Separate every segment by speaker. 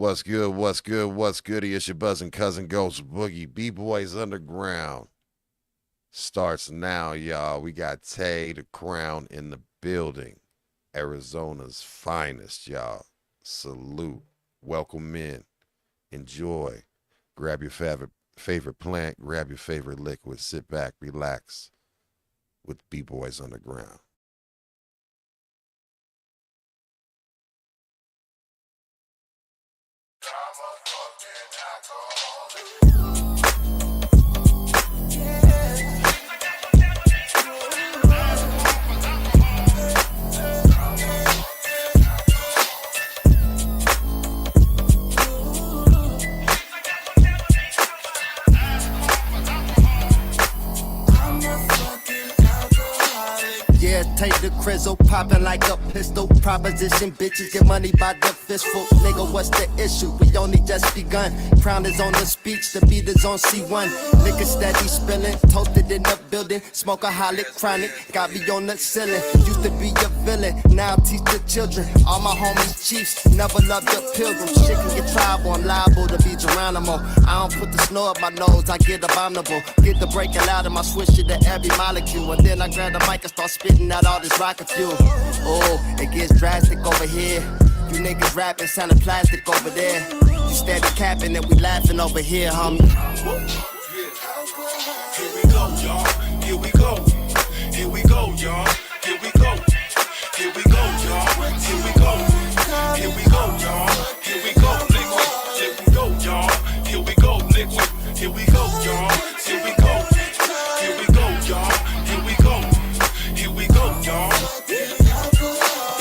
Speaker 1: What's good? What's good? What's goody? It's your buzzing cousin Ghost Boogie. B-Boys Underground starts now, y'all. We got Tay Da Crown in the building. Arizona's finest, y'all. Salute. Welcome in. Enjoy. Grab your favorite plant. Grab your favorite liquid. Sit back. Relax with B-Boys Underground.
Speaker 2: Yeah, take the crizzle, popping like a pistol. Proposition bitches get money by the fistful. Nigga, what's the issue? We only just begun. Crown is on the speech, the beat is on C1. Liquor steady spilling, toasted in the building. Smokeaholic, chronic, got me on the ceiling. Used to be a villain, now I teach the children. All my homies chiefs, never loved the pilgrim. Shit can get tribal, I'm liable to be Geronimo. I don't put the snow up my nose, I get abominable. Get the breaking loud and I switch it to every molecule. And then I grab the mic and start spitting out all this rocket fuel. Oh, it gets drastic over here. You niggas rapping, sounding plastic over there. You steady capping and we laughing over here, homie.
Speaker 3: Here we go, y'all. Here we go. Here we go, y'all. Here we go. Here we go, y'all. Here we go. Here we go, y'all. Here we go, liquid. Here we go, y'all. Here we go, liquid. Here we go, y'all. Here we go. Here we go, y'all. Here we go. Here we go, y'all.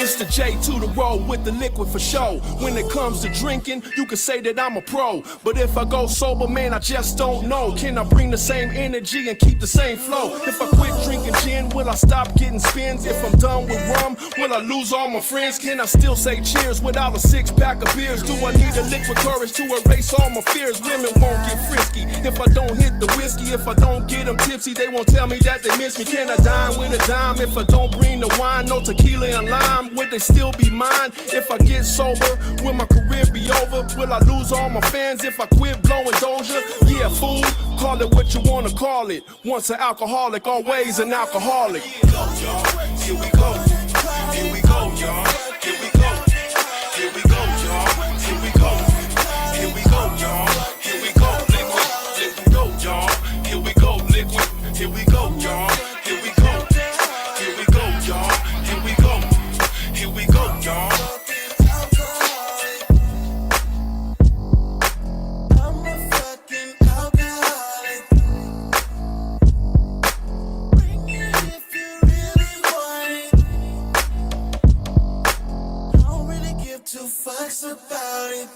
Speaker 3: It's the J to the roll with the liquid for show. When it comes to drinking, you can say that I'm a pro. But if I go sober, man, I just don't know. Can I bring the same energy and keep the same flow? If I quit drinking gin, will I stop getting spins? If I'm done with rum, will I lose all my friends? Can I still say cheers without a six-pack of beers? Do I need a liquid courage to erase all my fears? Women won't get frisky if I don't hit the whiskey. If I don't get them tipsy, they won't tell me that they miss me. Can I dine with a dime if I don't bring the wine? No tequila and lime. Would they still be mine if I get sober? Will my career be over? Will I lose all my fans if I quit blowing Doja? Yeah, fool, call it what you wanna call it. Once an alcoholic, always an alcoholic. Here we go, y'all. Here we go. Here we go, y'all. Here we go. Here we go, y'all. Here we go. Here we go, y'all. Here we go, liquid. Here we go, y'all. Here we go, liquid. Here we go, y'all. Here we go. Here we go, y'all. Here we go. Here we go, y'all.
Speaker 2: I'm a fucking alcoholic. Bring it if you really want it. Don't really give two fucks about it.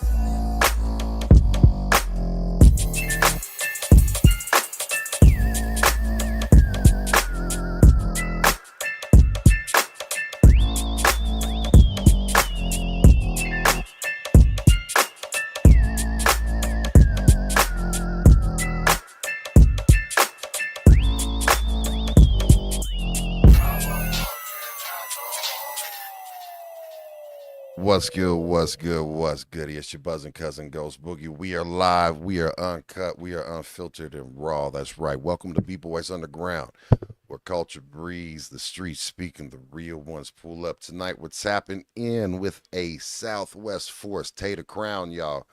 Speaker 1: What's good? What's good? What's goody? It's your buzzing cousin Ghost Boogie. We are live. We are uncut. We are unfiltered and raw. That's right. Welcome to B-Boys Underground, where culture breathes, the streets speaking, the real ones pull up. Tonight, we're tapping in with a Southwest force, Tay Da Crown, y'all.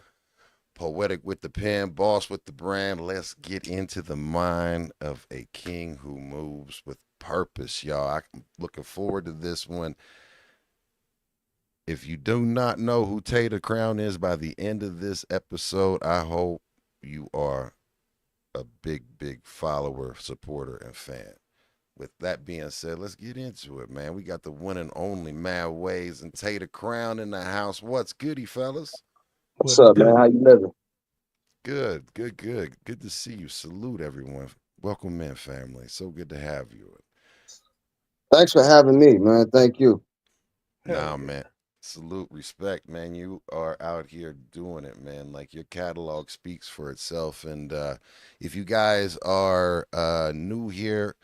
Speaker 1: Poetic with the pen, boss with the brand. Let's get into the mind of a king who moves with purpose, y'all. I'm looking forward to this one. If you do not know who Tay Da Crown is by the end of this episode, I hope you are a big follower, supporter, and fan. With that being said, let's get into it, man. We got the one and only Maddwayz and Tay Da Crown in the house. What's goody, fellas?
Speaker 4: What's up, man? How you living?
Speaker 1: Good. Good to see you. Salute, everyone. Welcome in, family. So good to have you.
Speaker 4: Thanks for having me, man. Thank you.
Speaker 1: Nah, man. Salute, respect, man. You are out here doing it, man. Like, your catalog speaks for itself. And if you guys are new here,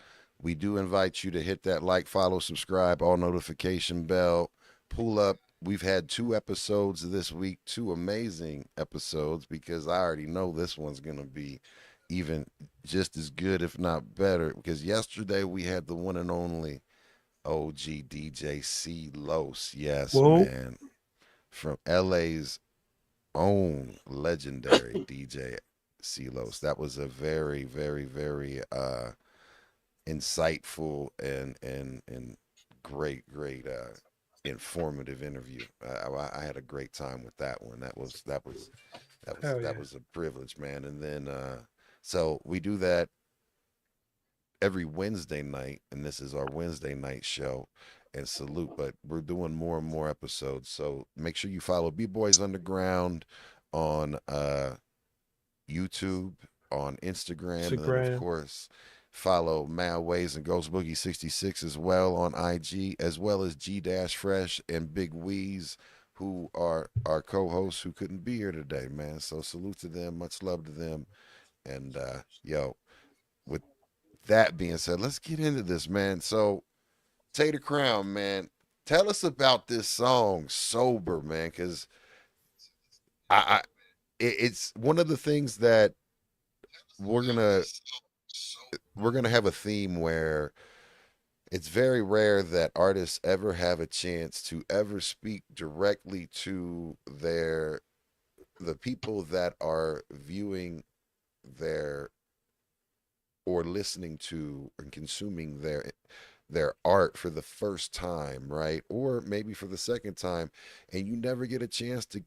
Speaker 1: we do invite you to hit that like, follow, subscribe, all notification bell, pull up we've had two episodes this week, two amazing episodes, because I already know this one's gonna be even just as good, if not better. Because yesterday we had the one and only OG DJ C Los. Yes,
Speaker 5: Whoa.
Speaker 1: man, from LA's own legendary DJ Los. That was a very, very, very insightful and great informative interview. I had a great time with that one.
Speaker 5: Hell
Speaker 1: That
Speaker 5: yeah.
Speaker 1: was a privilege, man. And then so we do that every Wednesday night, and this is our Wednesday night show. And salute, but we're doing more and more episodes. So make sure you follow B-Boys Underground on YouTube, on Instagram, and then of
Speaker 5: Instagram.
Speaker 1: course follow Maddwayz and Ghost Boogie 66 as well on IG, as well as G Dash Fresh and Big Weez, who are our co-hosts who couldn't be here today, man. So salute to them, much love to them, and yo, with that being said, let's get into this, man. So Tay Da Crown, man, tell us about this song "Sober," man, because I it's one of the things that we're gonna we're gonna have a theme where it's very rare that artists ever have a chance to ever speak directly to the people that are viewing their or listening to and consuming their art for the first time, right? Or maybe for the second time, and you never get a chance to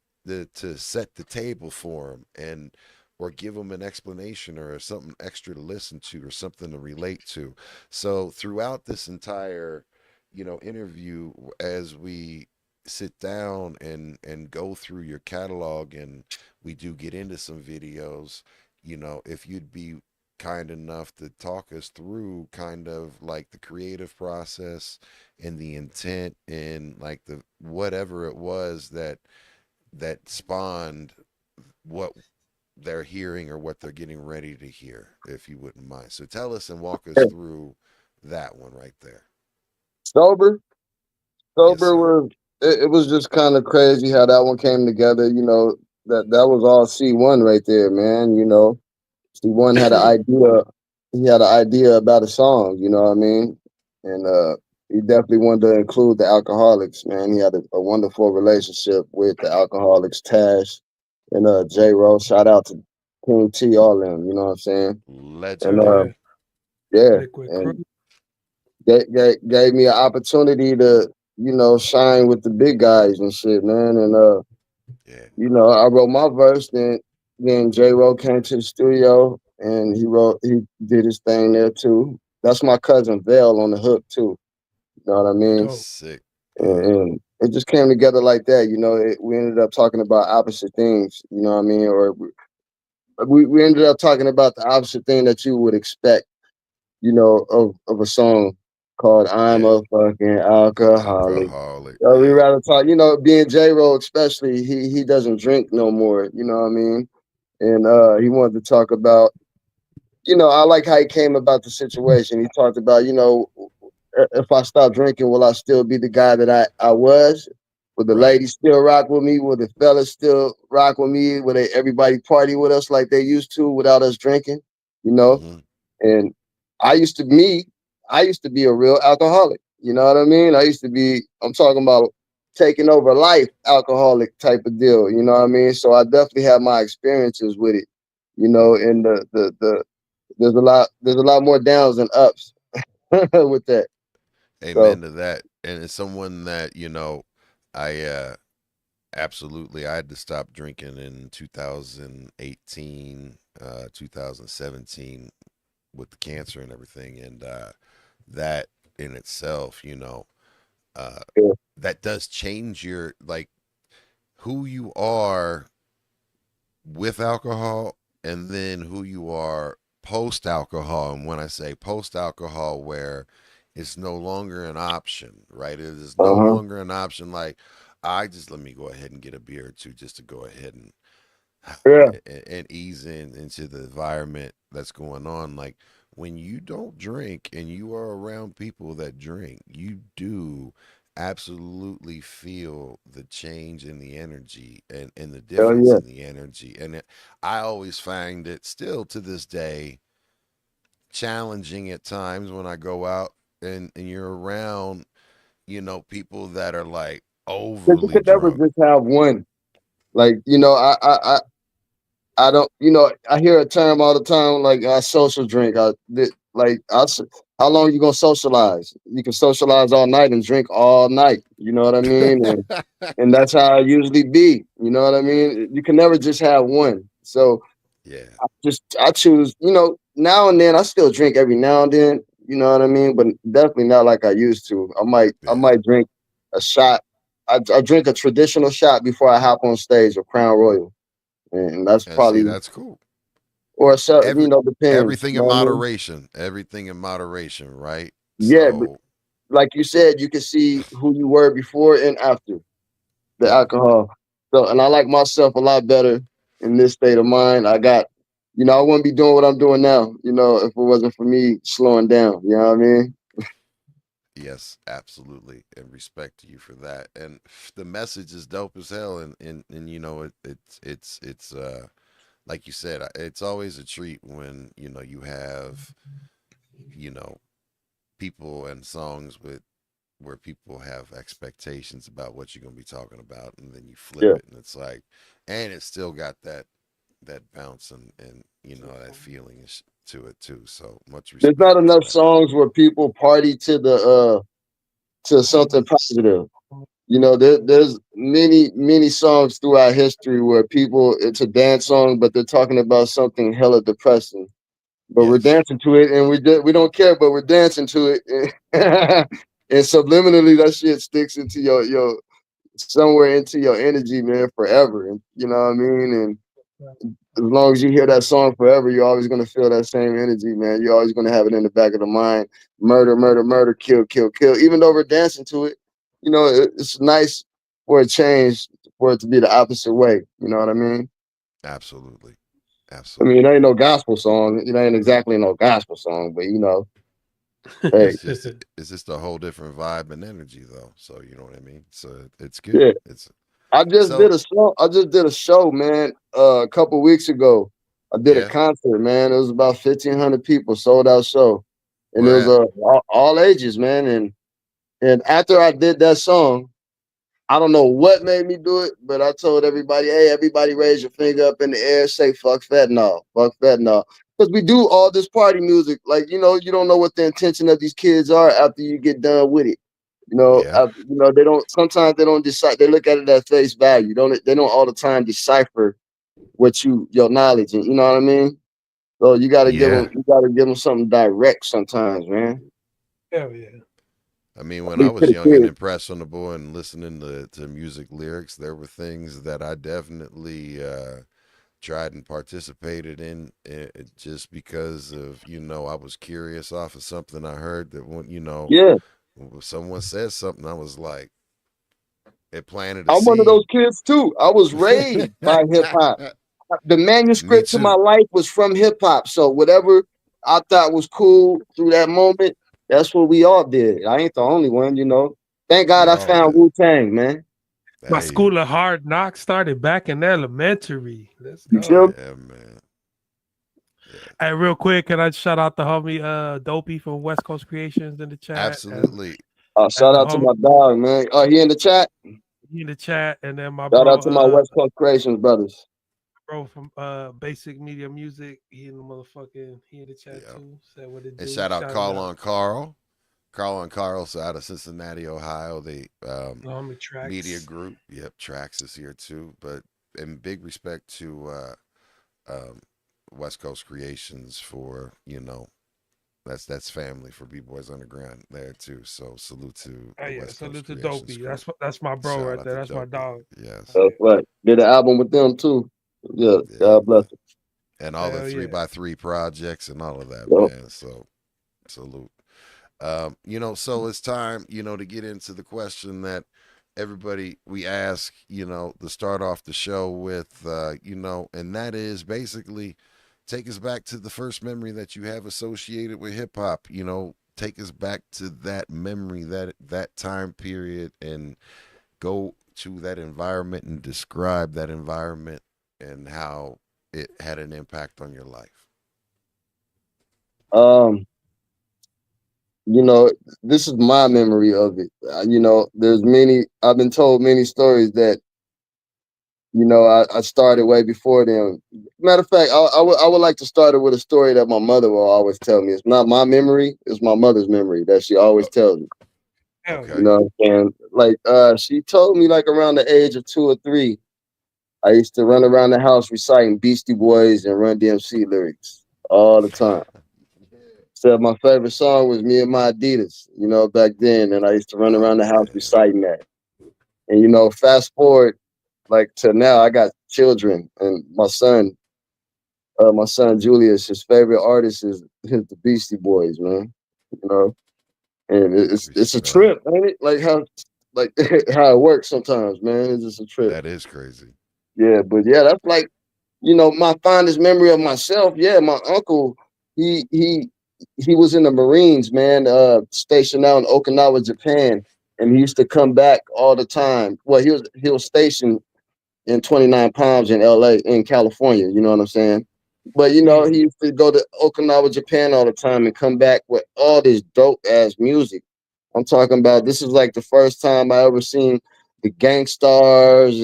Speaker 1: set the table for them and or give them an explanation or something extra to listen to or something to relate to. So throughout this entire, interview, as we sit down and go through your catalog and we do get into some videos, if you'd be kind enough to talk us through kind of like the creative process and the intent and like the whatever it was that spawned what they're hearing or what they're getting ready to hear, if you wouldn't mind. So tell us and walk us through that one right there.
Speaker 4: Sober,
Speaker 1: Yes,
Speaker 4: sober
Speaker 1: sir.
Speaker 4: was it was just kind of crazy how that one came together. That was all C1 right there, man. C1 had an idea. He had an idea about a song. You know what I mean? And he definitely wanted to include the alcoholics. Man, he had a wonderful relationship with the alcoholics, Tash and J. Rose. Shout out to King T, all them. You know what I'm saying? And
Speaker 5: Hell
Speaker 1: Legendary.
Speaker 5: yeah.
Speaker 4: yeah,
Speaker 5: Liquid Crew.
Speaker 4: and gave me an opportunity to shine with the big guys and shit, man. And
Speaker 1: Yeah.
Speaker 4: I wrote my verse. Then J. Ro came to the studio and he did his thing there too. That's my cousin Vale on the hook too. You know what I mean?
Speaker 5: Dope.
Speaker 1: Sick.
Speaker 4: And,
Speaker 1: Yeah.
Speaker 4: and it just came together like that. We ended up talking about opposite things. You know what I mean? Or we ended up talking about the opposite thing that you would expect. Of a song called "I'm
Speaker 1: Yeah.
Speaker 4: a Fucking Alcoholic."
Speaker 1: Alcoholic.
Speaker 4: We
Speaker 1: Yeah.
Speaker 4: rather talk. Being J. Ro especially, he doesn't drink no more. You know what I mean? And he wanted to talk about, I like how he came about the situation. He talked about, if I stop drinking, will I still be the guy that I was? Will the
Speaker 1: Right.
Speaker 4: ladies still rock with me? Will the fellas still rock with me? Will everybody party with us like they used to without us drinking? You know?
Speaker 1: Mm-hmm.
Speaker 4: And I used to me, I used to be a real alcoholic. You know what I mean? I'm talking about taking over life alcoholic type of deal. You know what I mean? So I definitely have my experiences with it. And there's a lot more downs than ups with that. So
Speaker 1: Amen to that. And it's someone that, I absolutely I had to stop drinking in 2018, 2017 with the cancer and everything. And that in itself, uh,
Speaker 4: yeah.
Speaker 1: that does change your like who you are with alcohol and then who you are post alcohol. And when I say post alcohol, where it's no longer an option, right? It is no
Speaker 4: Uh-huh.
Speaker 1: longer an option. Like, I just let me go ahead and get a beer or two just to go ahead and
Speaker 4: Yeah.
Speaker 1: ease into the environment that's going on. Like when you don't drink and you are around people that drink, you do absolutely feel the change in the energy and the
Speaker 4: Hell
Speaker 1: difference
Speaker 4: yeah.
Speaker 1: in the energy. I always find it still to this day challenging at times when I go out and you're around, people that are like
Speaker 4: Because you
Speaker 1: overly
Speaker 4: could never
Speaker 1: drunk.
Speaker 4: just have one. Like, I don't, I hear a term all the time, like I social drink. How long you gonna socialize? You can socialize all night and drink all night. You know what I mean? And that's how I usually be. You know what I mean? You can never just have one. So
Speaker 1: Yeah.
Speaker 4: I choose. Now and then I still drink every now and then. You know what I mean? But definitely not like I used to. I
Speaker 1: Yeah.
Speaker 4: might drink a shot. I drink a traditional shot before I hop on stage with Crown Royal, and that's
Speaker 1: And see,
Speaker 4: probably
Speaker 1: that's cool.
Speaker 4: or a shot.
Speaker 1: Every
Speaker 4: Depends.
Speaker 1: everything
Speaker 4: You
Speaker 1: in
Speaker 4: know what I mean?
Speaker 1: moderation. Everything in moderation, right?
Speaker 4: Yeah, but
Speaker 1: So,
Speaker 4: like you said, you can see who you were before and after the
Speaker 1: yep.
Speaker 4: alcohol. So, and I like myself a lot better in this state of mind. I wouldn't be doing what I'm doing now, if it wasn't for me slowing down. You know what I mean?
Speaker 1: Yes, absolutely, and respect to you for that. And the message is dope as hell. And it's like you said, it's always a treat when you have you know people and songs with where people have expectations about what you're gonna be talking about, and then you flip
Speaker 4: Yeah.
Speaker 1: it, and it's like, and it's still got that bounce and that feeling to it too. So much
Speaker 4: There's not
Speaker 1: respect to
Speaker 4: enough
Speaker 1: that.
Speaker 4: songs where people party to something positive. There's many songs throughout history where people it's a dance song, but they're talking about something hella depressing. But we're
Speaker 1: Yes,
Speaker 4: dancing to it, and we don't care, but we're dancing to it, and subliminally that shit sticks into your somewhere into your energy, man, forever. And you know what I mean? And as long as you hear that song forever, you're always gonna feel that same energy, man. You're always gonna have it in the back of the mind. Murder, murder, murder, kill, kill, kill. Even though we're dancing to it, it's nice for a change for it to be the opposite way. You know what I mean?
Speaker 1: absolutely,
Speaker 4: I mean, it
Speaker 1: absolutely.
Speaker 4: ain't no gospel song. It ain't exactly no gospel song, but hey,
Speaker 1: It's just a whole different vibe and energy though. So you know what I mean. So it's good.
Speaker 4: yeah.
Speaker 1: It's
Speaker 4: I just did
Speaker 1: so
Speaker 4: a show. I just did a show, man. A couple weeks ago, I did a
Speaker 1: yeah.
Speaker 4: concert, man. It was about 1,500 people, sold out show, and it
Speaker 1: Where
Speaker 4: was
Speaker 1: at?
Speaker 4: all ages, man. And after I did that song, I don't know what made me do it, but I told everybody, "Hey, everybody, raise your finger up in the air, say fuck fuck fentanyl," because we do all this party music. Like you don't know what the intention of these kids are after you get done with it.
Speaker 1: Yeah,
Speaker 4: They don't. Sometimes they don't decide. They look at it at face value. They don't all the time decipher your knowledge, and you know what I mean. So
Speaker 1: yeah.
Speaker 4: you got to give them something direct sometimes, man.
Speaker 5: Hell yeah.
Speaker 1: I mean, when
Speaker 4: At
Speaker 1: I
Speaker 4: least to
Speaker 1: was
Speaker 4: the
Speaker 1: young and
Speaker 4: kids.
Speaker 1: impressed on the board and listening to music lyrics, there were things that I definitely tried and participated in just because of I was curious off of something I heard that
Speaker 4: Yeah,
Speaker 1: when someone said something, I was like, it planted a
Speaker 4: I'm one of
Speaker 1: seed.
Speaker 4: those kids too. I was raised by hip hop. The
Speaker 1: Me
Speaker 4: manuscript to my
Speaker 1: too.
Speaker 4: life was from hip hop. So whatever I thought was cool through that moment, that's what we all did. I ain't the only one. Thank God
Speaker 1: We
Speaker 4: I
Speaker 1: all
Speaker 4: found
Speaker 1: did.
Speaker 4: Wu-Tang, man.
Speaker 5: My
Speaker 1: Hey,
Speaker 5: school of hard knocks started back in elementary. Let's
Speaker 4: You feel
Speaker 5: go.
Speaker 4: me?
Speaker 1: yeah, man. Yeah,
Speaker 5: Hey, real quick, can I shout out the homie Dopey from West Coast Creations in the chat
Speaker 1: absolutely.
Speaker 5: and
Speaker 4: Shout
Speaker 5: the
Speaker 4: out to
Speaker 5: homie
Speaker 4: my dog, man. He in the chat.
Speaker 5: in the chat, and then my
Speaker 4: Shout
Speaker 5: bro
Speaker 4: out to my West Coast Creations brothers.
Speaker 5: from Basic Media Music. He in the motherfucking he in the chat
Speaker 1: Yeah.
Speaker 5: too. Said what it
Speaker 1: And
Speaker 5: do.
Speaker 1: shout out
Speaker 5: Shout him
Speaker 1: Carl
Speaker 5: out.
Speaker 1: on Carl. Carl and Carl's out of Cincinnati, Ohio. The
Speaker 5: The homie
Speaker 1: media
Speaker 5: tracks.
Speaker 1: group. Yep, Trax is here too. But in big respect to um, West Coast Creations for that's family for B-Boys Underground there too. So salute to
Speaker 5: Oh
Speaker 1: the
Speaker 5: yeah,
Speaker 1: West Coast
Speaker 5: salute to
Speaker 1: Creations
Speaker 5: Dopey.
Speaker 1: crew.
Speaker 5: That's my bro
Speaker 1: Shout
Speaker 5: right
Speaker 1: out
Speaker 5: there.
Speaker 1: to
Speaker 5: That's my
Speaker 1: Dopey.
Speaker 5: dog.
Speaker 1: Yes,
Speaker 4: That's right. Did an album with them too. Yeah,
Speaker 1: yeah,
Speaker 4: God bless
Speaker 1: man.
Speaker 4: them.
Speaker 1: And all the
Speaker 5: Hell
Speaker 1: three
Speaker 5: yeah.
Speaker 1: by three projects and all of that,
Speaker 4: Yep.
Speaker 1: man. So salute. So it's time, to get into the question that everybody we ask, to start off the show with, and that is basically take us back to the first memory that you have associated with hip hop. take us back to that memory, that time period, and go to that environment and describe that environment and how it had an impact on your life.
Speaker 4: Um, you know, this is my memory of it. You know, there's many. I've been told many stories that I started way before them. Matter of fact, I would like to start it with a story that my mother will always tell me. It's not my memory; it's my mother's memory that she always
Speaker 1: Oh,
Speaker 4: tells me.
Speaker 5: Hell
Speaker 4: You
Speaker 1: okay.
Speaker 5: yeah.
Speaker 4: know, and like she told me like around the age of 2 or 3, I used to run around the house reciting Beastie Boys and Run DMC lyrics all the time. Said my favorite song was "Me and My Adidas," back then, and I used to run
Speaker 1: Oh
Speaker 4: around the house
Speaker 1: man.
Speaker 4: reciting that. And fast forward like to now, I got children, and my son Julius, his favorite artist is the Beastie Boys, man. You know, and it's a
Speaker 1: Respect.
Speaker 4: trip, ain't it? Like how like how it works sometimes, man. It's just a trip.
Speaker 1: That is crazy.
Speaker 4: Yeah, but yeah, that's like my fondest memory of myself. Yeah, my uncle, he he he was in the Marines, man, stationed out in Okinawa, Japan, and he used to come back all the time. Well, he was stationed in 29 Palms in LA in California, you know what I'm saying? But
Speaker 5: Mm.
Speaker 4: he used to go to Okinawa, Japan all the time and come back with all this dope ass music. I'm talking about this is like the first time I ever seen the Gangstars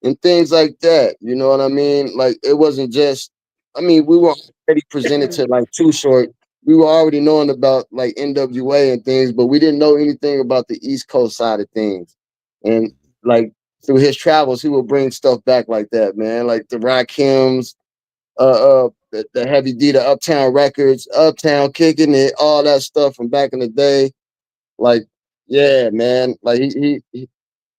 Speaker 4: and things like that. You know what I mean? Like it wasn't just we were already presented to like Too Short. We were already knowing about like NWA and things, but we didn't know anything about the East Coast side of things. And like through his travels, he will bring stuff back like that, man. Like the Rakims, the Heavy D, the Uptown Records, Uptown Kicking It, all that stuff from back in the day. Like, yeah, man. Like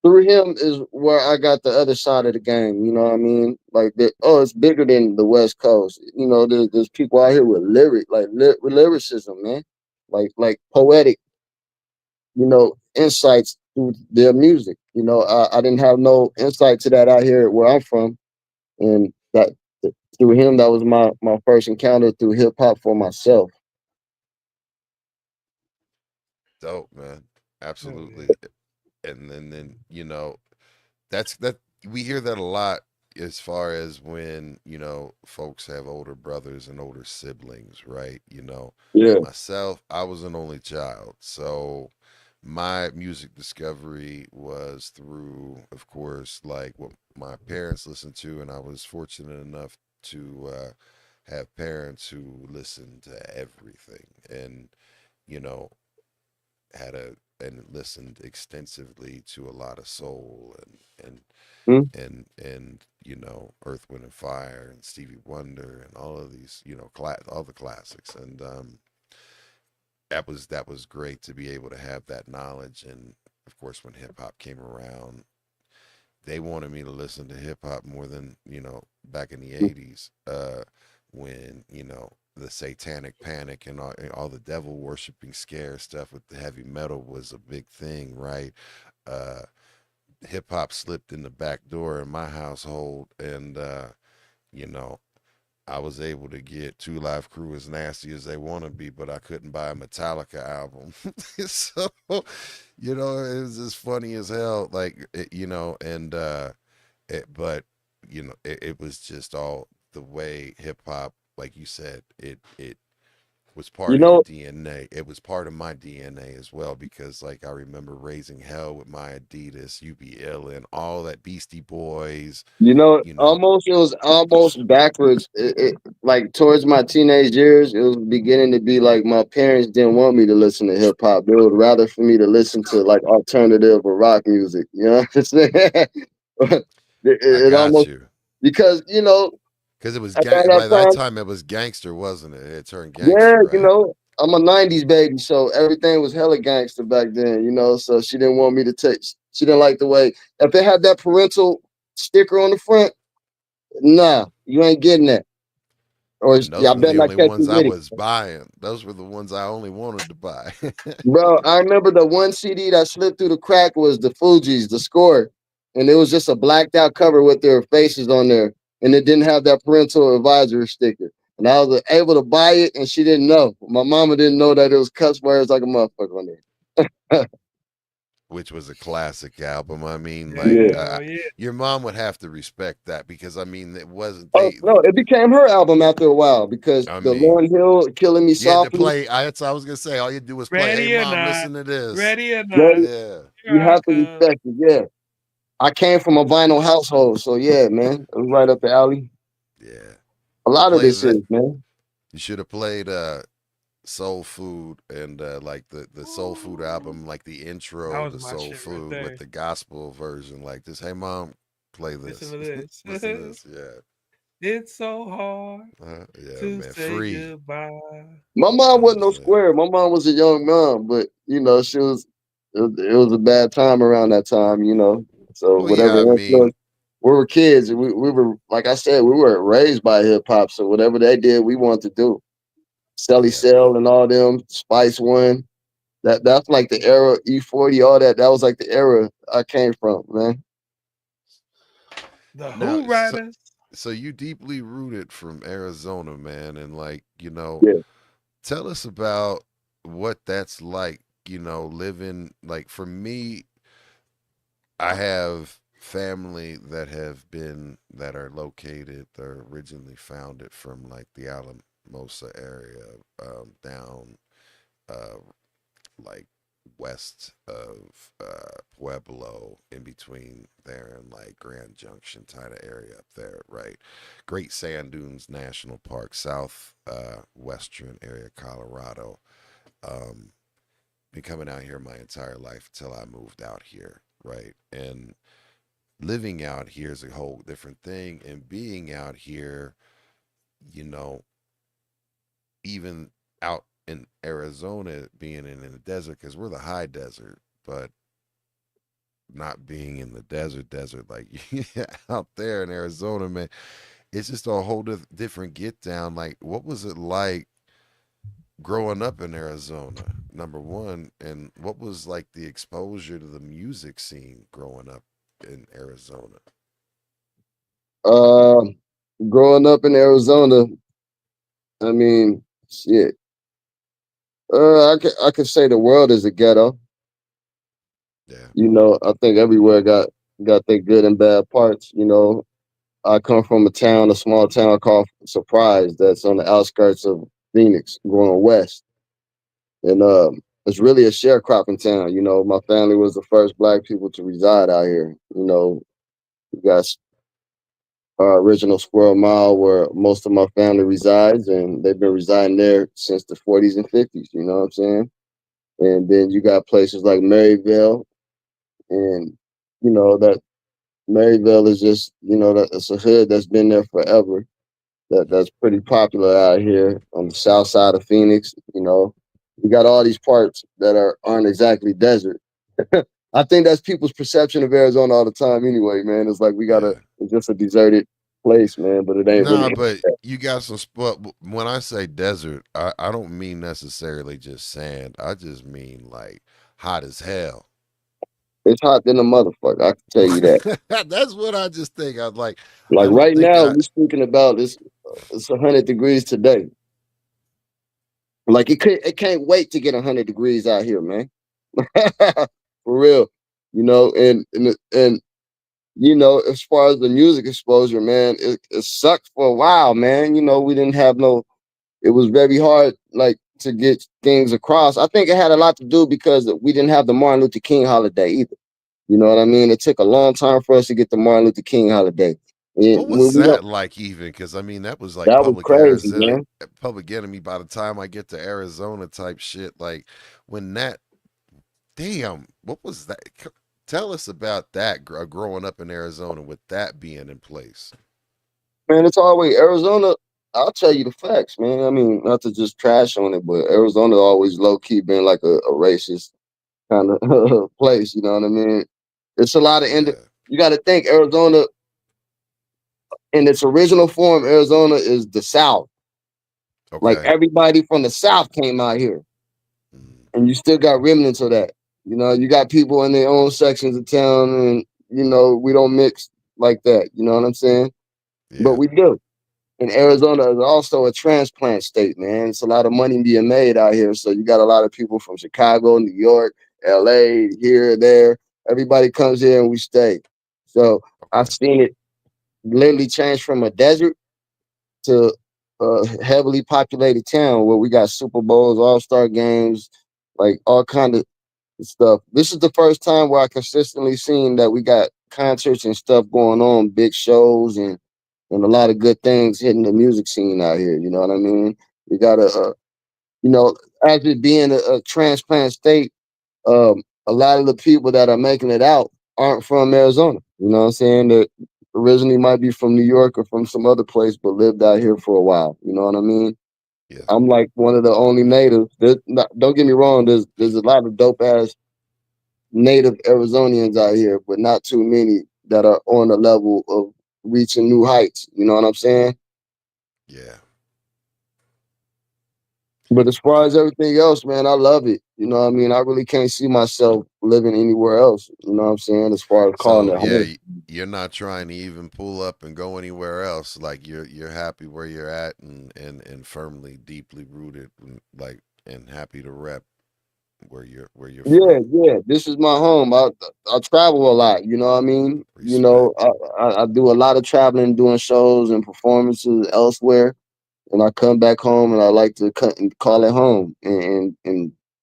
Speaker 4: through him is where I got the other side of the game. You know what I mean? Like, it's bigger than the West Coast. There's people out here with with lyricism, man. Like poetic, insights through their music. I didn't have no insight to that out here where I'm from, and that through him, that was my first encounter through hip hop for myself.
Speaker 1: Dope, man.
Speaker 5: Hell
Speaker 1: Absolutely.
Speaker 5: yeah.
Speaker 1: And then that we hear that a lot as far as when folks have older brothers and older siblings, right?
Speaker 4: Yeah.
Speaker 1: Myself, I was an only child, so my music discovery was through, of course, like what my parents listened to, and I was fortunate enough to have parents who listened to everything, and you know had a and listened extensively to a lot of soul
Speaker 4: Hmm?
Speaker 1: and Earth, Wind and Fire and Stevie Wonder and all of these all the classics, and that was great to be able to have that knowledge. And of course, when hip hop came around, they wanted me to listen to hip hop more than back in the '80s, when the satanic panic and all the devil worshiping scare stuff with the heavy metal was a big thing, right? uh Hip hop slipped in the back door in my household, and you know I was able to get Two Live Crew as nasty as they want to be, but I couldn't buy a Metallica album. So, it was just funny as hell. Like, and but it was just all the way hip hop, like you said, it was
Speaker 4: You
Speaker 1: part of your
Speaker 4: know,
Speaker 1: DNA. It was part of my DNA as well, because like I remember raising hell with my Adidas, UBL, and all that Beastie Boys. You know,
Speaker 4: almost it was almost backwards. Like towards my teenage years, it was beginning to be like my parents didn't want me to listen to hip hop. They would rather for me to listen to like alternative or rock music. You know what I'm saying? it,
Speaker 1: I
Speaker 4: it
Speaker 1: got
Speaker 4: almost
Speaker 1: you.
Speaker 4: because
Speaker 1: Because it was
Speaker 4: at that
Speaker 1: by that
Speaker 4: time,
Speaker 1: time it was gangster, wasn't it? It turned
Speaker 4: yeah,
Speaker 1: gangster, right?
Speaker 4: I'm a '90s baby, so everything was hella gangster back then. So she didn't want me to take. She didn't like the way if it had that parental sticker on the front. Nah, you ain't getting that. Or
Speaker 1: And those
Speaker 4: y'all
Speaker 1: were
Speaker 4: better
Speaker 1: the
Speaker 4: not
Speaker 1: only
Speaker 4: catch
Speaker 1: ones
Speaker 4: me
Speaker 1: I
Speaker 4: with it.
Speaker 1: was buying. Those were the ones I only wanted to buy.
Speaker 4: Bro, I remember the one CD that slipped through the crack was the Fugees, the score. And it was just a blacked out cover with their faces on there. And it didn't have that parental advisory sticker. And I was able to buy it, and she didn't know. My mama didn't know that it was cuss words like a motherfucker on there.
Speaker 1: Which was a classic album. I mean, like,
Speaker 4: Yeah.
Speaker 5: Yeah, yeah.
Speaker 1: your mom would have to respect that because I mean, it wasn't
Speaker 4: Oh
Speaker 1: they.
Speaker 4: no, it became her album after a while because
Speaker 1: I
Speaker 4: the
Speaker 1: mean,
Speaker 4: Lauryn Hill "Killing Me
Speaker 1: you had to
Speaker 4: Softly."
Speaker 1: play. That's what I was gonna say. All you do was play. Hey,
Speaker 5: Ready or
Speaker 1: mom,
Speaker 5: not,
Speaker 1: listen to this.
Speaker 5: ready or not,
Speaker 4: Ready?
Speaker 1: Yeah,
Speaker 5: here
Speaker 4: You
Speaker 5: I
Speaker 4: have to
Speaker 5: come.
Speaker 4: respect it. Yeah, I came from a vinyl household, so yeah, man, it was right up the alley.
Speaker 1: yeah.
Speaker 4: A lot of
Speaker 1: Play
Speaker 4: this
Speaker 1: that.
Speaker 4: is, man.
Speaker 1: You should have played Soul Food and like the Soul Food album, like the
Speaker 5: That
Speaker 1: intro
Speaker 5: was
Speaker 1: to
Speaker 5: my
Speaker 1: Soul
Speaker 5: shit right
Speaker 1: Food with
Speaker 5: there.
Speaker 1: the gospel version, like this. Hey, mom, play
Speaker 5: Listen
Speaker 1: this.
Speaker 5: to this.
Speaker 1: Listen to this. Yeah,
Speaker 5: It's so hard
Speaker 1: yeah,
Speaker 5: to
Speaker 1: man.
Speaker 5: say
Speaker 1: Free.
Speaker 5: goodbye.
Speaker 4: My mom
Speaker 1: Oh
Speaker 4: wasn't no
Speaker 1: man.
Speaker 4: square. My mom was a young mom, but you know, she was. It was a bad time around that time, you know. So
Speaker 1: Well, yeah.
Speaker 4: whatever
Speaker 1: I mean,
Speaker 4: influence, we were kids. We were like I said, we were raised by hip hop. So whatever they did, we wanted to do. Sally
Speaker 1: yeah, man.
Speaker 4: Cell and all them, Spice One. That's like the era, E40, all that. That was like the era I came from, man.
Speaker 5: The
Speaker 1: Now,
Speaker 5: Who Riders.
Speaker 1: so you deeply rooted from Arizona, man, and like
Speaker 4: Yeah.
Speaker 1: tell us about what that's like. Living like for me, I have family that are located. They're originally founded from like the Alamosa area, down uh, like west of Pueblo, in between there and like Grand Junction kind of area up there, right? Great Sand Dunes National Park, south western area, Colorado. Um, been coming out here my entire life until I moved out here, right? And living out here is a whole different thing. And being out here, you know, even out in Arizona, being in the desert, because we're the high desert, but not being in the desert like out there in Arizona, man, it's just a whole different get down. Like, what was it like growing up in Arizona, number one, and what was like the exposure to the music scene growing up in Arizona?
Speaker 4: Uh, growing up in Arizona, I mean, shit. I could say the world is a ghetto.
Speaker 1: Yeah,
Speaker 4: You know, I think everywhere got their good and bad parts. You know, I come from a small town called Surprise, that's on the outskirts of Phoenix, going west, and it's really a sharecropping town. You know, my family was the first black people to reside out here. You know, we got our original Squirrel Mile, where most of my family resides, and they've been residing there since the 40s and 50s. You know what I'm saying? And then you got places like Maryville, and you know that Maryville is just, you know, that it's a hood that's been there forever. That's pretty popular out here on the south side of Phoenix. You know, we got all these parts that aren't exactly desert. I think that's people's perception of Arizona all the time. Anyway, man, it's like
Speaker 1: yeah.
Speaker 4: it's just a deserted place, man. But it ain't
Speaker 1: Nah,
Speaker 4: really.
Speaker 1: but you got some spot. When I say desert, I don't mean necessarily just sand. I just mean like hot as hell.
Speaker 4: It's hot than a motherfucker. I can tell you that.
Speaker 1: That's what I just think. I like. I
Speaker 4: Like
Speaker 1: don't
Speaker 4: right
Speaker 1: think
Speaker 4: now,
Speaker 1: I.
Speaker 4: we're speaking about this. It's 100 degrees today. Like it can't wait to get 100 degrees out here, man. For real, you know. And you know, as far as the music exposure, man, it sucked for a while, man. You know, we didn't have no. It was very hard, like to get things across. I think it had a lot to do because we didn't have the Martin Luther King holiday either. You know what I mean? It took a long time for us to get the Martin Luther King holiday.
Speaker 1: What
Speaker 4: And
Speaker 1: was
Speaker 4: when we
Speaker 1: that like? Even because I mean that was like
Speaker 4: that was crazy, man.
Speaker 1: Public Enemy. By the time I get to Arizona, type shit. Like when that. Damn, what was that? Tell us about that growing up in Arizona with that being in place.
Speaker 4: Man, it's always Arizona. I'll tell you the facts, man. I mean, not to just trash on it, but Arizona always low key been like a racist kind of place. You know what I mean? It's a lot of
Speaker 1: Yeah.
Speaker 4: you got to think Arizona in its original form. Arizona is the South. Like
Speaker 1: Okay.
Speaker 4: everybody from the South came out here,
Speaker 1: Mm,
Speaker 4: and you still got remnants of that. You know, you got people in their own sections of town, and you know we don't mix like that. You know what I'm saying? But
Speaker 1: yeah.
Speaker 4: we do. and Arizona is also a transplant state, man. It's a lot of money being made out here. So you got a lot of people from Chicago, New York, LA, here, there. Everybody comes here and we stay. So I've
Speaker 1: Okay.
Speaker 4: seen it literally change from a desert to a heavily populated town where we got Super Bowls, All-Star games, like all kind of stuff. This is the first time where I consistently seen that we got concerts and stuff going on, big shows and a lot of good things hitting the music scene out here. You know what I mean? We got you know, as it being a transplant state, a lot of the people that are making it out aren't from Arizona. You know what I'm saying? That originally might be from New York or from some other place, but lived out here for a while. You know what I mean?
Speaker 1: Yeah.
Speaker 4: I'm like one of the only natives. Don't get me wrong. There's a lot of dope ass native Arizonians out here, but not too many that are on the level of reaching new heights. You know what I'm saying?
Speaker 1: Yeah.
Speaker 4: But as far
Speaker 1: I,
Speaker 4: as everything else, man, I love it. You know what I mean? I really can't see myself living anywhere else. You know what I'm saying? As far as calling
Speaker 1: so
Speaker 4: it
Speaker 1: yeah,
Speaker 4: home.
Speaker 1: you're not trying to even pull up and go anywhere else. Like you're happy where you're at and firmly, deeply rooted, and like and happy to rep where you're
Speaker 4: Yeah,
Speaker 1: from.
Speaker 4: yeah. This is my home. I travel a lot. You know what I mean? You
Speaker 1: Respect.
Speaker 4: know, I do a lot of traveling, doing shows and performances elsewhere, and I come back home and I like to call it home and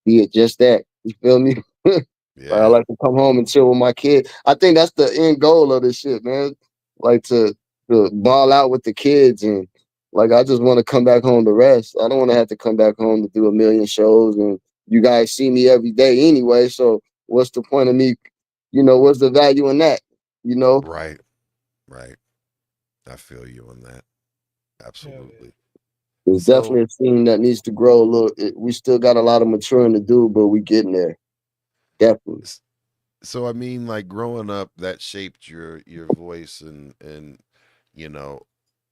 Speaker 4: be it just that. You feel me? Like I
Speaker 1: Yeah.
Speaker 4: like to come home and chill with my kids. I think that's the end goal of this shit, man. Like to ball out with the kids and like I just want to come back home to rest. I don't want to have to come back home to do a million shows and you guys see me every day anyway. So what's the point of me? You know, what's the value in that? You know,
Speaker 1: Right. Right. I feel you on that.
Speaker 5: Hell yeah.
Speaker 1: Absolutely.
Speaker 4: it's
Speaker 1: So
Speaker 4: definitely a thing that needs to grow a little. We still got a lot of maturing to do, but we getting there. Definitely,
Speaker 1: so I mean, like growing up, that shaped your voice and you know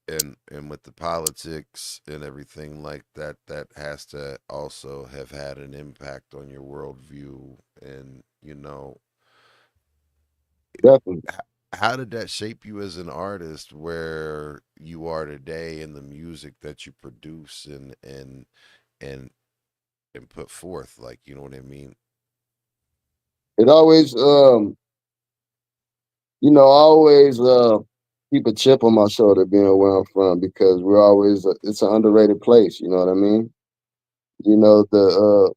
Speaker 1: and with the politics and everything like that, that has to also have had an impact on your worldview. And
Speaker 4: definitely,
Speaker 1: how did that shape you as an artist, where you are today, and the music that you produce and and put forth? Like, you know what I mean?
Speaker 4: it always you know, I always keep a chip on my shoulder being where I'm from because we're always it's an underrated place. You know what I mean? You know the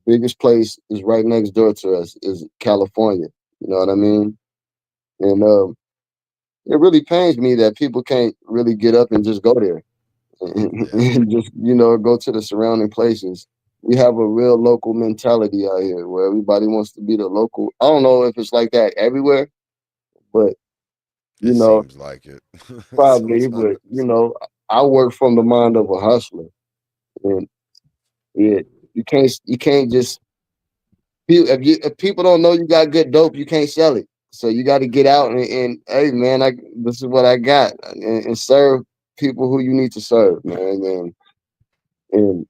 Speaker 4: biggest place is right next door to us is California. You know what I mean? And it really pains me that people can't really get up and just go there
Speaker 1: Yeah.
Speaker 4: and just go to the surrounding places. We have a real local mentality out here where everybody wants to be the local. I don't know if it's like that everywhere, but you
Speaker 1: It
Speaker 4: know
Speaker 1: seems like it.
Speaker 4: probably, but
Speaker 1: Sometimes.
Speaker 4: I work from the mind of a hustler, and it you can't just if people don't know you got good dope, you can't sell it. So you got to get out and hey man, this is what I got, and serve people who you need to serve, man. And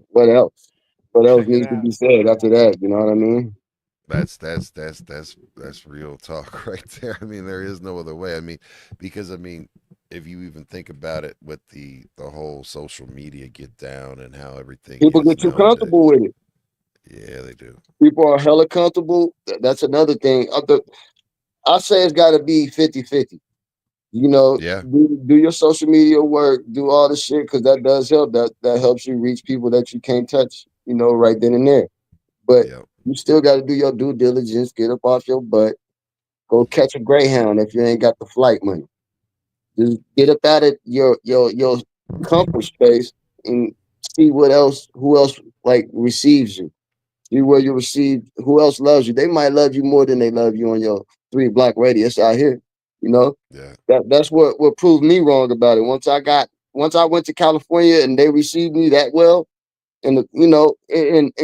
Speaker 4: what else? What else
Speaker 5: Check it
Speaker 4: needs to
Speaker 5: out.
Speaker 4: be said after that? You know what I mean?
Speaker 1: That's real talk right there. I mean, there is no other way. I mean, because I mean, if you even think about it, with the whole social media get down and how everything
Speaker 4: People
Speaker 1: is
Speaker 4: get too
Speaker 1: nowadays.
Speaker 4: comfortable with it.
Speaker 1: Yeah, they do.
Speaker 4: People are hella comfortable. That's another thing. I say it's got to be 50-50.
Speaker 1: Yeah,
Speaker 4: Do your social media work, do all the shit because that does help. That helps you reach people that you can't touch, right then and there. But
Speaker 1: yeah,
Speaker 4: you still got to do your due diligence, get up off your butt, go
Speaker 1: hmm
Speaker 4: catch a Greyhound if you ain't got the flight money. Just get up out of your comfort space and see who else like receives you. See where you receive, who else loves you. They might love you more than they love you on your 3 block radius out here. You know,
Speaker 1: yeah.
Speaker 4: that's what proved me wrong about it. Once I went to California and they received me that well, and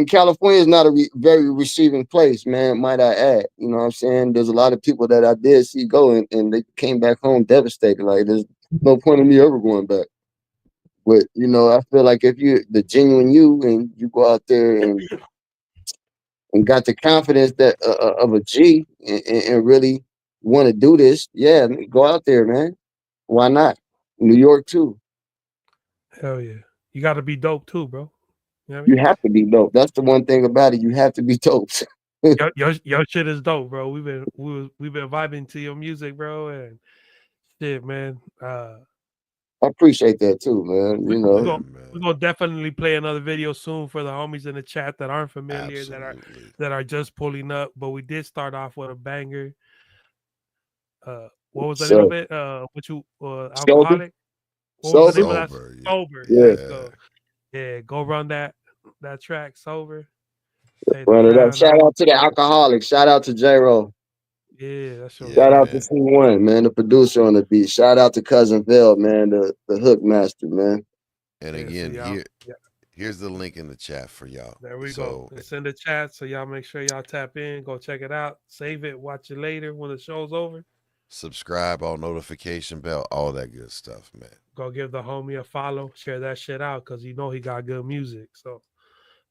Speaker 4: California is not a very receiving place, man. Might I add? You know what I'm saying? There's a lot of people that I did see go and they came back home devastated. Like there's no point in me ever going back. But I feel like if you the genuine you and you go out there and got the confidence that of a G and really want to do this, yeah, go out there, man. Why not? New York too.
Speaker 5: Hell yeah. You got to be dope too, bro. You know what I mean?
Speaker 4: You have to be dope. That's the one thing about it. You have to be dope.
Speaker 5: Your shit is dope, bro. We've been vibing to your music, bro, and shit, man.
Speaker 4: I appreciate that too, man.
Speaker 5: We
Speaker 4: You
Speaker 5: we
Speaker 4: know,
Speaker 1: Yeah,
Speaker 5: gonna we
Speaker 1: man.
Speaker 5: gonna definitely play another video soon for the homies in the chat that aren't familiar,
Speaker 1: Absolutely.
Speaker 5: that are just pulling up. But we did start off with a banger. What was the name of
Speaker 4: so
Speaker 5: it? What you
Speaker 4: sober,
Speaker 5: alcoholic? What was the name
Speaker 4: sober.
Speaker 5: of that?
Speaker 1: Sober.
Speaker 5: Sober. There
Speaker 4: Yeah,
Speaker 5: you
Speaker 1: Yeah.
Speaker 5: go. Yeah, go run that track. Sober. Tay Da
Speaker 4: run it up.
Speaker 5: Crown.
Speaker 4: Shout out to the alcoholics. Shout out to J Ro.
Speaker 5: Yeah, that's your
Speaker 1: Yeah,
Speaker 4: Shout
Speaker 5: man.
Speaker 4: out to
Speaker 1: man.
Speaker 4: C1, man, the producer on the beat. Shout out to Cousin Vell, man, the hook master, man.
Speaker 1: And
Speaker 5: Yeah, so
Speaker 1: again,
Speaker 5: y'all. Yeah,
Speaker 1: here's the link in the chat for y'all.
Speaker 5: there we go.
Speaker 1: So
Speaker 5: It's in the chat, so y'all make sure y'all tap in, go check it out, save it, watch it later when the show's over.
Speaker 1: subscribe, all notification bell, all that good stuff, man.
Speaker 5: Go give the homie a follow, share that shit out because you know he got good music. So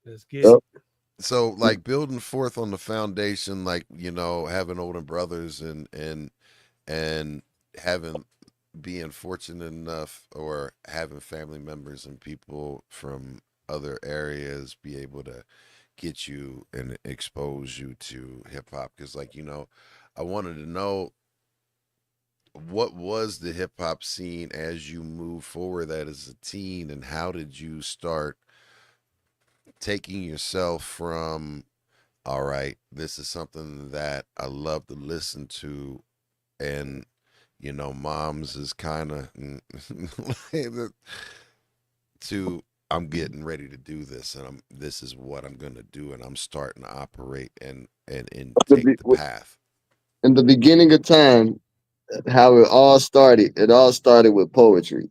Speaker 5: let's get
Speaker 4: Yep.
Speaker 5: it.
Speaker 1: So like building forth on the foundation, like, having older brothers and having being fortunate enough or having family members and people from other areas be able to get you and expose you to hip hop. Because, like, I wanted to know what was the hip hop scene as you move forward that as a teen, and how did you start taking yourself from, all right, this is something that I love to listen to, and mom's is kind of to I'm getting ready to do this, and this is what I'm gonna do, and I'm starting to operate and
Speaker 4: The
Speaker 1: take
Speaker 4: be-
Speaker 1: the path.
Speaker 4: In the beginning of time, how it all started with poetry.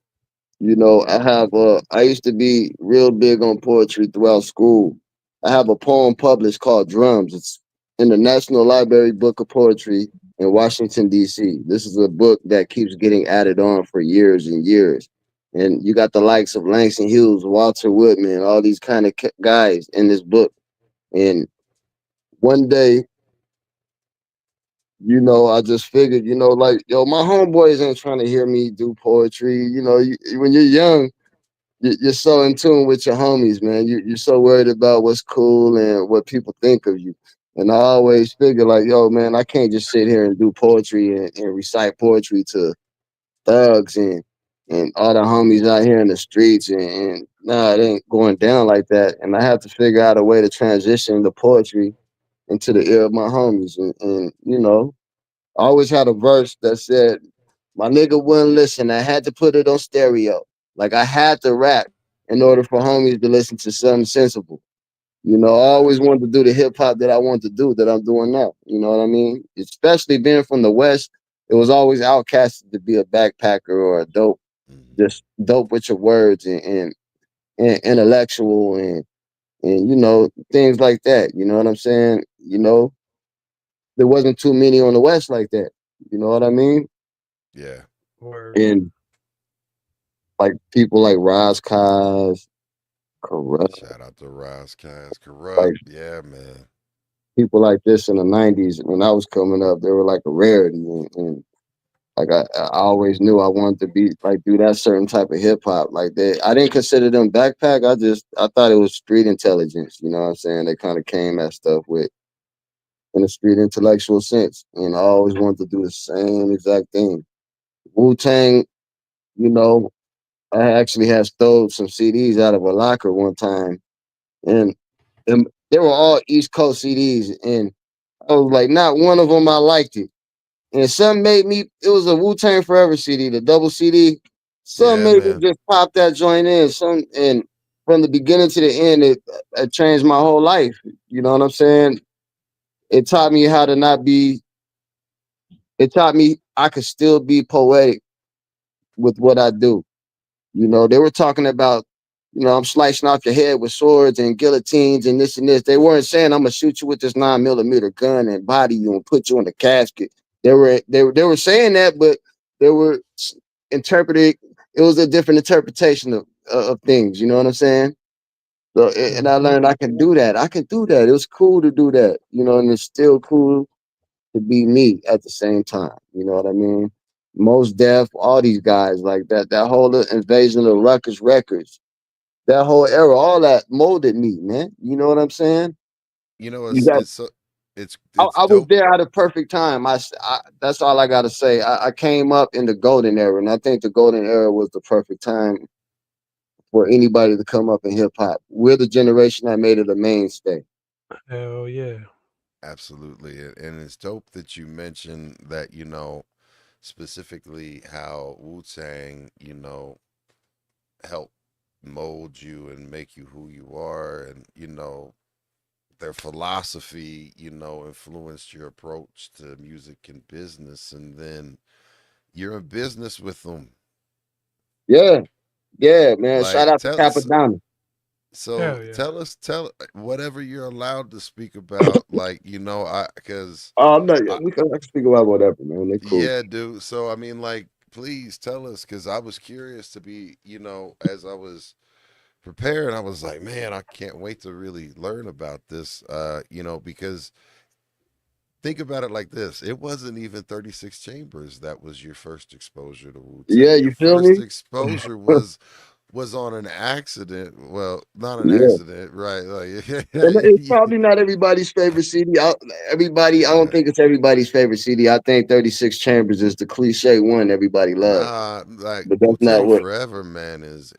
Speaker 4: I used to be real big on poetry throughout school. I have a poem published called Drums. It's in the National Library Book of Poetry in Washington, D.C. This is a book that keeps getting added on for years and years. And you got the likes of Langston Hughes, Walter Woodman, all these kind of guys in this book. And one day, I just figured, like, yo, my homeboys ain't trying to hear me do poetry. When you're young, you're so in tune with your homies, man. You're so worried about what's cool and what people think of you. And I always figure, like, yo, man, I can't just sit here and do poetry and recite poetry to thugs and all the homies out here in the streets. And nah, it ain't going down like that. And I have to figure out a way to transition the poetry into the ear of my homies. And I always had a verse that said, my nigga wouldn't listen. I had to put it on stereo. Like I had to rap in order for homies to listen to something sensible. I
Speaker 1: Right.
Speaker 4: always wanted to do the hip hop that I want to do that I'm doing now. You know what I mean? Especially being from the West, it was always outcasted to be a backpacker or a dope,
Speaker 1: Hmm.
Speaker 4: just dope with your words and intellectual and things like that. You know what I'm saying? There wasn't too many on the West like that. You know what I mean?
Speaker 1: Yeah.
Speaker 5: Word.
Speaker 4: And like people like Raz Kaz, Corrupt,
Speaker 1: Shout out to Rise Cast
Speaker 4: like
Speaker 1: Corrupt. Yeah, man.
Speaker 4: people like this in the '90s when I was coming up, they were like a rarity, and like I always knew I wanted to be like do that certain type of hip hop. Like I didn't consider them backpack. I thought it was street intelligence. You know what I'm saying? They kind of came at stuff with in a street intellectual sense, and I always wanted to do the same exact thing. Wu-Tang, you know, I actually had stole some CDs out of a locker one time, and they were all East Coast CDs, and I was like, not one of them I liked it. And some made me. It was a Wu-Tang Forever CD, the double CD. Some
Speaker 1: Yeah,
Speaker 4: made me
Speaker 1: man.
Speaker 4: just pop that joint in. And from the beginning to the end, it changed my whole life. You know what I'm saying? It taught me how to not be. It taught me I could still be poetic with what I do. They were talking about, I'm slicing off your head with swords and guillotines and this and this. They weren't saying I'm gonna shoot you with this 9mm gun and body you and put you in a casket. They were saying that, but they were interpreting. It was a different interpretation of things. You know what I'm saying? So, and I
Speaker 5: Mhm.
Speaker 4: learned I can do that. I can do that. It was cool to do that. And it's still cool to be me at the same time. You know what I mean? Most Def, all these guys like that. That whole invasion of Ruckus Records, that whole era, all that molded me, man. You know what I'm saying?
Speaker 1: You know,
Speaker 4: You got.
Speaker 1: it's
Speaker 4: I was
Speaker 1: dope.
Speaker 4: there at a perfect time. That's all I gotta say. I came up in the golden era, and I think the golden era was the perfect time for anybody to come up in hip hop. We're the generation that made it a mainstay.
Speaker 5: Hell yeah.
Speaker 1: Absolutely. And it's dope that you mentioned that, specifically how Wu-Tang, helped mold you and make you who you are. And, their philosophy, influenced your approach to music and business. And then you're in business with them.
Speaker 4: Yeah, yeah, man. Shout
Speaker 1: Like,
Speaker 4: out to Capadonna.
Speaker 1: so
Speaker 5: Hell yeah.
Speaker 1: tell whatever you're allowed to speak about. Like, because
Speaker 4: I'm not. I can speak about whatever, man. They cool.
Speaker 1: yeah, dude. So I mean, like, please tell us, because I was curious to be, as I was preparing, I was like, man, I can't wait to really learn about this. Because think about it like this: it wasn't even 36 Chambers that was your first exposure to Wu
Speaker 4: Yeah,
Speaker 1: Tang. Your
Speaker 4: you feel
Speaker 1: first
Speaker 4: me?
Speaker 1: exposure was on an accident. Well, not an
Speaker 4: Yeah.
Speaker 1: accident, right? Like,
Speaker 4: And it's probably not everybody's favorite CD. I don't
Speaker 1: right.
Speaker 4: think it's everybody's favorite CD. I think 36 Chambers is the cliche one everybody loves,
Speaker 1: Nah, like
Speaker 4: but
Speaker 1: Wu
Speaker 4: that's not
Speaker 1: Tang
Speaker 4: what.
Speaker 1: Forever, man, is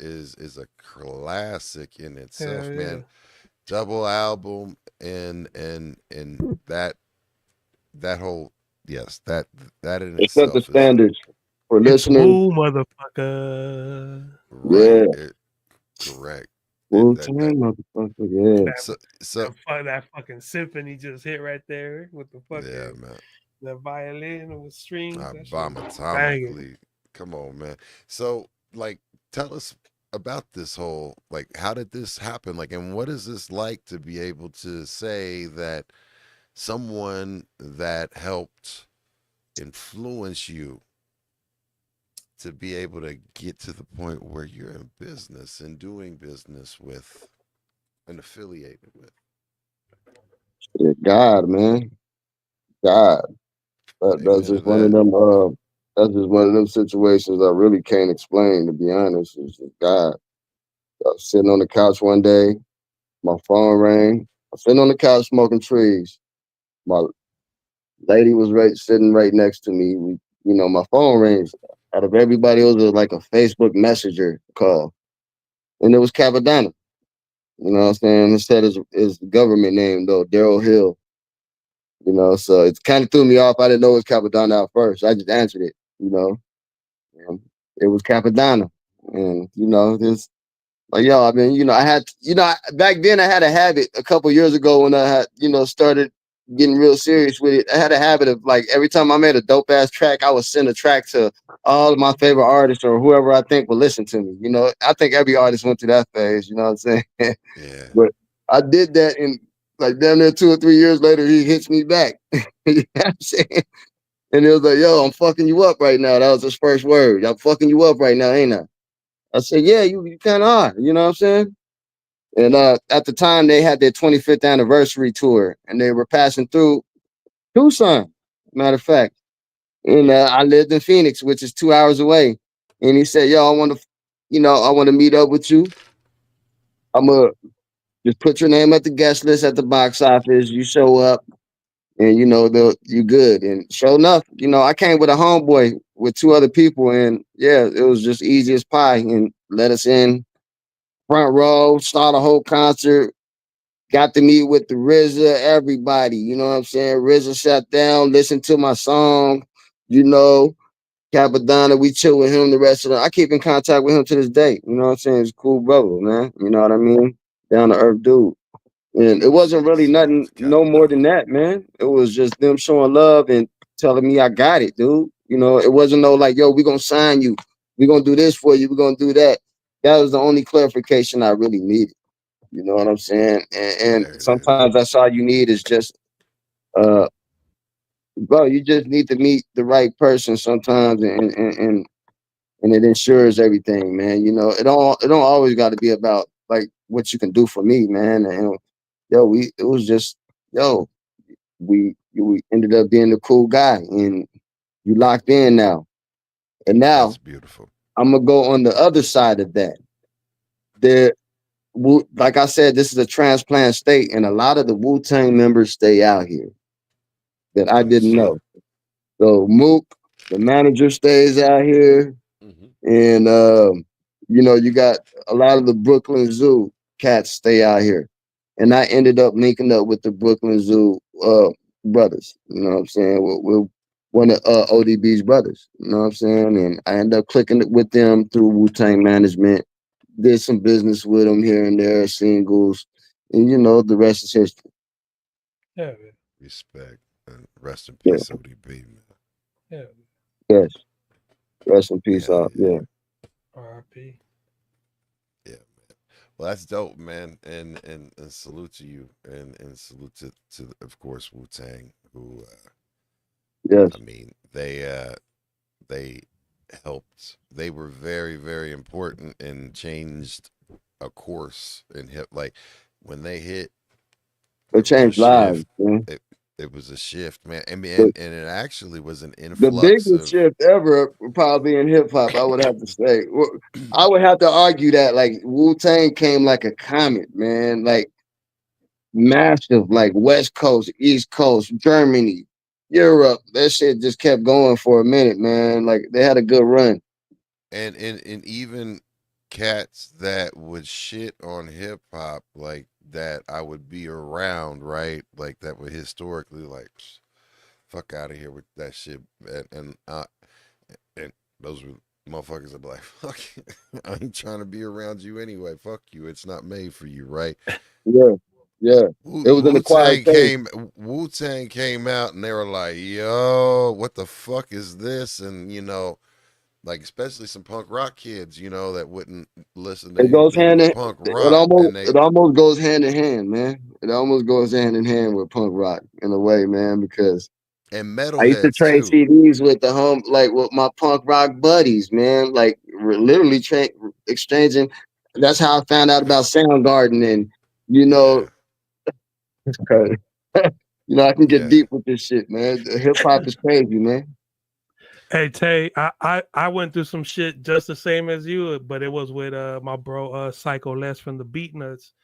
Speaker 1: a classic in
Speaker 5: Hell
Speaker 1: itself,
Speaker 5: yeah.
Speaker 1: man. Double album and that whole, yes, that in
Speaker 4: It set the
Speaker 1: itself is
Speaker 4: standards for
Speaker 5: It's
Speaker 4: listeners.
Speaker 5: Woo, motherfucker.
Speaker 1: right.
Speaker 4: Yeah,
Speaker 1: Correct. It, that
Speaker 4: Wu-Tang, motherfucker. Yeah,
Speaker 5: That
Speaker 1: so so
Speaker 5: that fucking symphony just hit right there with the
Speaker 1: yeah,
Speaker 5: fucking
Speaker 1: man.
Speaker 5: the violin with strings. That shit
Speaker 1: Bomb
Speaker 5: was banging.
Speaker 1: atomically. Come on, man. So, like, tell us about this whole, like, how did this happen? Like, and what is this like to be able to say that someone that helped influence you to be able to get to the point where you're in business and doing business with and affiliated with?
Speaker 4: yeah, God, man, God. That's
Speaker 1: Amen to
Speaker 4: just one of
Speaker 1: that.
Speaker 4: them. That's just one of them situations I really can't explain. To be honest, it's just God. I was sitting on the couch one day. My phone rang. I'm sitting on the couch smoking trees. My lady was sitting right next to me. My phone rings. Out of everybody, it was like a Facebook Messenger call, and it was Capadonna. You know what I'm saying? It said his government name though, Daryl Hill. So it kind of threw me off. I didn't know it was Capadonna at first. I just answered it. And it was Capadonna, and this. Like, yo, I mean, I had, back then I had a habit a couple years ago when I had, started getting real serious with it. I had a habit of, like, every time I made a dope ass track, I would send a track to all of my favorite artists or whoever I think would listen to me. I think every artist went through that phase, you know what I'm saying?
Speaker 1: Yeah.
Speaker 4: But I did that, and like damn near 2 or 3 years later, he hits me back. You know what I'm saying? And it was like, yo, I'm fucking you up right now. That was his first word. I'm fucking you up right now, ain't I? I said, yeah, you kind of are. You know what I'm saying? And at the time, they had their 25th anniversary tour, and they were passing through Tucson, matter of fact. And I lived in Phoenix, which is 2 hours away. And he said, yo, I want to meet up with you. I'm going to just put your name at the guest list at the box office. You show up, and, you good. And sure enough, I came with a homeboy with two other people, and yeah, it was just easy as pie, and let us in front row, saw the whole concert, got to meet with the RZA, everybody. You know what I'm saying? RZA sat down, listened to my song, you know, Capadonna, we chill with him the rest of the I keep in contact with him to this day. You know what I'm saying? He's a cool brother, man. You know what I mean? Down to earth dude. And it wasn't really
Speaker 1: Shout out
Speaker 4: nothing,
Speaker 1: to
Speaker 4: no more
Speaker 1: Capadonna.
Speaker 4: than that, man. It was just them showing love and telling me I got it, dude. It wasn't no like, yo, we're gonna sign you. We're gonna do this for you. We're gonna do that. That was the only clarification I really needed. You know what I'm saying? And
Speaker 1: There it is.
Speaker 4: sometimes that's all you need is just, uh, bro, you just need to meet the right person sometimes, and it ensures everything, man. It don't always got to be about like what you can do for me, man. And yo, it was just, yo, we ended up being the cool guy, and you locked in now. And now
Speaker 1: That's beautiful.
Speaker 4: I'm gonna go on the other side of that. There, like I said, this is a transplant state, and a lot of the Wu-Tang members stay out here that I didn't
Speaker 1: Understood.
Speaker 4: know. So Mook, the manager, stays out here,
Speaker 1: Hmm.
Speaker 4: and you got a lot of the Brooklyn Zoo cats stay out here, and I ended up linking up with the Brooklyn Zoo brothers. You know what I'm saying? We're one of ODB's brothers. You know what I'm saying? And I ended up clicking with them through Wu Tang Management. Did some business with them here and there, singles, and the rest is history.
Speaker 5: Yeah, man.
Speaker 1: Respect and rest in
Speaker 4: Yeah,
Speaker 1: peace, ODB, man.
Speaker 5: Yeah.
Speaker 4: yes. Rest in peace,
Speaker 1: Hell
Speaker 4: out.
Speaker 1: yeah,
Speaker 4: Yeah,
Speaker 5: R.I.P.
Speaker 1: yeah. Well, that's dope, man, and salute to you, and salute to of course Wu Tang, who
Speaker 4: yes.
Speaker 1: I mean they helped. They were very very important and changed a course in hip. Like when they hit,
Speaker 4: It
Speaker 1: it was a
Speaker 4: changed lives,
Speaker 1: shift.
Speaker 4: man.
Speaker 1: It was a shift, man. I mean,
Speaker 4: The,
Speaker 1: and it actually was an
Speaker 4: the
Speaker 1: influx
Speaker 4: biggest
Speaker 1: of
Speaker 4: shift ever probably in hip hop, I would have to say. I would have to argue that like Wu Tang came like a comet, man. Like massive, like West Coast, East Coast, Germany, Europe. That shit just kept going for a minute, man. Like they had a good run.
Speaker 1: and even cats that would shit on hip hop like that I would be around, right? Like that would historically like fuck out of here with that shit, and those were motherfuckers that be like fuck you. I ain't trying to be around you anyway. Fuck you. It's not made for you, right?
Speaker 4: Yeah, yeah. It was an
Speaker 1: Wu
Speaker 4: acquired
Speaker 1: Tang
Speaker 4: taste.
Speaker 1: came Wu Tang came out and they were like, yo, what the fuck is this? And like especially some punk rock kids, that wouldn't listen to
Speaker 4: It goes
Speaker 1: anything
Speaker 4: hand
Speaker 1: but
Speaker 4: in
Speaker 1: punk
Speaker 4: it
Speaker 1: rock,
Speaker 4: almost
Speaker 1: and they
Speaker 4: it almost goes hand in hand, man. It almost goes hand in hand with punk rock in a way, man, because
Speaker 1: and
Speaker 4: I used to
Speaker 1: metalheads
Speaker 4: trade
Speaker 1: too.
Speaker 4: CDs with like with my punk rock buddies, man. Like we're literally exchanging. That's how I found out about Soundgarden, and you know,
Speaker 1: Yeah,
Speaker 4: I can get
Speaker 1: yeah.
Speaker 4: deep with this shit, man. Hip hop is crazy, man.
Speaker 5: Hey Tay, I went through some shit just the same as you, but it was with my bro Psycho Les from the Beat Nuts.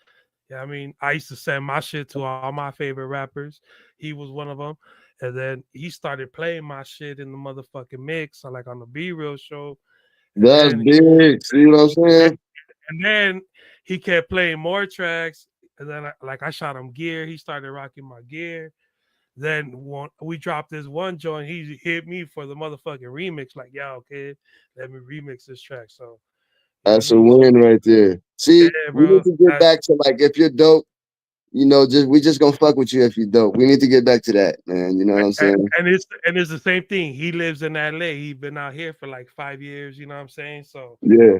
Speaker 5: Yeah, I mean, I used to send my shit to all my favorite rappers. He was one of them. And then he started playing my shit in the motherfucking mix, like on the B Real show. And
Speaker 4: That's
Speaker 5: then
Speaker 4: big. See what I'm saying?
Speaker 5: and then he kept playing more tracks. And then I shot him gear. He started rocking my gear. Then we dropped this one joint. He hit me for the motherfucking remix. Like, yo, kid, let me remix this track. So, you know what I
Speaker 4: That's a
Speaker 5: mean? So,
Speaker 4: win right there. See,
Speaker 5: yeah,
Speaker 4: we need
Speaker 5: bro.
Speaker 4: to get back to like if you're dope, we just gonna fuck with you if you dope. We need to get back to that, man. You know what I'm saying?
Speaker 5: And it's the same thing. He lives in LA. He's been out here for like 5 years. You know what I'm saying? So
Speaker 4: Yeah,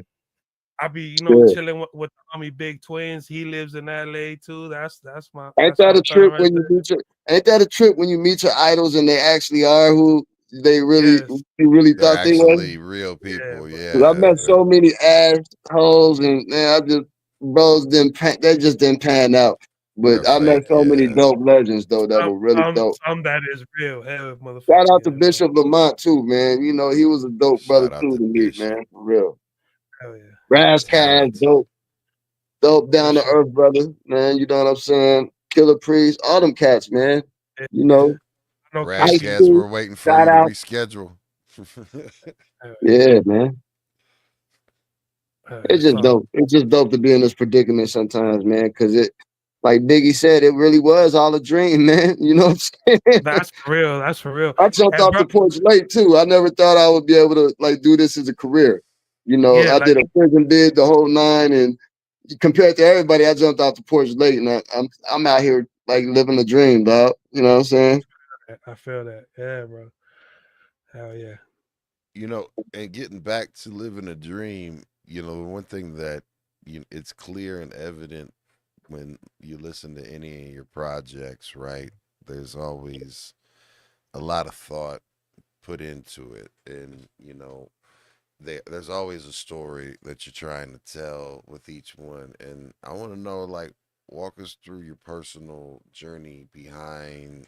Speaker 5: I be
Speaker 4: yeah.
Speaker 5: chilling with the homie Big Twins. He lives in LA too. That's my
Speaker 4: Ain't
Speaker 5: that's
Speaker 4: that
Speaker 5: my
Speaker 4: a
Speaker 5: thumb
Speaker 4: trip
Speaker 5: right
Speaker 4: when
Speaker 5: there.
Speaker 4: you meet your ain't that a trip when you meet your idols and they actually are who they really
Speaker 5: Yes,
Speaker 4: you really
Speaker 1: They're
Speaker 4: thought they were?
Speaker 1: actually real
Speaker 5: yeah,
Speaker 1: people.
Speaker 5: bro.
Speaker 4: 'Cause I
Speaker 1: Yeah,
Speaker 4: met so many assholes and man, I just bros didn't they just didn't pan out.
Speaker 1: they're
Speaker 4: But I met
Speaker 1: fake.
Speaker 4: so many
Speaker 1: Yeah,
Speaker 4: dope legends though that
Speaker 5: Some
Speaker 4: were really
Speaker 5: some
Speaker 4: dope.
Speaker 5: some that is real hell,
Speaker 4: Shout
Speaker 5: motherfucker.
Speaker 4: out to
Speaker 5: Yeah, bro.
Speaker 4: Bishop Lamont too, man. He was a dope brother
Speaker 1: shout out
Speaker 4: too
Speaker 1: to
Speaker 4: to meet,
Speaker 1: Bishop,
Speaker 4: man, for real.
Speaker 5: Hell yeah,
Speaker 4: Brass Cash,
Speaker 1: talented.
Speaker 4: dope
Speaker 5: for
Speaker 4: down to
Speaker 5: sure.
Speaker 4: earth brother, man. You know what I'm saying? Killer Priest, all them cats, man.
Speaker 5: Yeah,
Speaker 4: You
Speaker 5: yeah.
Speaker 4: know,
Speaker 5: I know
Speaker 1: Brass
Speaker 4: Ice
Speaker 5: KP.
Speaker 1: Cats,
Speaker 4: Cube,
Speaker 1: we're waiting for
Speaker 4: shout
Speaker 1: you to
Speaker 4: out.
Speaker 1: reschedule.
Speaker 5: Hell
Speaker 4: Yeah, man.
Speaker 5: yeah,
Speaker 4: It's
Speaker 5: it's
Speaker 4: just
Speaker 5: all
Speaker 4: dope. It's just dope to be in this predicament sometimes, man. Cause like Biggie said, it really was all a dream, man. You know what I'm saying?
Speaker 5: that's for real. That's for real.
Speaker 4: I jumped
Speaker 5: And
Speaker 4: off
Speaker 5: bro,
Speaker 4: the porch late too. I never thought I would be able to like do this as a career.
Speaker 5: yeah,
Speaker 4: I
Speaker 5: like
Speaker 4: did a prison bid, the whole nine, and compared to everybody, I jumped off the porch late, and I'm out here like living the dream, dog. You know what I'm saying?
Speaker 5: I feel that. Yeah, bro. Hell yeah.
Speaker 1: And getting back to living a dream, one thing that it's clear and evident when you listen to any of your projects, right? There's always a lot of thought put into it, and there's always a story that you're trying to tell with each one. And I want to know, like, walk us through your personal journey behind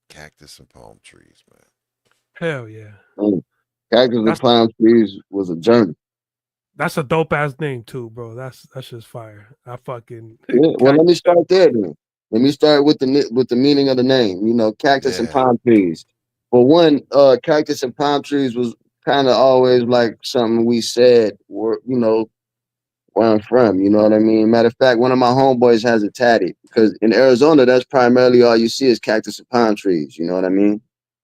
Speaker 1: Cactus and Palm Trees, man.
Speaker 5: Hell yeah.
Speaker 4: Mm. Cactus and
Speaker 5: That's
Speaker 4: Palm Trees was a journey.
Speaker 5: that's a dope ass name too, bro. That's just fire. I fucking
Speaker 4: Yeah. Well, let me
Speaker 5: cactus.
Speaker 4: start there then. Let me start with the meaning of the name. You know, cactus and
Speaker 1: Yeah.
Speaker 4: palm trees. For one, cactus and palm trees was kind of always like something we said, or where I'm from. You know what I mean? Matter of fact, one of my homeboys has it tatted because in Arizona, that's primarily all you see is cactus and palm trees. You know what I mean?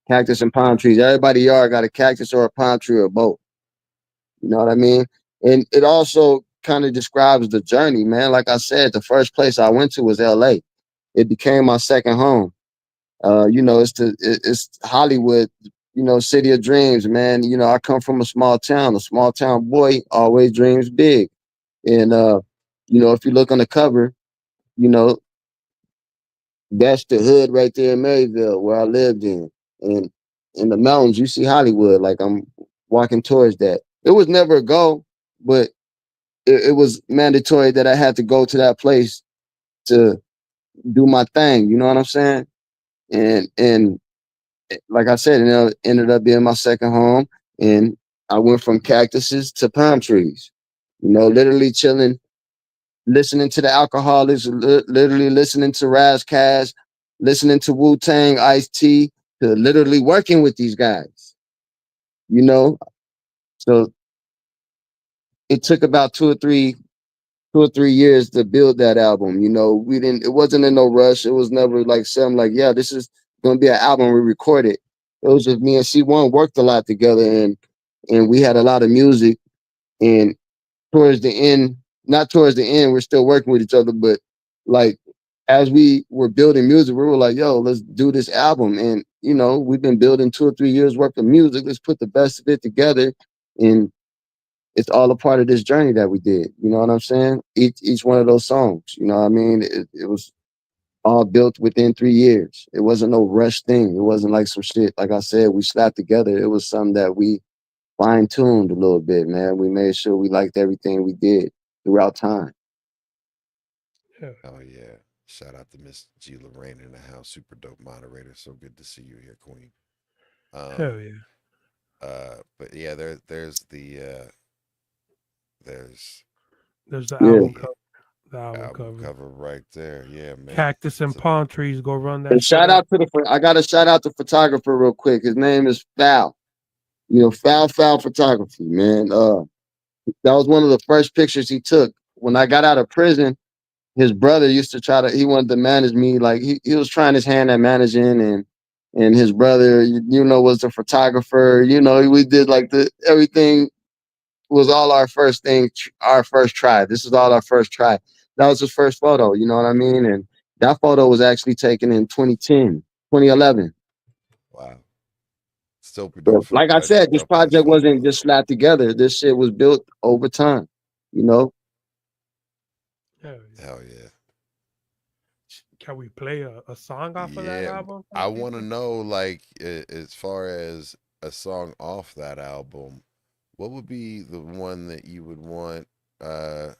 Speaker 4: Cactus and palm trees. Everybody yard got a cactus or a palm tree or both. You know what I mean? And it also kind of describes the journey, man. Like I said, the first place I went to was LA. It became my second home. It's Hollywood, city of dreams, man. I come from a small town. A small town boy always dreams big. And if you look on the cover, you know, that's the hood right there in Maryville where I lived in. And in the mountains, you see Hollywood. Like I'm walking towards that. It was never a goal, but it was mandatory that I had to go to that place to do my thing. You know what I'm saying? And like I said, it ended up being my second home. And I went from cactuses to palm trees. Literally chilling, listening to the alcoholics, literally listening to Razcast, listening to Wu-Tang, Ice-T, to literally working with these guys. You know, so it took about 2 or 3 years to build that album. We didn't, it wasn't in no rush. It was never like something like, yeah, this is gonna be an album we recorded. It was just me and C1 worked a lot together, and we had a lot of music. And towards the end, not towards the end, we're still working with each other, but like as we were building music, we were like, yo, let's do this album. And we've been building 2 or 3 years worth of music. Let's put the best of it together. And it's all a part of this journey that we did. You know what I'm saying? Each one of those songs. You know what I mean? It was all built within 3 years. It wasn't no rush thing. It wasn't like some shit. Like I said, we slapped together. It was something that we fine tuned a little bit, man. We made sure we liked everything we did throughout time.
Speaker 5: Yeah,
Speaker 1: Oh yeah. Shout out to Miss G Lorraine in the house. Super dope moderator. So good to see you here, Queen.
Speaker 5: hell
Speaker 1: Um,
Speaker 5: yeah.
Speaker 1: but yeah, there's
Speaker 5: There's the
Speaker 4: Yeah.
Speaker 5: album
Speaker 1: the
Speaker 5: cover. The album
Speaker 1: album
Speaker 5: cover.
Speaker 1: cover right there. Yeah, man.
Speaker 5: Cactus and
Speaker 1: So
Speaker 5: palm trees. Go run that
Speaker 4: And
Speaker 5: shit
Speaker 4: shout
Speaker 5: up.
Speaker 4: out to I got to shout out the photographer real quick. His name is Foul. Foul photography, man. That was one of the first pictures he took. When I got out of prison, his brother used to he wanted to manage me. Like he was trying his hand at managing, and his brother, was the photographer. We did like everything was all our first thing, our first try. This is all our first try. That was his first photo, you know what I mean? And that photo was actually taken in 2010, 2011.
Speaker 1: wow. Super dope
Speaker 4: So, like I said, this
Speaker 1: dope ass
Speaker 4: project wasn't
Speaker 1: photo.
Speaker 4: just slapped together. This shit was built over time, you know?
Speaker 5: Hell yeah.
Speaker 1: Hell yeah.
Speaker 5: Can we play a song off of that
Speaker 1: Yeah.
Speaker 5: album for the
Speaker 1: I want to
Speaker 5: people?
Speaker 1: know, like, as far as a song off that album, what would be the one that you would want uh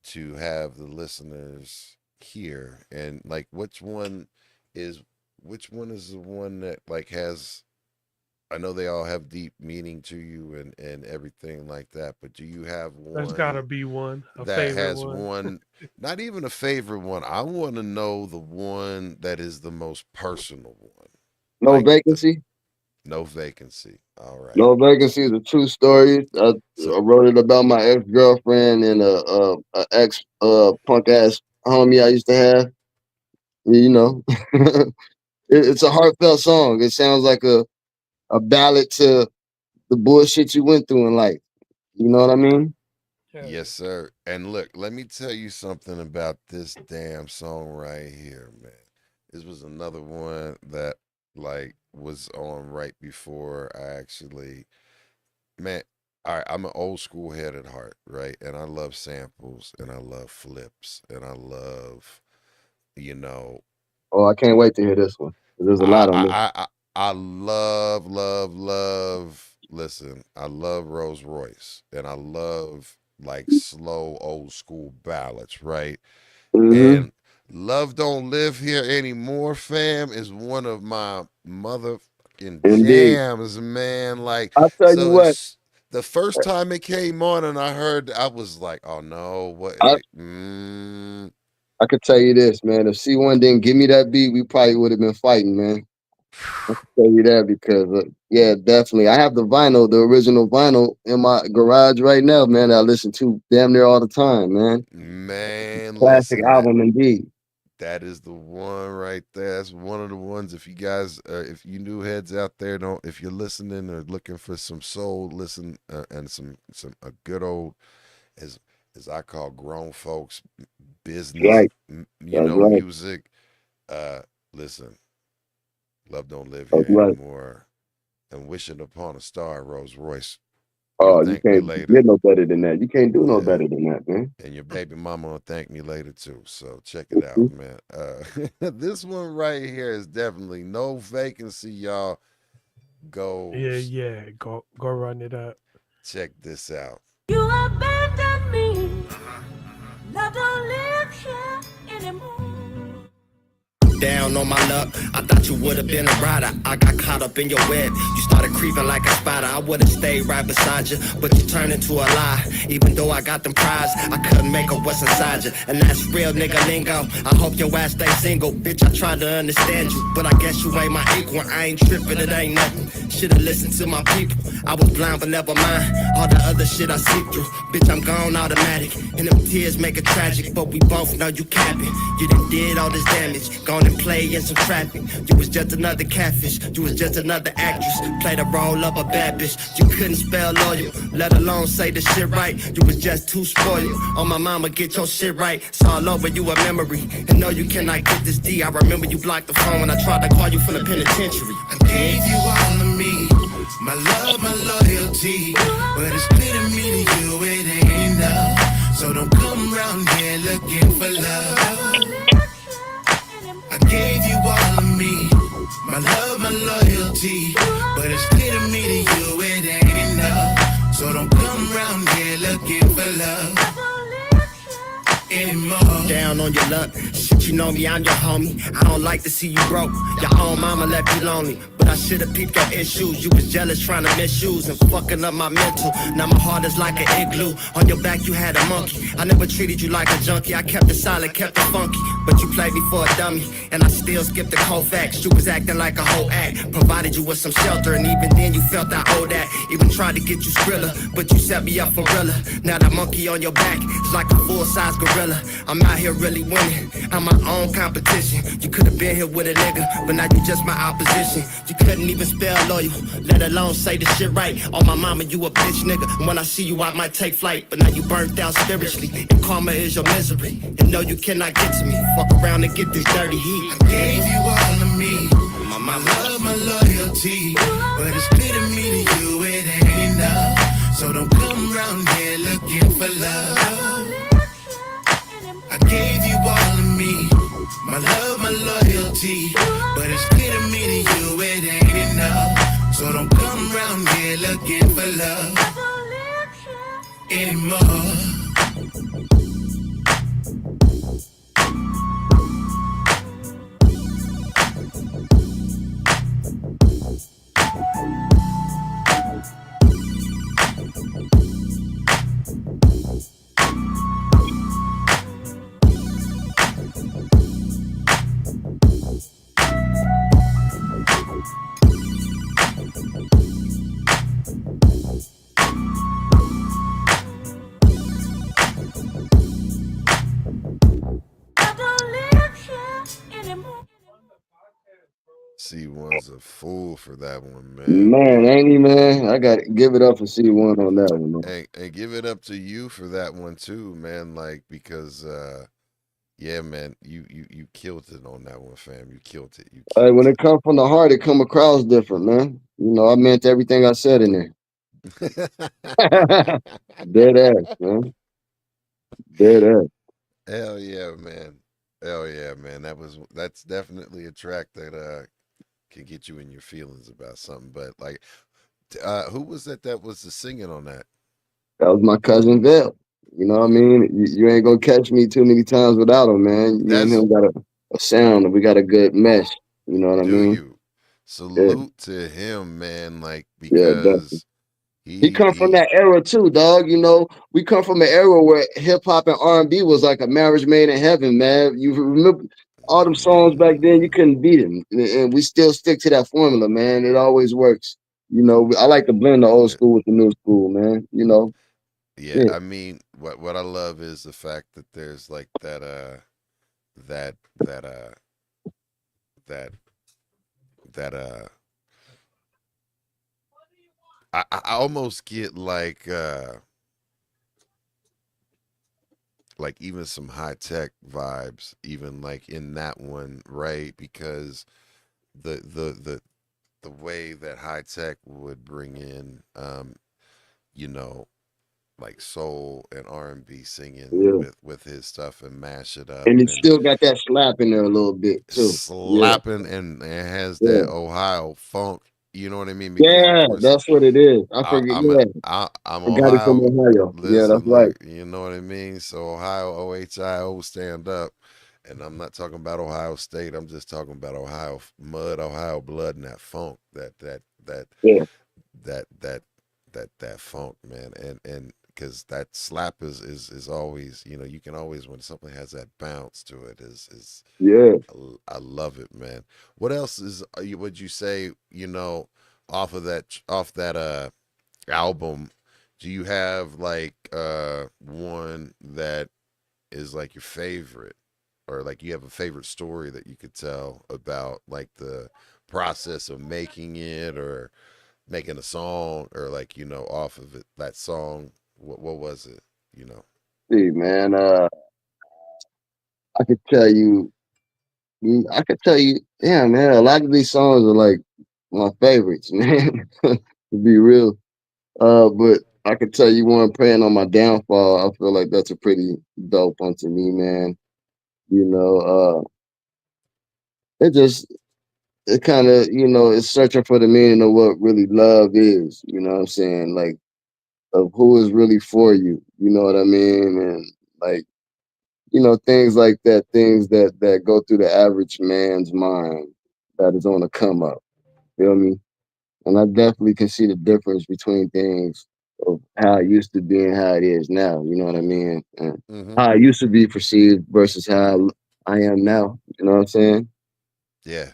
Speaker 1: to have the listeners hear? And like is which one is the one that like has, I know they all have deep meaning to you and everything like that, but do you have
Speaker 5: There's gotta
Speaker 1: one
Speaker 5: be one, a
Speaker 1: that
Speaker 5: favorite
Speaker 1: has
Speaker 5: one.
Speaker 1: one, not even a favorite one? I want to know the one that is the most personal one.
Speaker 4: No
Speaker 1: Like the
Speaker 4: vacancy.
Speaker 1: no vacancy. All right.
Speaker 4: No vacancy is a true story.
Speaker 1: So
Speaker 4: I wrote it about my ex girlfriend and a ex punk ass homie I used to have. You know, it's a heartfelt song. It sounds like a ballad to the bullshit you went through in life. You know what I mean?
Speaker 5: Hell
Speaker 1: yes,
Speaker 5: yeah.
Speaker 1: sir. And look, let me tell you something about this damn song right here, man. This was another one that like was on right before I actually, man. All right, I'm an old school head at heart, right? And I love samples and I love flips and I love, you know,
Speaker 4: Oh, I can't wait to hear this one. There's a
Speaker 1: I
Speaker 4: lot on this.
Speaker 1: I I I love love. Listen, I love Rolls Royce and I love like slow old school ballads, right?
Speaker 4: Hmm.
Speaker 1: And Love Don't Live Here Anymore, fam, is one of my mother. fucking
Speaker 4: Indeed.
Speaker 1: jams, man. Like,
Speaker 4: I'll tell you
Speaker 1: so
Speaker 4: what.
Speaker 1: it's the first time it came on and I heard, I was like, oh no, what?
Speaker 4: I, I could tell you this, man. If C1 didn't give me that beat, we probably would have been fighting, man. I can tell you that because, yeah, definitely. I have the vinyl, the original vinyl in my garage right now, man. That I listen to damn near all the time, man.
Speaker 1: Man,
Speaker 4: Classic
Speaker 1: listen,
Speaker 4: album indeed.
Speaker 1: that is the one right there. That's one of the ones. If you guys, if you new heads out there, don't, if you're listening or looking for some soul, listen, and some a good old, as as I call grown folks,
Speaker 4: That's
Speaker 1: business,
Speaker 4: right.
Speaker 1: you
Speaker 4: That's
Speaker 1: know,
Speaker 4: right.
Speaker 1: music. Listen, love don't live
Speaker 4: That's
Speaker 1: here
Speaker 4: right.
Speaker 1: anymore. And wishing upon a star, Rolls Royce. You'll
Speaker 4: Oh, you
Speaker 1: thank me
Speaker 4: can't
Speaker 1: later.
Speaker 4: get no better than that. You can't do no
Speaker 1: Yeah.
Speaker 4: better than that, man.
Speaker 1: And your baby mama will thank me later too. So check it out, man. This one right here is definitely no vacancy, y'all.
Speaker 5: Yeah,
Speaker 1: Goes.
Speaker 5: yeah. Go run it up.
Speaker 1: Check this out.
Speaker 3: You abandoned me. Love don't live here anymore. Down on my luck, I thought you would've been a rider. I got caught up in your web. You started creeping like a spider. I would've stayed right beside you, but you turned into a lie. Even though I got them prize, I couldn't make up what's inside you. And that's real nigga lingo. I hope your ass stay single. Bitch, I tried to understand you, but I guess you ain't my equal. I ain't tripping, it ain't nothing. Should've listened to my people. I was blind, but never mind. All the other shit I see through. Bitch, I'm gone automatic. And them tears make it tragic, but we both know you capping. You done did all this damage. Gone and play in some traffic. You was just another catfish. You was just another actress. Played the role of a bad bitch. You couldn't spell loyal, let alone say the shit right. You was just too spoiled. On my mama, get your shit right. It's all over you a memory. And no, you cannot get this D. I remember you blocked the phone when I tried to call you from the penitentiary. I gave you all of me. My love, my loyalty. But it's clear to me to you it ain't enough. So don't come around here looking for love. I gave you all of me, my love, my loyalty. But it's clear to me to you it ain't enough. So don't come around here looking for love anymore. Down on your luck, shit, you know me, I'm your homie. I don't like to see you broke. Your own mama left you lonely. But I should've peeped your issues. You was jealous trying to misuse and fucking up my mental. Now my heart is like an igloo. On your back you had a monkey. I never treated you like a junkie. I kept it solid, kept it funky. But you played me for a dummy. And I still skipped the Kovacs. You was acting like a whole act. Provided you with some shelter. And even then you felt I owed that. Even tried to get you Skrilla. But you set me up for Rilla. Now that monkey on your back is like a full-size gorilla. I'm out here really winning. I'm my own competition. You could've been here with a nigga, but now you just my opposition. You couldn't even spell loyal, let alone say the shit right. On my mama, you a bitch nigga. And when I see you, I might take flight. But now you burnt out spiritually, and karma is your misery. And no, you cannot get to me. Fuck around and get this dirty heat. I gave you all of me, my love, my loyalty. But it's clear to me to you it ain't enough. So don't come around here looking for love. I gave you all of me, my love, my loyalty. But it's clear to me to you it ain't enough. So don't come around here looking for love anymore.
Speaker 1: C1's a fool for that one, man.
Speaker 4: Man, ain't he, man? I got to give it up for C1 on that one, man.
Speaker 1: And give it up to you for that one too, man. Like, because yeah, man, you killed it on that one, fam. You killed it. You
Speaker 4: Hey, when
Speaker 1: killed
Speaker 4: it come from the heart, it come across different, man. You know, I meant everything I said in there.
Speaker 1: it.
Speaker 4: Dead ass, man. Dead ass.
Speaker 1: Hell yeah, man. Hell yeah, man. That's definitely a track that can get you in your feelings about something. But like, who was that was the singing on that?
Speaker 4: That was my cousin Vale. You know what I mean? You ain't gonna catch me too many times without him, man. Me and
Speaker 1: That's
Speaker 4: him got a sound and we got a good mesh. You know what I
Speaker 1: do
Speaker 4: mean?
Speaker 1: you.
Speaker 4: Yeah,
Speaker 1: salute to him, man. Like
Speaker 4: yeah, definitely.
Speaker 1: because
Speaker 4: He come from
Speaker 1: he
Speaker 4: that era too, dog. You know, we come from an era where hip hop and R&B was like a marriage made in heaven, man. You remember all them songs back then? You
Speaker 1: Mhm.
Speaker 4: couldn't beat them, and we still stick to that formula, man. It always works. You know, I like to blend the old
Speaker 1: Yeah.
Speaker 4: school with the new school, man. You know,
Speaker 1: Yeah,
Speaker 4: yeah,
Speaker 1: I mean, what I love is the fact that there's like that that that that I almost get like even some high tech vibes, even like in that one, right? Because the the the the way that high tech would bring in you know, like soul and R&B singing
Speaker 4: yeah.
Speaker 1: with his stuff and mash it up
Speaker 4: And it
Speaker 1: and
Speaker 4: still got that slap in there a little bit too. Yeah,
Speaker 1: slapping and it has
Speaker 4: yeah,
Speaker 1: that Ohio funk. You know what I mean? Because of
Speaker 4: yeah.
Speaker 1: course
Speaker 4: That's what it is. I forget. Yeah,
Speaker 1: I'm
Speaker 4: I got it from
Speaker 1: Ohio.
Speaker 4: Ohio. Yeah, that's
Speaker 1: Listen,
Speaker 4: right.
Speaker 1: look, you know what I mean? So Ohio OHIO stand up. And I'm not talking about Ohio State. I'm just talking about Ohio mud, Ohio blood, and that funk,
Speaker 4: Yeah,
Speaker 1: that that that funk, man. And because that slap is always, you know, you can always when something has that bounce to it is
Speaker 4: yeah.
Speaker 1: I love it, man. What else is would you say, you know, off that album? Do you have like one that is like your favorite, or like you have a favorite story that you could tell about like the process of making it, or making a song, or like you know off of it that song? What was it? You know.
Speaker 4: See, man. I could tell you. I could tell you. Yeah, man. A lot of these songs are like my favorites, man. To be real. But I could tell you one praying on my downfall. I feel like that's a pretty dope one to me, man. You know, it just it kind of it's searching for the meaning of what really love is. You know what I'm saying? Like of who is really for you. You know what I mean? And like things like that, things that go through the average man's mind that is on the come up. Feel me? And I definitely can see the difference between things of how it used to be and how it is now. You know what I mean? And
Speaker 1: Mm-hmm.
Speaker 4: how I used to be perceived versus how I am now. You know what I'm saying?
Speaker 1: Yeah.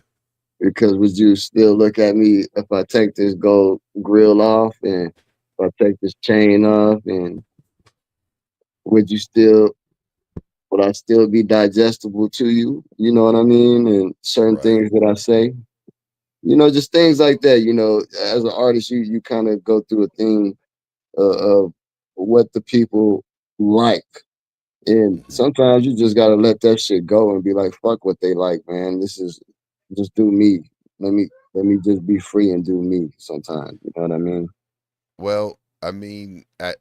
Speaker 4: Because would you still look at me if I take this gold grill off and if I take this chain off, and would you still would I still be digestible to you? You know what I mean? And certain
Speaker 1: Right.
Speaker 4: things that I say, just things like that. As an artist, you kind of go through a thing of what the people like. And
Speaker 1: Mm-hmm.
Speaker 4: sometimes you just gotta let that shit go and be like, fuck what they like, man. This is just do me. Let me just be free and do me sometimes. You know what I mean?
Speaker 1: Well, I mean, at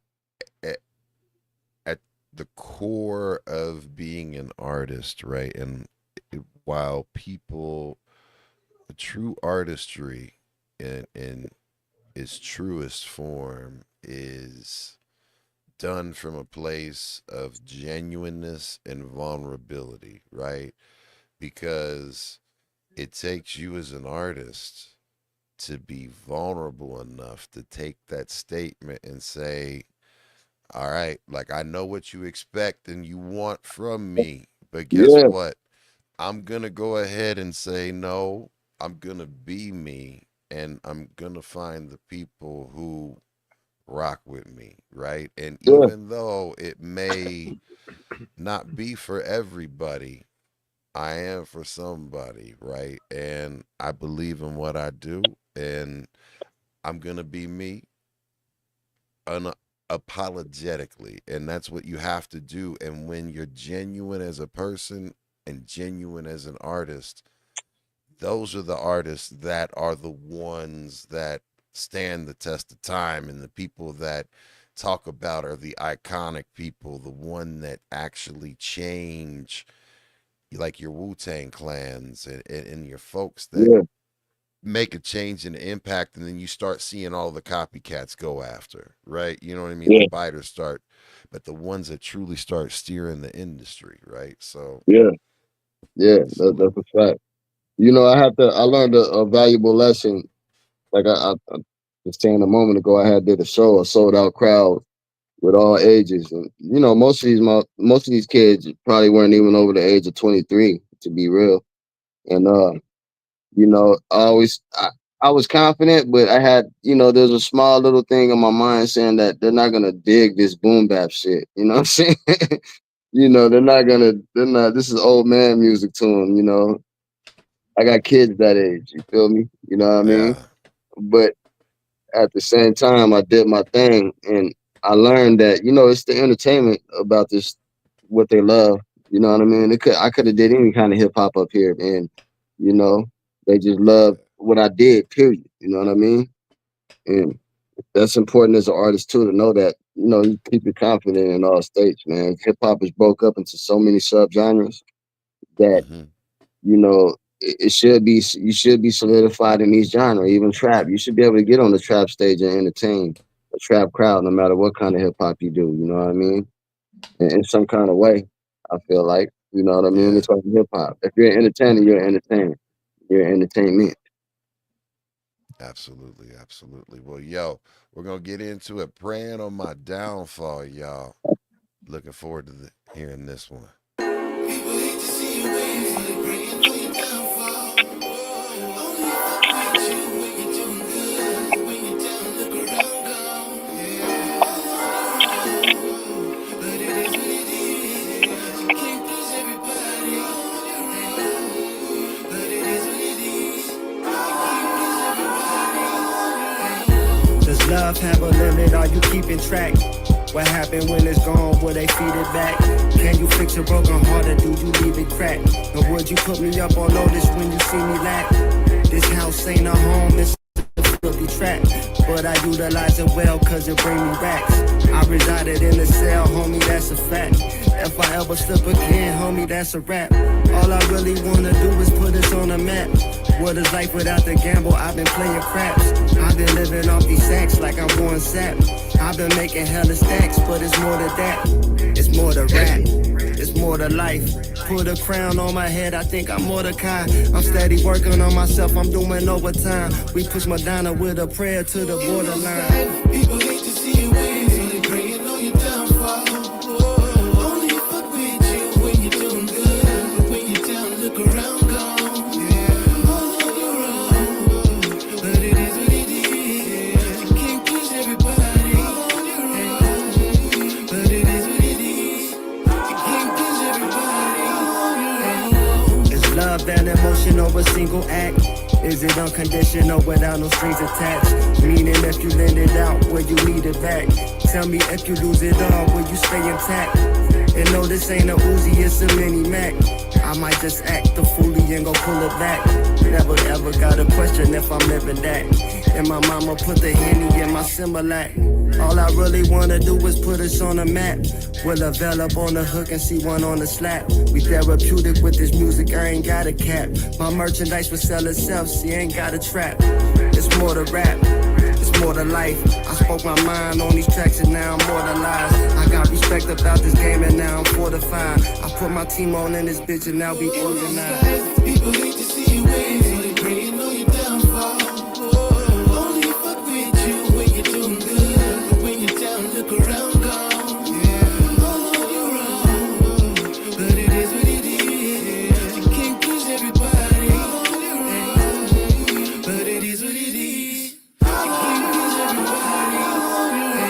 Speaker 1: at the core of being an artist, right? And while people, true artistry in its truest form is done from a place of genuineness and vulnerability, right? Because it takes you as an artist to be vulnerable enough to take that statement and say, all right, like I know what you expect and you want from me, but guess
Speaker 4: Yeah,
Speaker 1: what? I'm going to go ahead and say no. I'm going to be me, and I'm going to find the people who rock with me, right? And
Speaker 4: yeah,
Speaker 1: even though it may not be for everybody, I am for somebody, right? And I believe in what I do, and I'm going to be me unapologetically. And that's what you have to do. And when you're genuine as a person and genuine as an artist, those are the artists that are the ones that stand the test of time, and the people that talk about are the iconic people, the one that actually change, like your Wu-Tang clans and your folks that
Speaker 4: yeah,
Speaker 1: make a change and impact, and then you start seeing all the copycats go after, right? You know what I mean? The
Speaker 4: yeah,
Speaker 1: biters start, but the ones that truly start steering the industry, right? So
Speaker 4: yeah, yeah. That's
Speaker 1: salute.
Speaker 4: a fact. You know, I learned a valuable lesson. Like I was saying a moment ago, I did a show, a sold out crowd with all ages, and you know, most of these kids probably weren't even over the age of 23, to be real. And you know, I was confident, but I had, you know, there's a small little thing in my mind saying that they're not gonna dig this boom bap shit. You know what I'm saying? You know, they're not. This is old man music to them. You know, I got kids that age. You feel me? You know what I mean?
Speaker 1: Yeah.
Speaker 4: But at the same time, I did my thing, and I learned that, you know, it's the entertainment about this, what they love. You know what I mean? I could have did any kind of hip hop up here, and you know, they just love what I did. Period. You know what I mean? And that's important as an artist too, to know that, you know, you keep your confidence in all states, man. Hip hop is broke up into so many subgenres that,
Speaker 1: Hmm.
Speaker 4: you know, it should be, you should be solidified in each genre. Even trap, you should be able to get on the trap stage and entertain a trap crowd, no matter what kind of hip hop you do. You know what I mean? In some kind of way, I feel like, you know what I mean. When
Speaker 1: Yeah.
Speaker 4: you're talking hip hop, if you're an entertainer, you're an entertainer. You're entertainment.
Speaker 1: Absolutely. Absolutely. Well, yo, we're gonna get into it. Praying on my downfall, y'all. Looking forward to hearing this one.
Speaker 3: People hate to see you win, so they praying on your downfall. Only fuck with you when you're doing good. When you're down, look around, go. Yeah, all on your own. But it is what it is. You can't please everybody. But it is what it is. You can't please everybody.
Speaker 2: Does love have a limit? Are you keeping track? What happened when it's gone? Will they feed it back? Can you fix a broken heart or do you leave it cracked? Or would you put me up on notice when you see me lack? This house ain't a home, it's a filthy trap. But I utilize it well cause it bring me racks. I resided in a cell, homie, that's a fact. If I ever slip again, homie, that's a wrap. All I really wanna do is put us on a map. What is life without the gamble? I've been playing craps. I've been living off these sacks like I'm going sap. I've been making hella stacks, but it's more to that. It's more to rap. It's more to life. Put a crown on my head, I think I'm Mordecai. I'm steady working on myself, I'm doing overtime. We push Madonna with a prayer to the borderline.
Speaker 3: People hate to see you win, so they praying on your downfall. Only fuck with you when you're doing good. But when you're down, look around, go. Yeah, all on your own. But it is what it is. You can't please everybody. All on your own. But it is what it is. You can't please everybody. All on your own.
Speaker 2: Is love an emotion or a single act? Is it unconditional without no strings attached? Meaning if you lend it out, will you need it back? Tell me if you lose it all, will you stay intact? And no, this ain't a Uzi, it's a mini Mac. I might just act the foolie and go pull it back. Never ever got a question if I'm living that. And my mama put the Henny in my Similac. All I really wanna do is put us on a map. We'll available on the hook and see one on the slap. We therapeutic with this music, I ain't got a cap. My merchandise will sell itself, she ain't got a trap. It's more to rap, it's more to life. I spoke my mind on these tracks and now I'm mortalized. I got respect about this game and now I'm fortified. I put my team on in this bitch and now be organized.
Speaker 3: People hate to see you win, so they praying on your downfall. Only fuck with you when you're doing good. But when you're down, look around, go. Yeah, all on your own. But it is what it is. You can't please everybody. All on your own. But it is what it is. You can't please everybody. All on your own.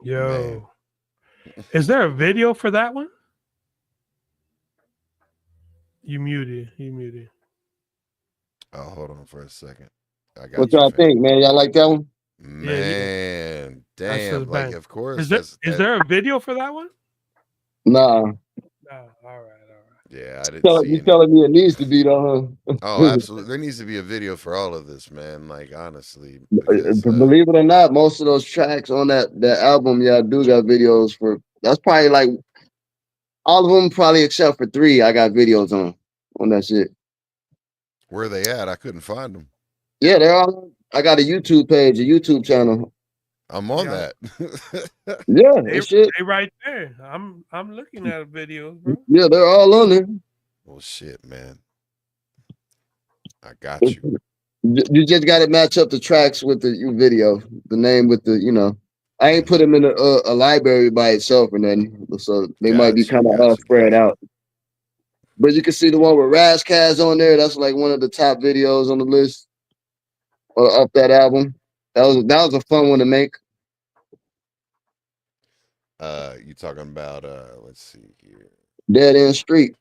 Speaker 5: Yo, is there a video for that one? You muted. You muted.
Speaker 1: Oh, hold on for a second. I got
Speaker 4: What
Speaker 1: you,
Speaker 4: y'all
Speaker 1: fam.
Speaker 4: think, man? Y'all like that one?
Speaker 1: Man,
Speaker 5: That's
Speaker 1: damn.
Speaker 5: just
Speaker 1: Like,
Speaker 5: bang.
Speaker 1: of course.
Speaker 5: Is there a video for that one?
Speaker 4: Nah,
Speaker 5: No, all right.
Speaker 1: Yeah, I didn't see
Speaker 4: you
Speaker 1: any.
Speaker 4: telling me it needs to be though, huh?
Speaker 1: Oh, absolutely. There needs to be a video for all of this, man. Like honestly, because
Speaker 4: Believe it or not, most of those tracks on that album, yeah, I do got videos for. That's probably like all of them, probably except for 3. I got videos on that shit.
Speaker 1: where are they at? I couldn't find them.
Speaker 4: Yeah, they're all. I got a YouTube page, a YouTube channel.
Speaker 1: I'm on
Speaker 5: Yeah.
Speaker 1: that.
Speaker 4: Yeah,
Speaker 5: They
Speaker 4: that shit.
Speaker 5: right there. I'm looking at videos, bro.
Speaker 4: Yeah, they're all on there.
Speaker 1: Well, shit, man. I got you.
Speaker 4: You just got to match up the tracks with the video, the name with the, I ain't put them in a library by itself or nothing, so they might be
Speaker 1: Got you.
Speaker 4: kind of
Speaker 1: Got you.
Speaker 4: spread
Speaker 1: Got you.
Speaker 4: out. But you can see the one with Razkaz on there. That's like one of the top videos on the list or up that album. That was a fun one to make.
Speaker 1: You talking about let's see here.
Speaker 4: Dead End Street.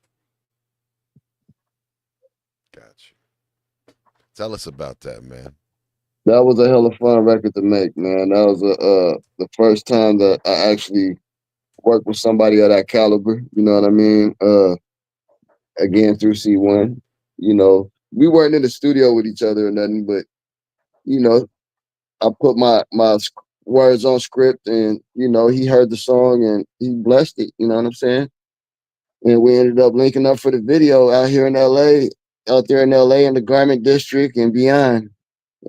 Speaker 1: Got you. Tell us about that, man.
Speaker 4: That was a hell of a fun record to make, man. That was the first time that I actually worked with somebody of that caliber. You know what I mean? Again through C1. We weren't in the studio with each other or nothing, but you know, I put my words on script, and he heard the song and he blessed it. You know what I'm saying? And we ended up linking up for the video out here in LA, out there in LA in the Garment District and beyond.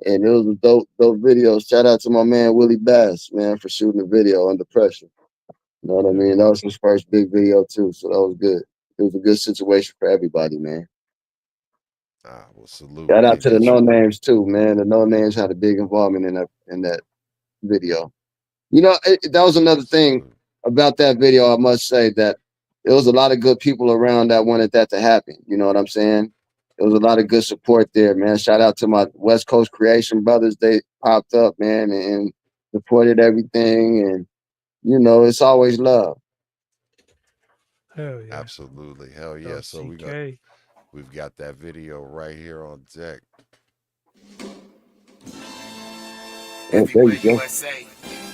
Speaker 4: And it was a dope video. Shout out to my man Willie Bass, man, for shooting the video under pressure. You know what I mean? That was his first big video too, so that was good. It was a good situation for everybody, man.
Speaker 1: Well, salute.
Speaker 4: Shout out
Speaker 1: Did,
Speaker 4: to the
Speaker 1: did
Speaker 4: No
Speaker 1: you?
Speaker 4: Names too, man. The No Names had a big involvement in that video. That was another thing
Speaker 1: Salute.
Speaker 4: about that video. I must say that there was a lot of good people around that wanted that to happen. You know what I'm saying? There was a lot of good support there, man. Shout out to my West Coast Creation brothers. They popped up, man, and supported everything. And it's always love.
Speaker 5: Hell yeah.
Speaker 1: Absolutely. Hell yeah. So
Speaker 5: CK.
Speaker 1: we've got that video right here on deck.
Speaker 4: And there
Speaker 3: Everywhere
Speaker 4: you go.
Speaker 3: USA,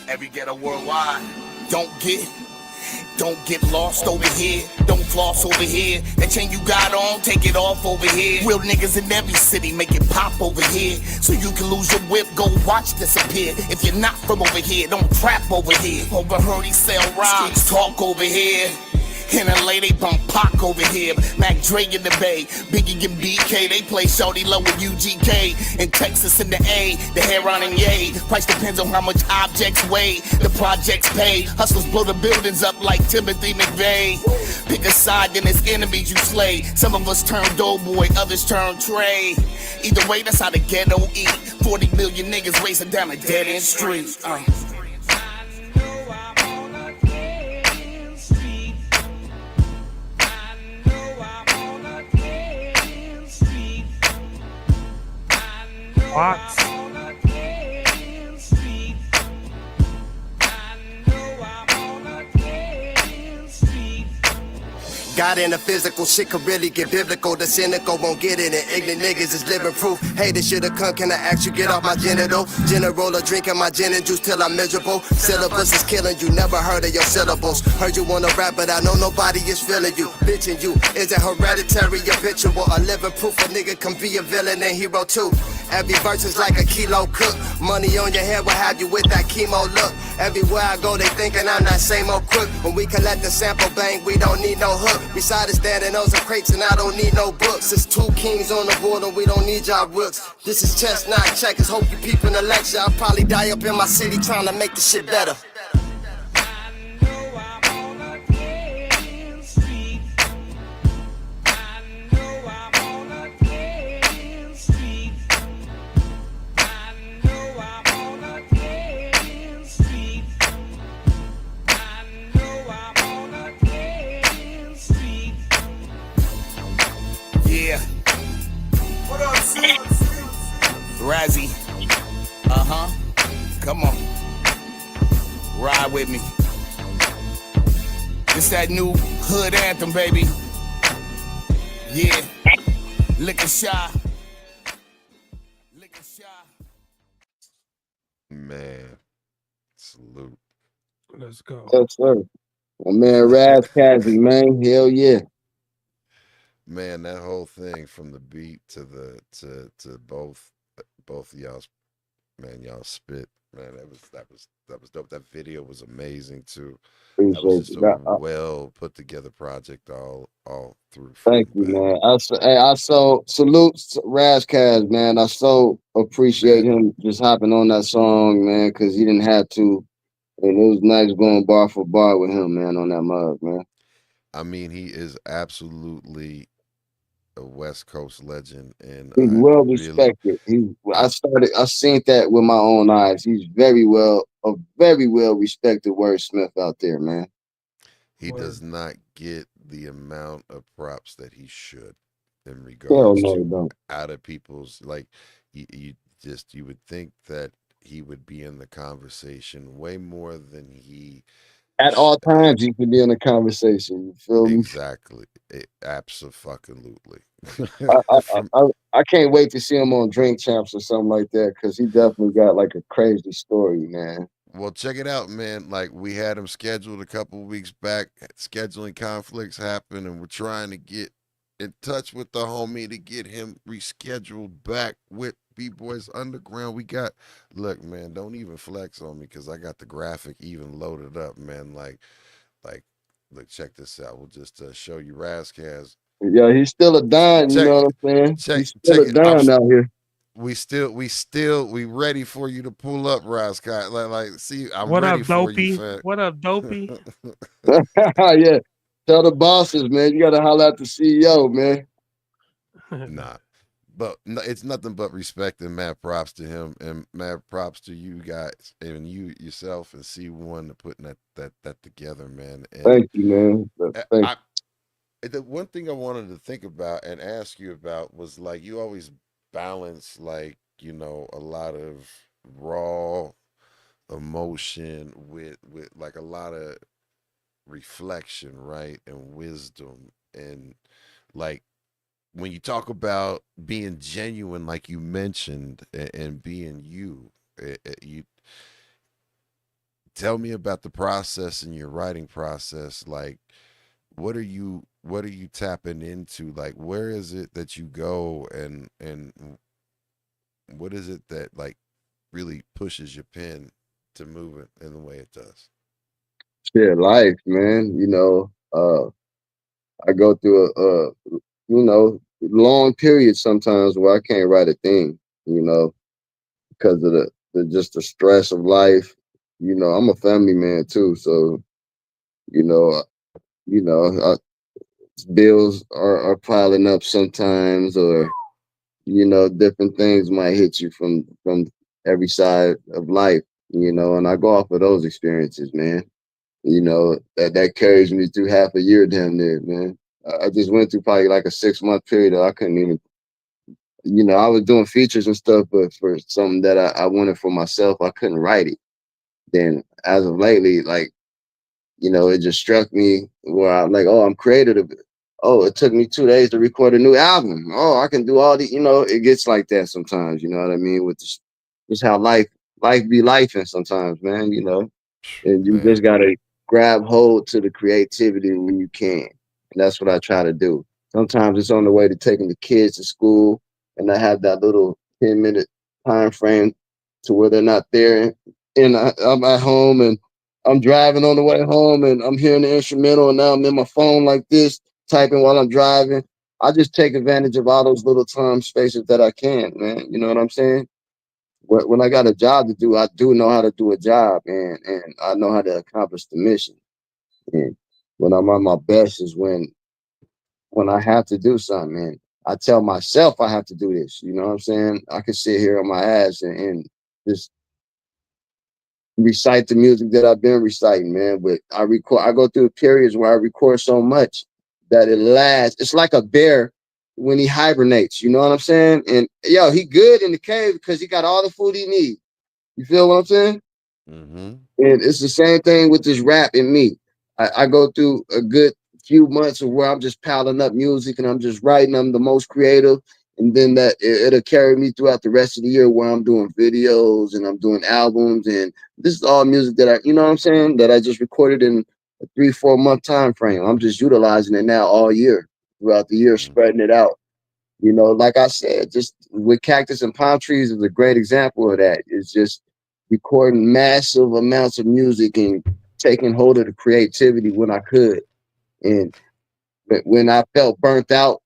Speaker 3: every ghetto worldwide. Don't get lost over here. Don't floss over here. That chain you got on, take it off over here. Real niggas in every city make it pop over here. So you can lose your whip, go watch disappear. If you're not from over here, don't trap over here. Overheard he sell rocks, talk over here. In LA, they bump Pac over here. Mac Dre in the Bay, Biggie and BK, they play Shorty Low with UGK. In Texas in the A, the Heron and Ye. Price depends on how much objects weigh. The projects pay. Hustlers blow the buildings up like Timothy McVeigh. Pick a side, then it's enemies you slay. Some of us turn doughboy, others turn Trey. Either way, that's how the ghetto eat. 40 million niggas racing down a dead end street.
Speaker 5: Watts.
Speaker 2: God in the physical, shit could really get biblical. The cynical won't get it, and ignorant niggas is living proof. Hey, this shit'll come, can I ask you get off my genital? General or drinking my gin and juice till I'm miserable. Syllabus is killing you, never heard of your syllables. Heard you wanna rap, but I know nobody is feeling you. Bitching you, is it hereditary, habitual? A living proof a nigga can be a villain and hero too. Every verse is like a kilo cook. Money on your head will have you with that chemo look. Everywhere I go, they thinking I'm that same old crook. When we collect the sample bang, we don't need no hook. Besides standing those are crates and I don't need no books. It's 2 kings on the board and we don't need y'all rooks. This is chestnut checkers, hope you peeping the lecture. I'll probably die up in my city trying to make the shit better.
Speaker 3: Yeah. What up, sis? Razzie. Come on. Ride with me. It's that new hood anthem, baby. Yeah. Liquor shy. Liquor shy.
Speaker 1: Man. Salute.
Speaker 5: Let's go.
Speaker 4: Yes, sir. My man Raz Kazi, man. Hell yeah.
Speaker 1: Man, that whole thing from the beat to the to both of y'all, man, y'all spit, man. That was dope. That video was amazing too. That was
Speaker 4: Appreciate
Speaker 1: just
Speaker 4: you.
Speaker 1: a well put together project all through
Speaker 4: Thank
Speaker 1: front and
Speaker 4: you,
Speaker 1: back.
Speaker 4: man. I so salute Raz Kaz, man. I so appreciate
Speaker 1: Man,
Speaker 4: him just hopping on that song, man, because he didn't have to. And it was nice going bar for bar with him, man, on that mug, man.
Speaker 1: I mean, he is absolutely a West Coast legend, and
Speaker 4: He's
Speaker 1: I
Speaker 4: well
Speaker 1: really,
Speaker 4: respected.
Speaker 1: I
Speaker 4: I seen that with my own eyes. He's a very well respected wordsmith out there, man.
Speaker 1: he
Speaker 5: Word.
Speaker 1: does not get the amount of props that he should in
Speaker 4: Hell
Speaker 1: regards
Speaker 4: no, he
Speaker 1: to
Speaker 4: don't.
Speaker 1: out of people's like you would think that he would be in the conversation way more than he
Speaker 4: At
Speaker 1: sh-
Speaker 4: all times, you can be in a conversation. You feel me?
Speaker 1: exactly absolutely
Speaker 4: I, I, I,
Speaker 1: from
Speaker 4: I I can't wait to see him on Drink Champs or something like that because he definitely got like a crazy story, man.
Speaker 1: well, check it out, man. Like we had him scheduled a couple weeks back. Scheduling conflicts happen, and we're trying to get in touch with the homie to get him rescheduled back with B-Boys Underground. We got, look, man, don't even flex on me because I got the graphic even loaded up, man. Like, look, check this out. We'll just show you Razzcast.
Speaker 4: Yeah, he's still a dime. You
Speaker 1: Check,
Speaker 4: know what I'm saying?
Speaker 1: check,
Speaker 4: He's still
Speaker 1: check
Speaker 4: a
Speaker 1: it. I'm
Speaker 4: dime out here.
Speaker 1: we ready for you to pull up, Razzcast. Like, see, I'm
Speaker 5: What
Speaker 1: ready
Speaker 5: up,
Speaker 1: for you,
Speaker 5: dopey?
Speaker 1: fam.
Speaker 5: What up, dopey?
Speaker 4: Yeah, tell the bosses, man. You gotta holler at the CEO, man.
Speaker 1: Nah, but no, it's nothing but respect and mad props to him and mad props to you guys and you yourself and C1 to putting that together, man. And
Speaker 4: Thank you, man. Thank
Speaker 1: I the one thing I wanted to think about and ask you about was like you always balance like a lot of raw emotion with like a lot of reflection, right, and wisdom and like when you talk about being genuine, like you mentioned, and being you, you tell me about the process in your writing process. Like, what are you tapping into? Like, where is it that you go, and what is it that like really pushes your pen to move it in the way it does?
Speaker 4: you. Shit, life, man. I go through long periods sometimes where I can't write a thing, you know, because of the just the stress of life. I'm a family man too, so you know, you know, uh, bills are piling up sometimes, or different things might hit you from every side of life, and I go off of those experiences, man. That carries me through half a year damn near, man. I just went through probably like a 6 month period that I couldn't even, I was doing features and stuff, but for something that I wanted for myself, I couldn't write it. Then as of lately, like, it just struck me where I'm like, oh, I'm creative. Oh, it took me 2 days to record a new album. Oh, I can do all the, it gets like that sometimes, you know what I mean? With just how life be life and sometimes, man, and you just
Speaker 1: Man,
Speaker 4: gotta grab hold to the creativity when you can. And that's what I try to do. Sometimes it's on the way to taking the kids to school, and I have that little 10-minute time frame to where they're not there, and I'm at home and I'm driving on the way home, and I'm hearing the instrumental, and now I'm in my phone like this, typing while I'm driving. I just take advantage of all those little time spaces that I can, man. You know what I'm saying? When I got a job to do, I do know how to do a job, and I know how to accomplish the mission. And when I'm on my best is when I have to do something, and I tell myself I have to do this. You know what I'm saying? I can sit here on my ass and just recite the music that I've been reciting, man. But I go through periods where I record so much that it lasts. It's like a bear when he hibernates. You know what I'm saying? And yo, he good in the cave because he got all the food he needs. You feel what I'm saying?
Speaker 1: mm-hmm.
Speaker 4: And it's the same thing with this rap in me. I go through a good few months of where I'm just piling up music and I'm just writing. I'm the most creative. And then it'll carry me throughout the rest of the year where I'm doing videos and I'm doing albums. And this is all music that you know what I'm saying, that I just recorded in a 3-4 month time frame. I'm just utilizing it now all year, throughout the year,
Speaker 1: Mhm.
Speaker 4: spreading it out. You know, like I said, just with cactus and palm trees is a great example of that. It's just recording massive amounts of music and taking hold of the creativity when I could. And when I felt burnt out,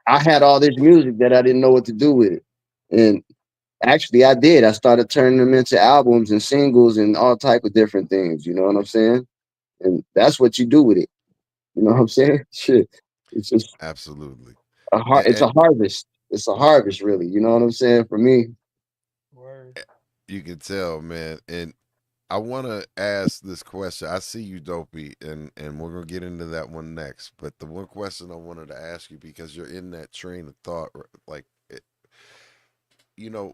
Speaker 4: I had all this music that I didn't know what to do with it. And actually I did. I started turning them into albums and singles and all type of different things. You know what I'm saying? And that's what you do with it. You know what I'm saying? Shit. It's just
Speaker 1: Absolutely.
Speaker 4: it's a harvest. It's a harvest, really. You know what I'm saying? For me.
Speaker 5: Word.
Speaker 1: You can tell, man. And I want to ask this question. I see you, Dopey, and we're gonna get into that one next. But the one question I wanted to ask you, because you're in that train of thought, like, you know,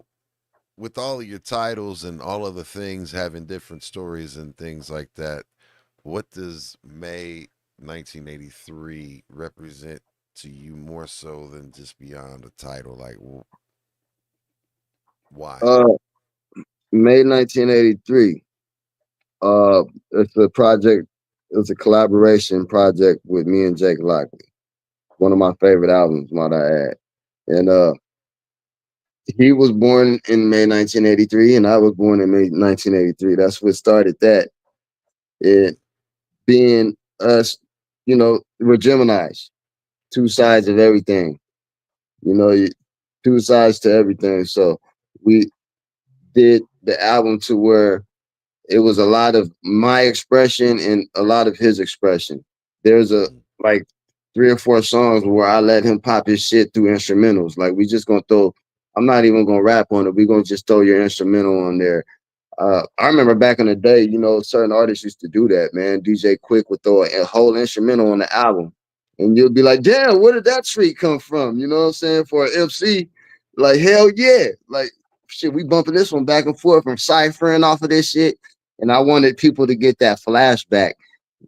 Speaker 1: with all of your titles and all of the things having different stories and things like that, what does May 1983 represent to you more so than just beyond the title? Like, why?
Speaker 4: Uh May 1983. It's a project, it's a collaboration project with me and Jake Lockley. One of my favorite albums, might I add. And he was born in May 1983, and I was born in May 1983. That's what started that. It being us, you know, we're Geminis, two sides of everything. You know, two sides to everything. So we did the album to where it was a lot of my expression and a lot of his expression. There's a
Speaker 1: Mm-hmm.
Speaker 4: like 3 or 4 songs where I let him pop his shit through instrumentals. Like we just gonna throw. I'm not even gonna rap on it. We gonna just throw your instrumental on there. I remember back in the day, you know, certain artists used to do that, man. DJ Quick would throw a whole instrumental on the album. And you'll be like, damn, where did that treat come from? You know what I'm saying? For an MC, like, hell yeah. Like, shit, we bumping this one back and forth from ciphering off of this shit. And I wanted people to get that flashback.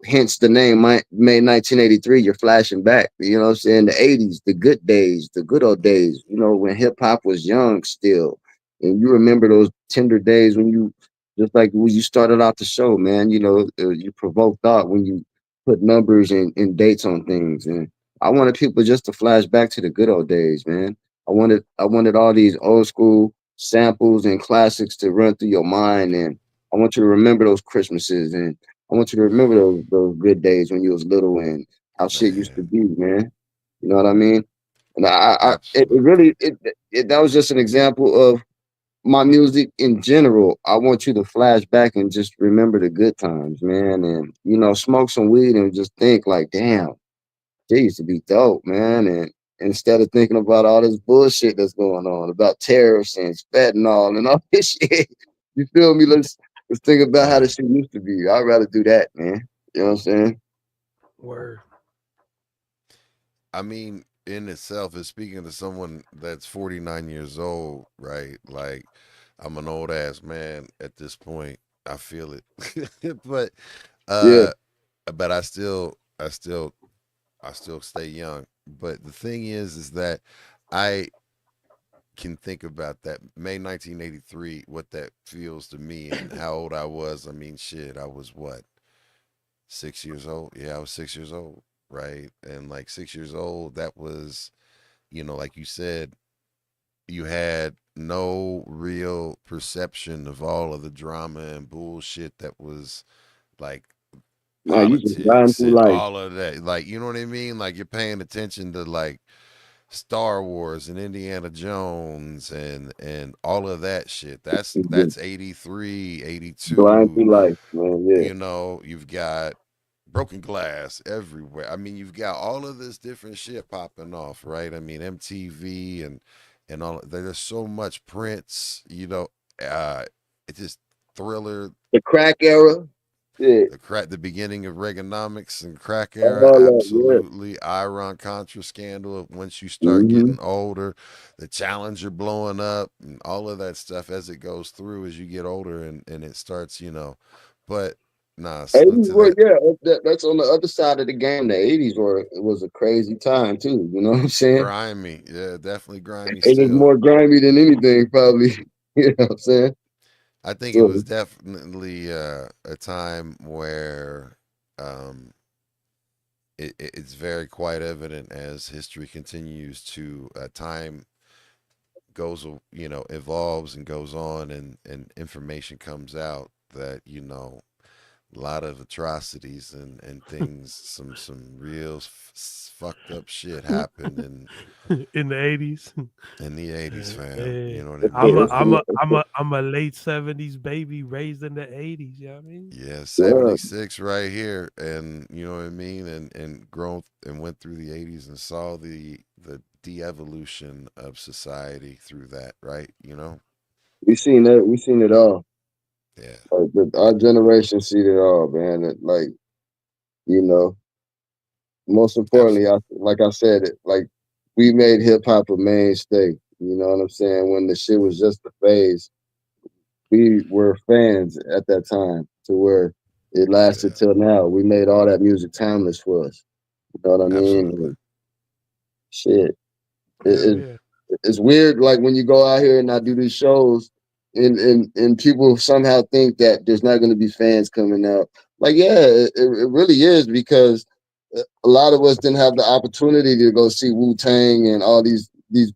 Speaker 4: Hence the name May 1983. You're flashing back. You know what I'm saying? The 80s, the good days, the good old days, you know, when hip hop was young still. And you remember those tender days when you, just like when you started out the show, man, you know, you provoked thought when you put numbers and dates on things. And I wanted people just to flash back to the good old days, man. I wanted all these old school samples and classics to run through your mind. And I want you to remember those Christmases, and I want you to remember those good days when you was little and how shit used to
Speaker 1: Man,
Speaker 4: be, man. You know what I mean? And it
Speaker 1: absolutely.
Speaker 4: really, that was just an example of my music in general. I want you to flash back and just remember the good times, man. And you know, smoke some weed and just think like, damn, they used to be dope, man. And instead of thinking about all this bullshit that's going on about tariffs and fentanyl and all this shit, you feel me? Let's think about how the
Speaker 1: Man,
Speaker 4: shit used to be. I'd rather do that, man. You know what I'm saying?
Speaker 5: Word.
Speaker 1: I mean, in itself, is speaking to someone that's 49 years old, right? Like, I'm an old ass man at this point. I feel it, but
Speaker 4: Yeah.
Speaker 1: uh, but I still stay young. But the thing is that I can think about that May 1983, what that feels to me, and how old I was. I mean, shit, I was what, 6 years old? Yeah, I was 6 years old, right? And like 6 years old, that was, like you said, you had no real perception of all of the drama and bullshit that was like
Speaker 4: No, you just riding
Speaker 1: politics
Speaker 4: through
Speaker 1: and
Speaker 4: life.
Speaker 1: all of that. Like, you know what I mean? Like, you're paying attention to like Star Wars and Indiana Jones and all of that shit. That's
Speaker 4: You just
Speaker 1: that's 83,
Speaker 4: blind
Speaker 1: 82.
Speaker 4: through life, man. Yeah.
Speaker 1: You've got broken glass everywhere. I mean, you've got all of this different shit popping off, right? I mean, MTV and all. There's so much Prince. It just Thriller,
Speaker 4: The crack era. Yeah.
Speaker 1: the beginning of Reaganomics and crack era,
Speaker 4: All that, yeah.
Speaker 1: absolutely. Iran Contra scandal. Once you start
Speaker 4: Mm-hmm.
Speaker 1: getting older, the Challenger blowing up, and all of that stuff as it goes through as you get older, and it starts, But nah, salute
Speaker 4: 80s
Speaker 1: to
Speaker 4: were,
Speaker 1: that.
Speaker 4: yeah, that's on the other side of the game. The 80s were, it was a crazy time too. You know what I'm saying?
Speaker 1: Grimy, yeah, definitely grimy
Speaker 4: It was
Speaker 1: still.
Speaker 4: more grimy than anything, probably. You know what I'm saying?
Speaker 1: I think it
Speaker 4: So
Speaker 1: was definitely a time where, um, it's very quite evident as history continues to time goes, evolves and goes on, and information comes out that a lot of atrocities and things, some real fucked up shit happened
Speaker 5: In the 80s.
Speaker 1: in the 80s, fam.
Speaker 5: Yeah.
Speaker 1: You know what I
Speaker 5: I'm a
Speaker 1: mean?
Speaker 5: I'm a I'm a I'm a late 70s baby raised in the 80s, you know what I mean?
Speaker 1: Yeah,
Speaker 4: Yeah,
Speaker 1: 76 right here, and you know what I mean, and grown and went through the 80s and saw the de-evolution of society through that, right?
Speaker 4: we seen that. We seen it all.
Speaker 1: Yeah,
Speaker 4: Like, our generation seen it all, man. Like, you know, most importantly,
Speaker 1: absolutely.
Speaker 4: like I said, like we made hip hop a mainstay. You know what I'm saying? When the shit was just a phase, we were fans at that time to where it lasted
Speaker 1: Yeah,
Speaker 4: till now. We made all that music timeless for us. You know what I mean?
Speaker 1: absolutely.
Speaker 4: Shit.
Speaker 5: Hell
Speaker 4: It,
Speaker 5: yeah.
Speaker 4: it's weird, like when you go out here and I do these shows, and people somehow think that there's not going to be fans coming out. Like, yeah, it really is, because a lot of us didn't have the opportunity to go see Wu-Tang and all these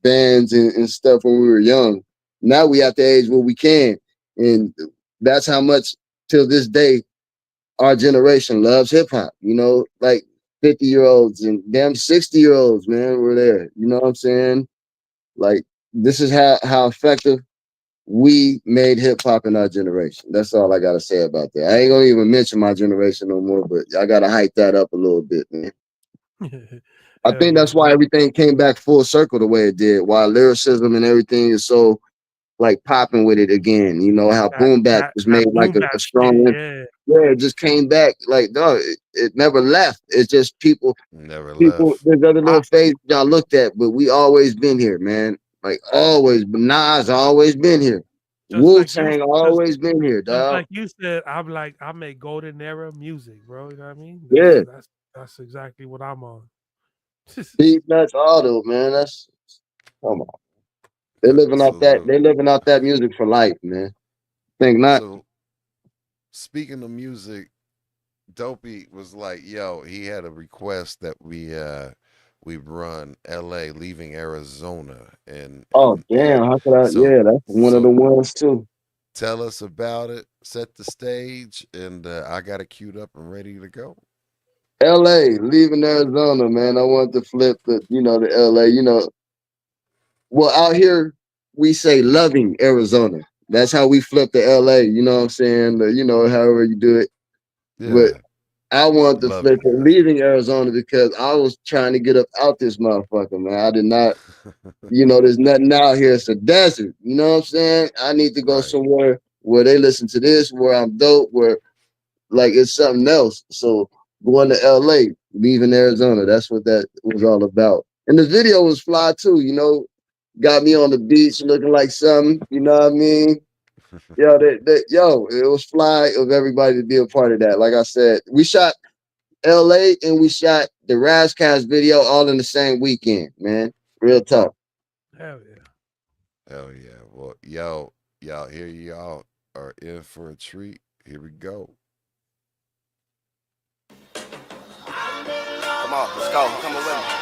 Speaker 4: bands and stuff when we were young. Now we at the age where we can, and that's how much till this day our generation loves hip hop. Like 50-year-olds and damn 60-year-olds, man, were there. You know what I'm saying? Like, this is how effective we made hip hop in our generation. That's all I gotta say about that. I ain't gonna even mention my generation no more, but I gotta hype that up a little bit, man. I
Speaker 5: Hell
Speaker 4: think
Speaker 5: yeah.
Speaker 4: that's why everything came back full circle the way it did. Why lyricism and everything is so like popping with it again. You know how
Speaker 5: That
Speaker 4: boom bap
Speaker 5: that
Speaker 4: was
Speaker 5: that
Speaker 4: made like
Speaker 5: boom
Speaker 4: a
Speaker 5: bap shit,
Speaker 4: strong.
Speaker 5: yeah.
Speaker 4: Yeah, it just came back like, dog. It never left. It's just people.
Speaker 1: Never
Speaker 4: People,
Speaker 1: left.
Speaker 4: there's other
Speaker 5: I
Speaker 4: little phases y'all looked at, but we always been here, man. Like always. But Nas always been here.
Speaker 5: just like you
Speaker 4: Wu-Tang
Speaker 5: just
Speaker 4: always been here,
Speaker 5: just
Speaker 4: dog.
Speaker 5: like you said, I'm like I make golden era music, bro. You know what I mean?
Speaker 4: Yeah.
Speaker 5: That's exactly what I'm on.
Speaker 4: Deep nuts auto, man. That's come on. They living off that.
Speaker 1: Salute.
Speaker 4: They living off that music for life, man. Think not.
Speaker 1: So speaking of music, Dopey was like, yo, he had a request that we run LA leaving Arizona, and
Speaker 4: Oh damn, how could I?
Speaker 1: so
Speaker 4: Yeah, that's one of the
Speaker 1: so
Speaker 4: ones too.
Speaker 1: tell us about it, set the stage, and I got it queued up and ready to go.
Speaker 4: LA, leaving Arizona, man. I want to flip the LA. Well, out here we say loving Arizona. That's how we flip the LA. You know what I'm saying? However you do it. But
Speaker 1: Yeah,
Speaker 4: I want to flip
Speaker 1: loving
Speaker 4: it
Speaker 1: Arizona.
Speaker 4: leaving Arizona because I was trying to get up out this motherfucker, man. I did not, there's nothing out here. It's a desert. You know what I'm saying? I need to go
Speaker 1: Right.
Speaker 4: somewhere where they listen to this, where I'm dope, where like it's something else. So going to LA, leaving Arizona, that's what that was all about. And the video was fly too, got me on the beach looking like something, you know what I mean? Yo, it was fly of everybody to be a part of that. Like I said, we shot LA and we shot the Razcast video all in the same weekend, man. Real tough.
Speaker 5: Hell yeah.
Speaker 1: Hell yeah. Well, y'all here y'all are in for a treat. Here we go.
Speaker 2: Come on, let's go. Come on with me.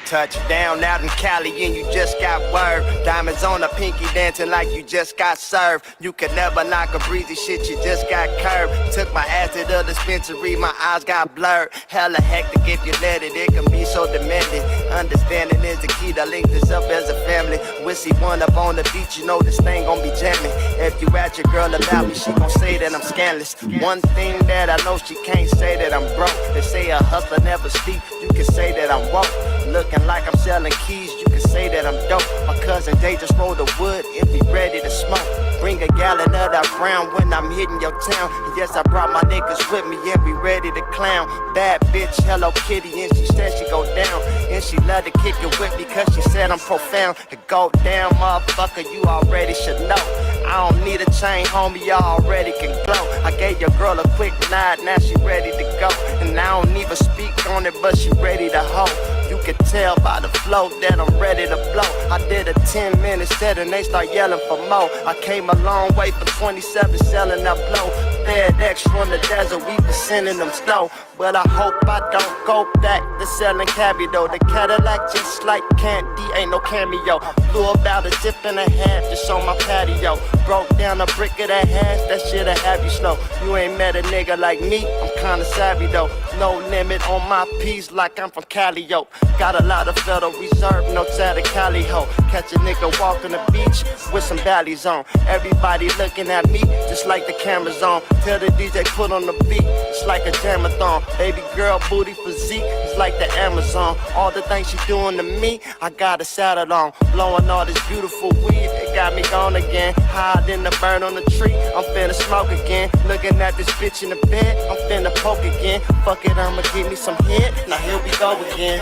Speaker 2: Touchdown out in Cali and you just got word. Diamonds on a pinky dancing like you just got served. You could never knock a breezy shit, you just got curved. Took my ass to the dispensary, my eyes got blurred. Hella hectic if you let it can be so demanding. Understanding is the key to link this up as a family. We'll see one up on the beach, you know this thing gon' be jamming. If you at your girl about me, she gon' say that I'm scandalous. One thing that I know, she can't say that I'm broke. They say a hustler never speak, you can say that I'm woke. Looking like I'm selling keys, you can say that I'm dope. My cousin Day just rolled the wood and be ready to smoke. Bring a gallon of that brown when I'm hitting your town. And yes, I brought my niggas with me and we ready to clown. Bad bitch, Hello Kitty, and she said she go down. And she love to kick it with me cause she said I'm profound. To go down, motherfucker, you already should know. I don't need a chain, homie, you already can glow. I gave your girl a quick nod, now she ready to go. And I don't even speak on it, but she ready to hoe. You can tell by the flow that I'm ready to blow. I did a 10-minute set and they start yelling for more. I came a long way for 27 selling that blow. FedEx from the desert, we be sending them snow. But I hope I don't go back to selling cabbie though. The Cadillac just like candy, ain't no cameo. Flew about a zip and a half just on my patio. Broke down a brick of that hash, that shit'll have you slow. You ain't met a nigga like me, I'm kinda savvy though. No limit on my piece like I'm from Cali, yo. Got a lot of Federal Reserve, no Santa Cali ho. Catch a nigga walking the beach with some valleys on. Everybody looking at me just like the camera's on. Tell the DJ put on the beat, it's like a jamathon. Baby girl booty physique, it's like the Amazon. All the things she doing to me, I got a saddle on. Blowing all this beautiful weed, it got me gone again. Higher than the bird on the tree, I'm finna smoke again. Looking at this bitch in the bed, I'm finna poke again. Fuck it, I'ma give me some hit, now here we go again.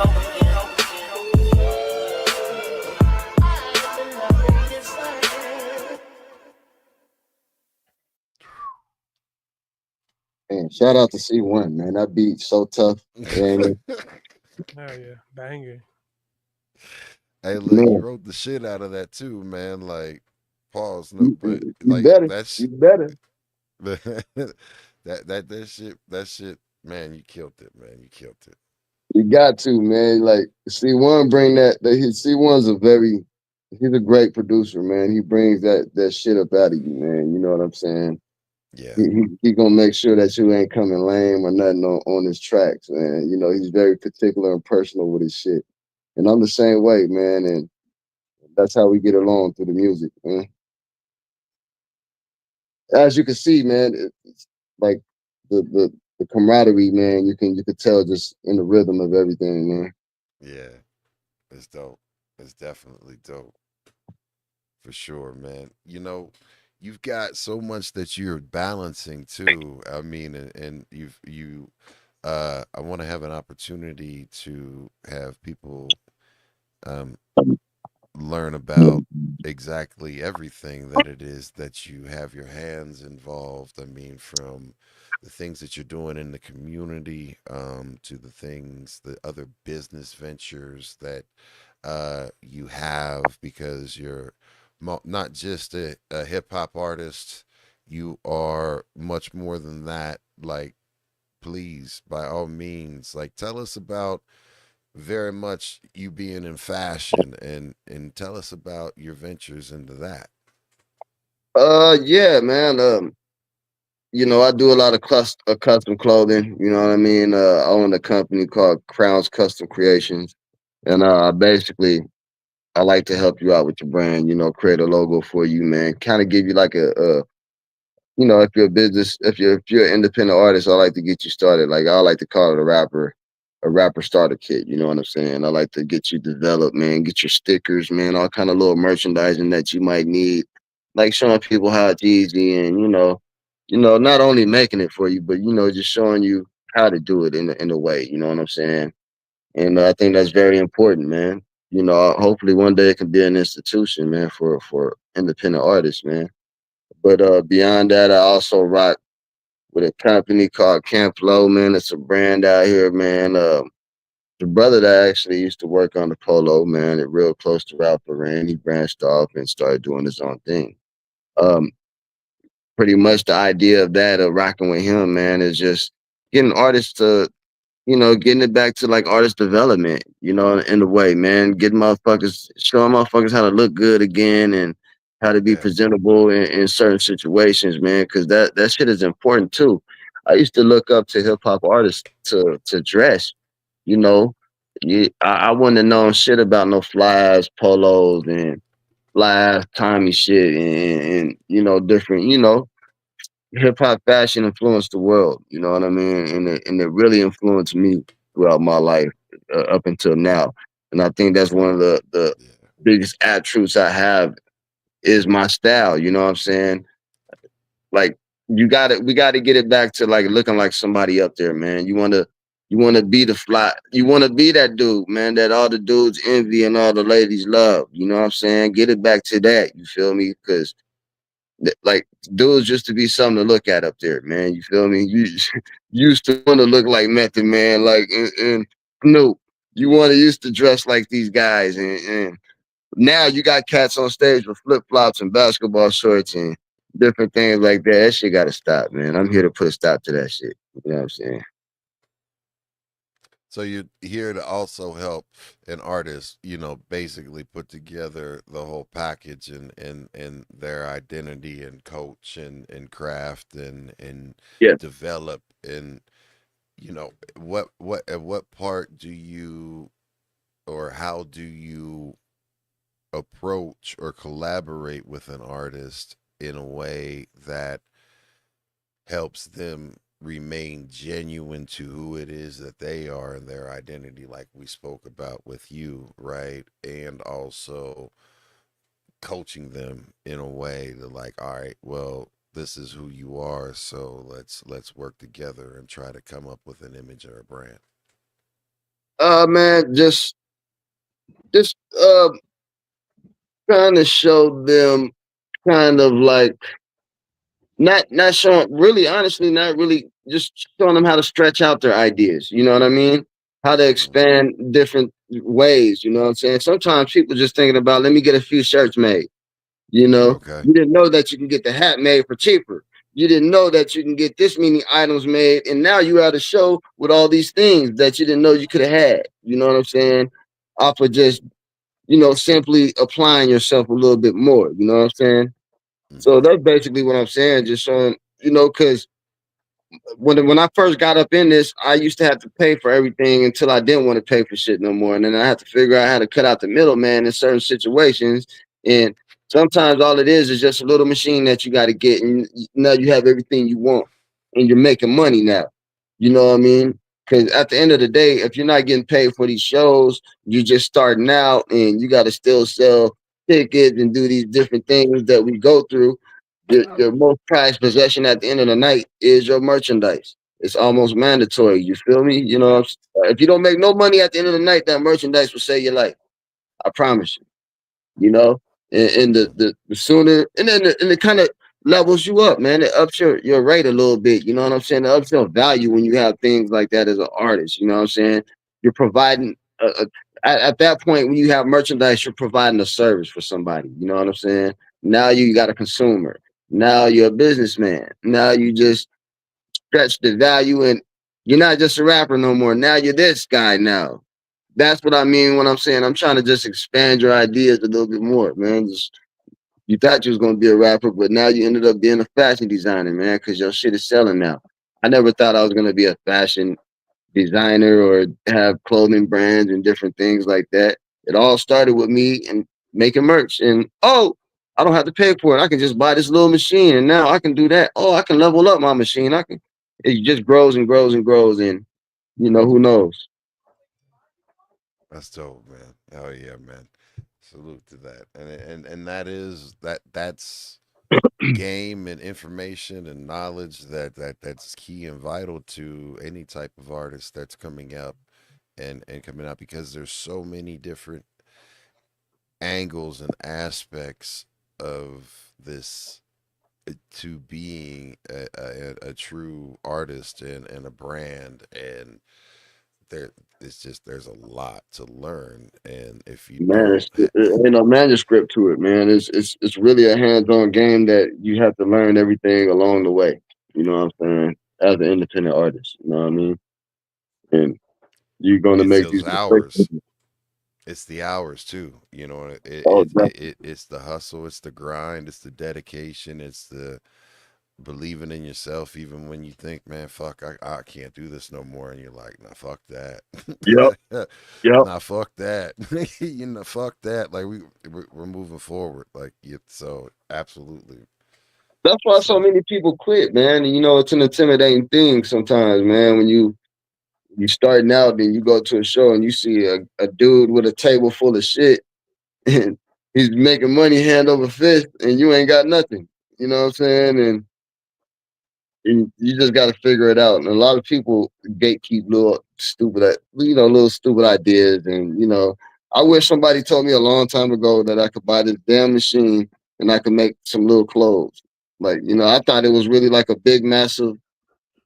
Speaker 4: Man, shout out to C1, man. That beat so tough. And
Speaker 5: Oh yeah, banging.
Speaker 1: Hey, look, you
Speaker 4: man,
Speaker 1: wrote the shit out of that too, man. Like, pause, no,
Speaker 4: you,
Speaker 1: but
Speaker 4: you
Speaker 1: like
Speaker 4: better.
Speaker 1: that's
Speaker 4: You better.
Speaker 1: that shit, man. You killed it, man. You killed it.
Speaker 4: You got to, man. Like C1 bring that his C1's he's a great producer, man. He brings that shit up out of you, man. You know what I'm saying?
Speaker 1: Yeah,
Speaker 4: He gonna make sure that you ain't coming lame or nothing on his tracks, man. You know, he's very particular and personal with his shit. And I'm the same way, man. And that's how we get along through the music, man. As you can see, man, it's like the camaraderie, man. You can tell just in the rhythm of everything, man.
Speaker 1: yeah. It's dope. It's definitely dope for sure, man. You know, you've got so much that you're balancing too. I mean, and I want to have an opportunity to have people um learn about exactly everything that it is that you have your hands involved. I mean, from the things that you're doing in the community, to the things, the other business ventures that you have, because you're not just a hip hop artist, you are much more than that. Like, please, by all means, like, tell us about very much you being in fashion, and tell us about your ventures into that.
Speaker 4: Yeah, man. You know, I do a lot of custom clothing. You know what I mean? I own a company called Crowns Custom Creations, and basically I like to help you out with your brand. You know, create a logo for you, man. Kind of give you like a you know, if you're a business, if you're an independent artist, I like to get you started. Like I like to call it a rapper starter kit. You know what I'm saying? I like to get you developed, man. Get your stickers, man. All kind of little merchandising that you might need, like showing people how it's easy, and not only making it for you, but just showing you how to do it in a way. You know what I'm saying? And I think that's very important, man. You know, hopefully one day it can be an institution, man, for independent artists, man. But beyond that, I also rock with a company called Camp Low, man. It's a brand out here, man. The brother that actually used to work on the Polo, man, it real close to Ralph Lauren. He branched off and started doing his own thing. Um, Pretty much the idea of that, of rocking with him, man, is just getting artists to, getting it back to like artist development, in a way, man. Getting motherfuckers, showing motherfuckers how to look good again and how to be
Speaker 1: Yeah,
Speaker 4: presentable in certain situations, man. Because that shit is important too. I used to look up to hip hop artists to dress, you know. I wouldn't have known shit about no fly ass polos and fly ass Tommy shit and different, hip hop fashion influenced the world. You know what I mean? And it really influenced me throughout my life up until now. And I think that's one of the
Speaker 1: yeah,
Speaker 4: biggest attributes I have is my style. You know what I'm saying? Like we got to get it back to like looking like somebody up there, man. You want to be the fly. You want to be that dude, man, that all the dudes envy and all the ladies love. You know what I'm saying? Get it back to that. You feel me? Because like dudes used to be something to look at up there, man. You feel me? You used to want to look like Method Man, like and Snoop. You want to used to dress like these guys, and now you got cats on stage with flip flops and basketball shorts, and different things like that. That shit gotta stop, man. I'm here to put a stop to that shit. You know what I'm saying?
Speaker 1: So you're here to also help an artist, basically put together the whole package and their identity and coach and craft and
Speaker 4: Yeah.
Speaker 1: develop and what at what part do you or how do you approach or collaborate with an artist in a way that helps them remain genuine to who it is that they are and their identity, like we spoke about with you, right? And also coaching them in a way that, like, all right, well, this is who you are, so let's work together and try to come up with an image or a brand.
Speaker 4: Man, just trying to show them kind of like not showing really honestly, not really just showing them how to stretch out their ideas. You know what I mean? How to
Speaker 1: Mm-hmm.
Speaker 4: expand different ways. You know what I'm saying? Sometimes people just thinking about let me get a few shirts made. You know,
Speaker 1: Okay.
Speaker 4: you didn't know that you can get the hat made for cheaper. You didn't know that you can get this many items made, and now you at a show with all these things that you didn't know you could have had. You know what I'm saying? Off of just simply applying yourself a little bit more. You know what I'm saying? So
Speaker 1: Mm-hmm.
Speaker 4: that's basically what I'm saying. Just showing, because when I first got up in this, I used to have to pay for everything until I didn't want to pay for shit no more. And then I had to figure out how to cut out the middleman in certain situations. And sometimes all it is just a little machine that you got to get, and now you have everything you want, and you're making money now. You know what I mean? Because at the end of the day, if you're not getting paid for these shows, you're just starting out, and you got to still sell tickets and do these different things that we go through. Your most prized possession at the end of the night is your merchandise. It's almost mandatory. You feel me? If you don't make no money at the end of the night, that merchandise will save your life. I promise you. You know, and
Speaker 1: Mm-hmm.
Speaker 4: the sooner, and then it kind of levels you up, man. It ups your rate a little bit. You know what I'm saying? It ups your value when you have things like that as an artist. You know what I'm saying? You're providing at that point when you have merchandise, you're providing a service for somebody. You know what I'm saying? Now you got a consumer. Now you're a businessman. Now you just stretch the value, and you're not just a rapper no more. Now you're this guy now. That's what I mean when I'm saying I'm trying to just expand your ideas a little bit more, man. Just, you thought you was gonna be a rapper, but now you ended up being a fashion designer, man, because your shit is selling now. I never thought I was gonna be a fashion designer or have clothing brands and different things like that. It all started with me and making merch. And I don't have to pay for it. I can just buy this little machine, and now I can do that. Oh, I can level up my machine. I can. It just grows and grows and grows, and who knows?
Speaker 1: That's dope, man. Hell yeah, man. Salute to that. And that's game and information and knowledge that's key and vital to any type of artist that's coming up and coming out, because there's so many different angles and aspects of this to being a true artist and a brand, and there it's just there's a lot to learn, and if you
Speaker 4: Man,
Speaker 1: don't
Speaker 4: it ain't no manuscript to it, man. It's really a hands-on game that you have to learn everything along the way. You know what I'm saying? As an independent artist, you know what I mean? And you're gonna
Speaker 1: it's
Speaker 4: make
Speaker 1: those
Speaker 4: these mistakes.
Speaker 1: hours, it's the hours too,
Speaker 4: Oh, definitely.
Speaker 1: it's the hustle, it's the grind, it's the dedication, it's the believing in yourself even when you think, man, fuck, I can't do this no more, and you're like, nah, fuck that.
Speaker 4: Yep, yep.
Speaker 1: Nah, fuck that. Fuck that. Like we're moving forward, like so absolutely.
Speaker 4: That's why so
Speaker 1: So
Speaker 4: many people quit, man. And it's an intimidating thing sometimes, man. When you starting out and you go to a show and you see a dude with a table full of shit and he's making money hand over fist and you ain't got nothing. You know what I'm saying? And you just got to figure it out. And a lot of people gatekeep little stupid ideas. And I wish somebody told me a long time ago that I could buy this damn machine and I could make some little clothes. Like, I thought it was really like a big, massive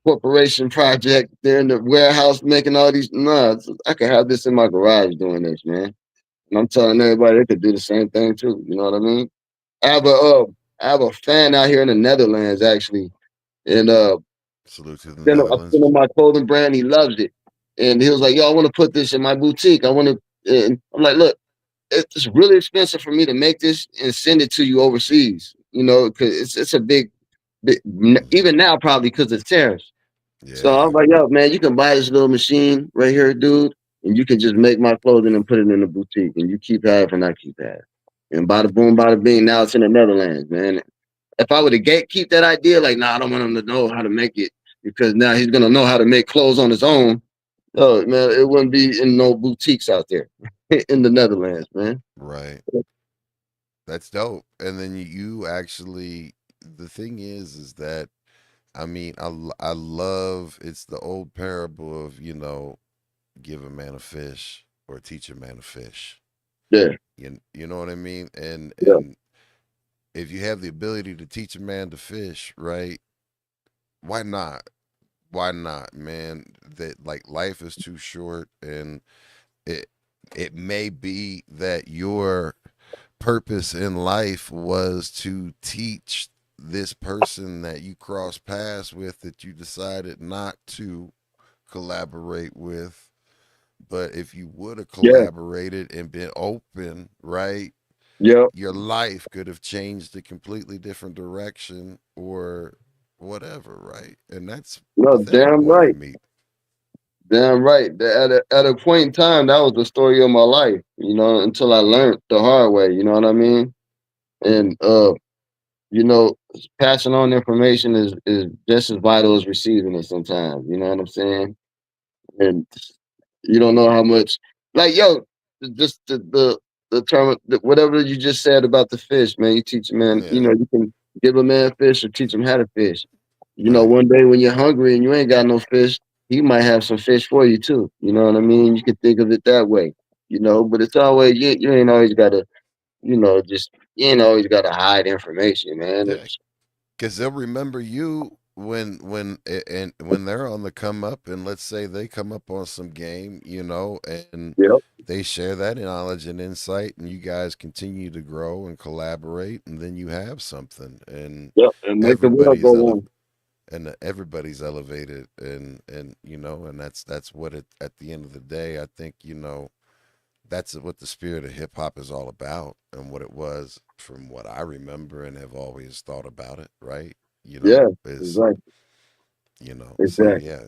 Speaker 4: corporation project. They're in the warehouse making all these. No, I could have this in my garage doing this, man. And I'm telling everybody they could do the same thing too. You know what I mean? I have I have a fan out here in the Netherlands actually, and
Speaker 1: Salute to the
Speaker 4: I
Speaker 1: Netherlands.
Speaker 4: sent him my clothing brand. He loves it, and he was like, "Yo, I want to put this in my boutique. I want to." And I'm like, "Look, it's really expensive for me to make this and send it to you overseas. You know, because it's a big
Speaker 1: Hmm.
Speaker 4: even now probably because of tariffs." So I
Speaker 1: Yeah,
Speaker 4: was like, "Yo, man, you can buy this little machine right here, dude, and you can just make my clothing and put it in the boutique, and you keep half and I keep half." And bada boom, bada bing. Now it's in the Netherlands, man. If I would have keep that idea, like, nah, I don't want him to know how to make it because now he's gonna know how to make clothes on his own. Oh man, it wouldn't be in no boutiques out there in the Netherlands, man.
Speaker 1: right. That's dope. And then you actually, the thing is that I mean, I love it's the old parable of give a man a fish or teach a man a fish.
Speaker 4: Yeah,
Speaker 1: You know what I mean? And
Speaker 4: yeah,
Speaker 1: and if you have the ability to teach a man to fish, right? Why not? Why not, man? That like life is too short, and it it may be that your purpose in life was to teach this person that you cross paths with that you decided not to collaborate with. But if you would have
Speaker 4: yeah,
Speaker 1: collaborated and been open, right,
Speaker 4: yeah.
Speaker 1: your life could have changed a completely different direction or whatever, right? And that's
Speaker 4: No,
Speaker 1: with
Speaker 4: damn
Speaker 1: everyone you
Speaker 4: right,
Speaker 1: meet.
Speaker 4: damn right. At a point in time, that was the story of my life. You know, until I learned the hard way. You know what I mean? And you know, passing on information is just as vital as receiving it. Sometimes, you know what I'm saying? And you don't know how much, like, yo, just the term, whatever you just said about the fish, man. You teach a man, you
Speaker 1: Yeah,
Speaker 4: know, you can give a man fish or teach him how to fish. You know,
Speaker 1: right.
Speaker 4: one day when you're hungry and you ain't got no fish, he might have some fish for you too. You know what I mean? You can think of it that way. You know, but it's always you ain't always gotta, just you ain't always gotta hide information, man.
Speaker 1: Yeah, because they'll remember you and when they're on the come up, and let's say they come up on some game, and
Speaker 4: Yep,
Speaker 1: they share that knowledge and insight, and you guys continue to grow and collaborate, and then you have something, and
Speaker 4: yep, and make the world go
Speaker 1: everybody's ele-
Speaker 4: on.
Speaker 1: and everybody's elevated, and and that's what it at the end of the day. I think that's what the spirit of hip hop is all about, and what it was from what I remember and have always thought about it. Right?
Speaker 4: Yeah,
Speaker 1: Is
Speaker 4: exactly,
Speaker 1: so
Speaker 4: exactly.
Speaker 1: yeah.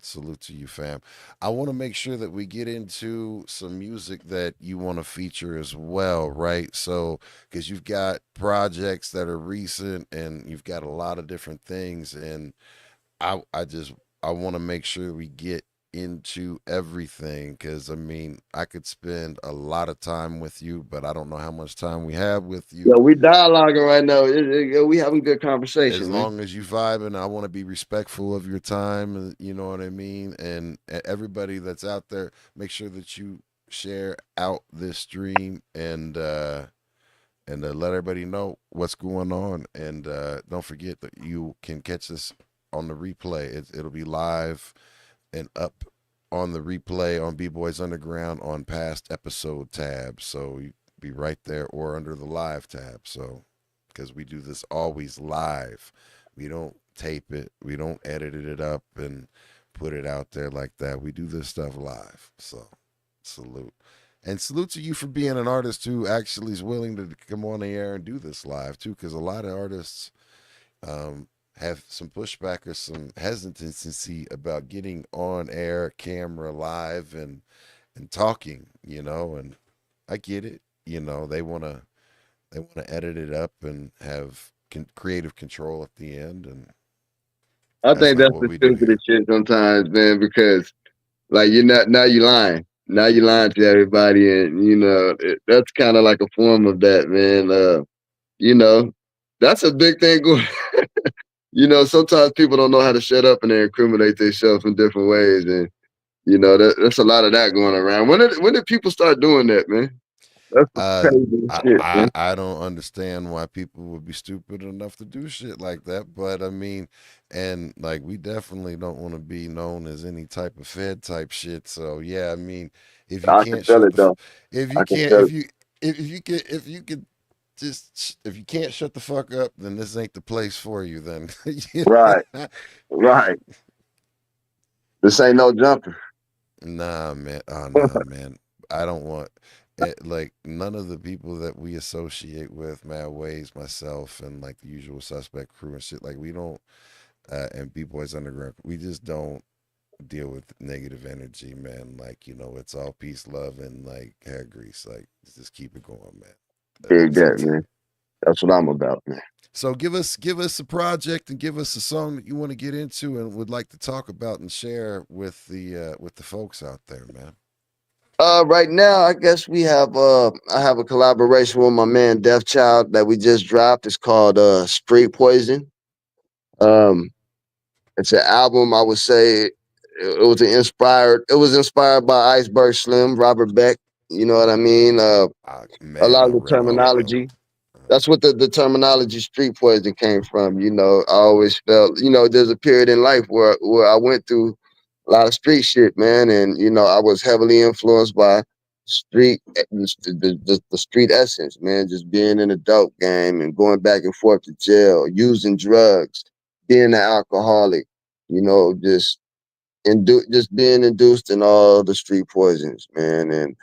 Speaker 1: Salute to you, fam. I want to make sure that we get into some music that you want to feature as well, right? So, because you've got projects that are recent and you've got a lot of different things, and I want to make sure we get into everything because I mean I could spend a lot of time with you, but I don't know how much time we have with
Speaker 4: Yeah,
Speaker 1: you.
Speaker 4: we dialoguing right now. We having good
Speaker 1: As
Speaker 4: conversation, man.
Speaker 1: long as you vibing, I want to be respectful of your time. You know what I mean. And everybody that's out there, make sure that you share out this stream and let everybody know what's going on. And don't forget that you can catch this on the replay. It'll be live and up on the replay on B-Boys Underground on past episode tab. So you be right there or under the live tab. So because we do this always live, we don't tape it, we don't edit it up and put it out there like that. We do this stuff live. So salute. And salute to you for being an artist who actually is willing to come on the air and do this live too, because a lot of artists have some pushback or some hesitancy about getting on air, camera, live, and talking. And I get it. They want to edit it up and have creative control at the end, and
Speaker 4: I
Speaker 1: that's
Speaker 4: think
Speaker 1: not
Speaker 4: that's
Speaker 1: what
Speaker 4: the
Speaker 1: we do here.
Speaker 4: stupidest shit sometimes, man. Because like you're not now you lying. Now you lying to everybody, and that's kind of like a form of that, man. You know, that's a big thing. Sometimes people don't know how to shut up and they incriminate themselves in different ways, and that's a lot of that going around. When did people start doing that, man? That's some
Speaker 1: Uh,
Speaker 4: crazy
Speaker 1: I,
Speaker 4: shit,
Speaker 1: I
Speaker 4: man.
Speaker 1: I don't understand why people would be stupid enough to do shit like that. But I mean, and like we definitely don't want to be known as any type of Fed type shit. So yeah, I mean, if you
Speaker 4: I can
Speaker 1: can't
Speaker 4: feel
Speaker 1: shut
Speaker 4: it
Speaker 1: the,
Speaker 4: though.
Speaker 1: if
Speaker 4: I
Speaker 1: you
Speaker 4: can
Speaker 1: can't,
Speaker 4: feel it.
Speaker 1: if you can just if you can't shut the fuck up, then this ain't the place for you. Then
Speaker 4: Right, right. This ain't no jumper.
Speaker 1: nah, man. Oh nah, man. I don't want it. Like none of the people that we associate with Maddwayz, myself, and like the usual suspect crew and shit. Like we don't, and B-Boys Underground. We just don't deal with negative energy, man. Like it's all peace, love, and like hair grease. Like just keep it going, man.
Speaker 4: Dig
Speaker 1: So,
Speaker 4: that, man. That's what I'm about, man.
Speaker 1: so give us a project and give us a song that you want to get into and would like to talk about and share with the folks out there, man.
Speaker 4: Right now, I guess we have I have a collaboration with my man Def Child that we just dropped. It's called Street Poison. Um, it's an album. I would say it was inspired by Iceberg Slim, Robert Beck. You know what I mean? A
Speaker 1: Man,
Speaker 4: lot
Speaker 1: I
Speaker 4: of the
Speaker 1: read all of them.
Speaker 4: terminology. That's what the terminology street poison came from. I always felt, there's a period in life where I went through a lot of street shit, man. And, I was heavily influenced by the street essence, man, just being in a dope game and going back and forth to jail, using drugs, being an alcoholic, just just being induced in all the street poisons, man. And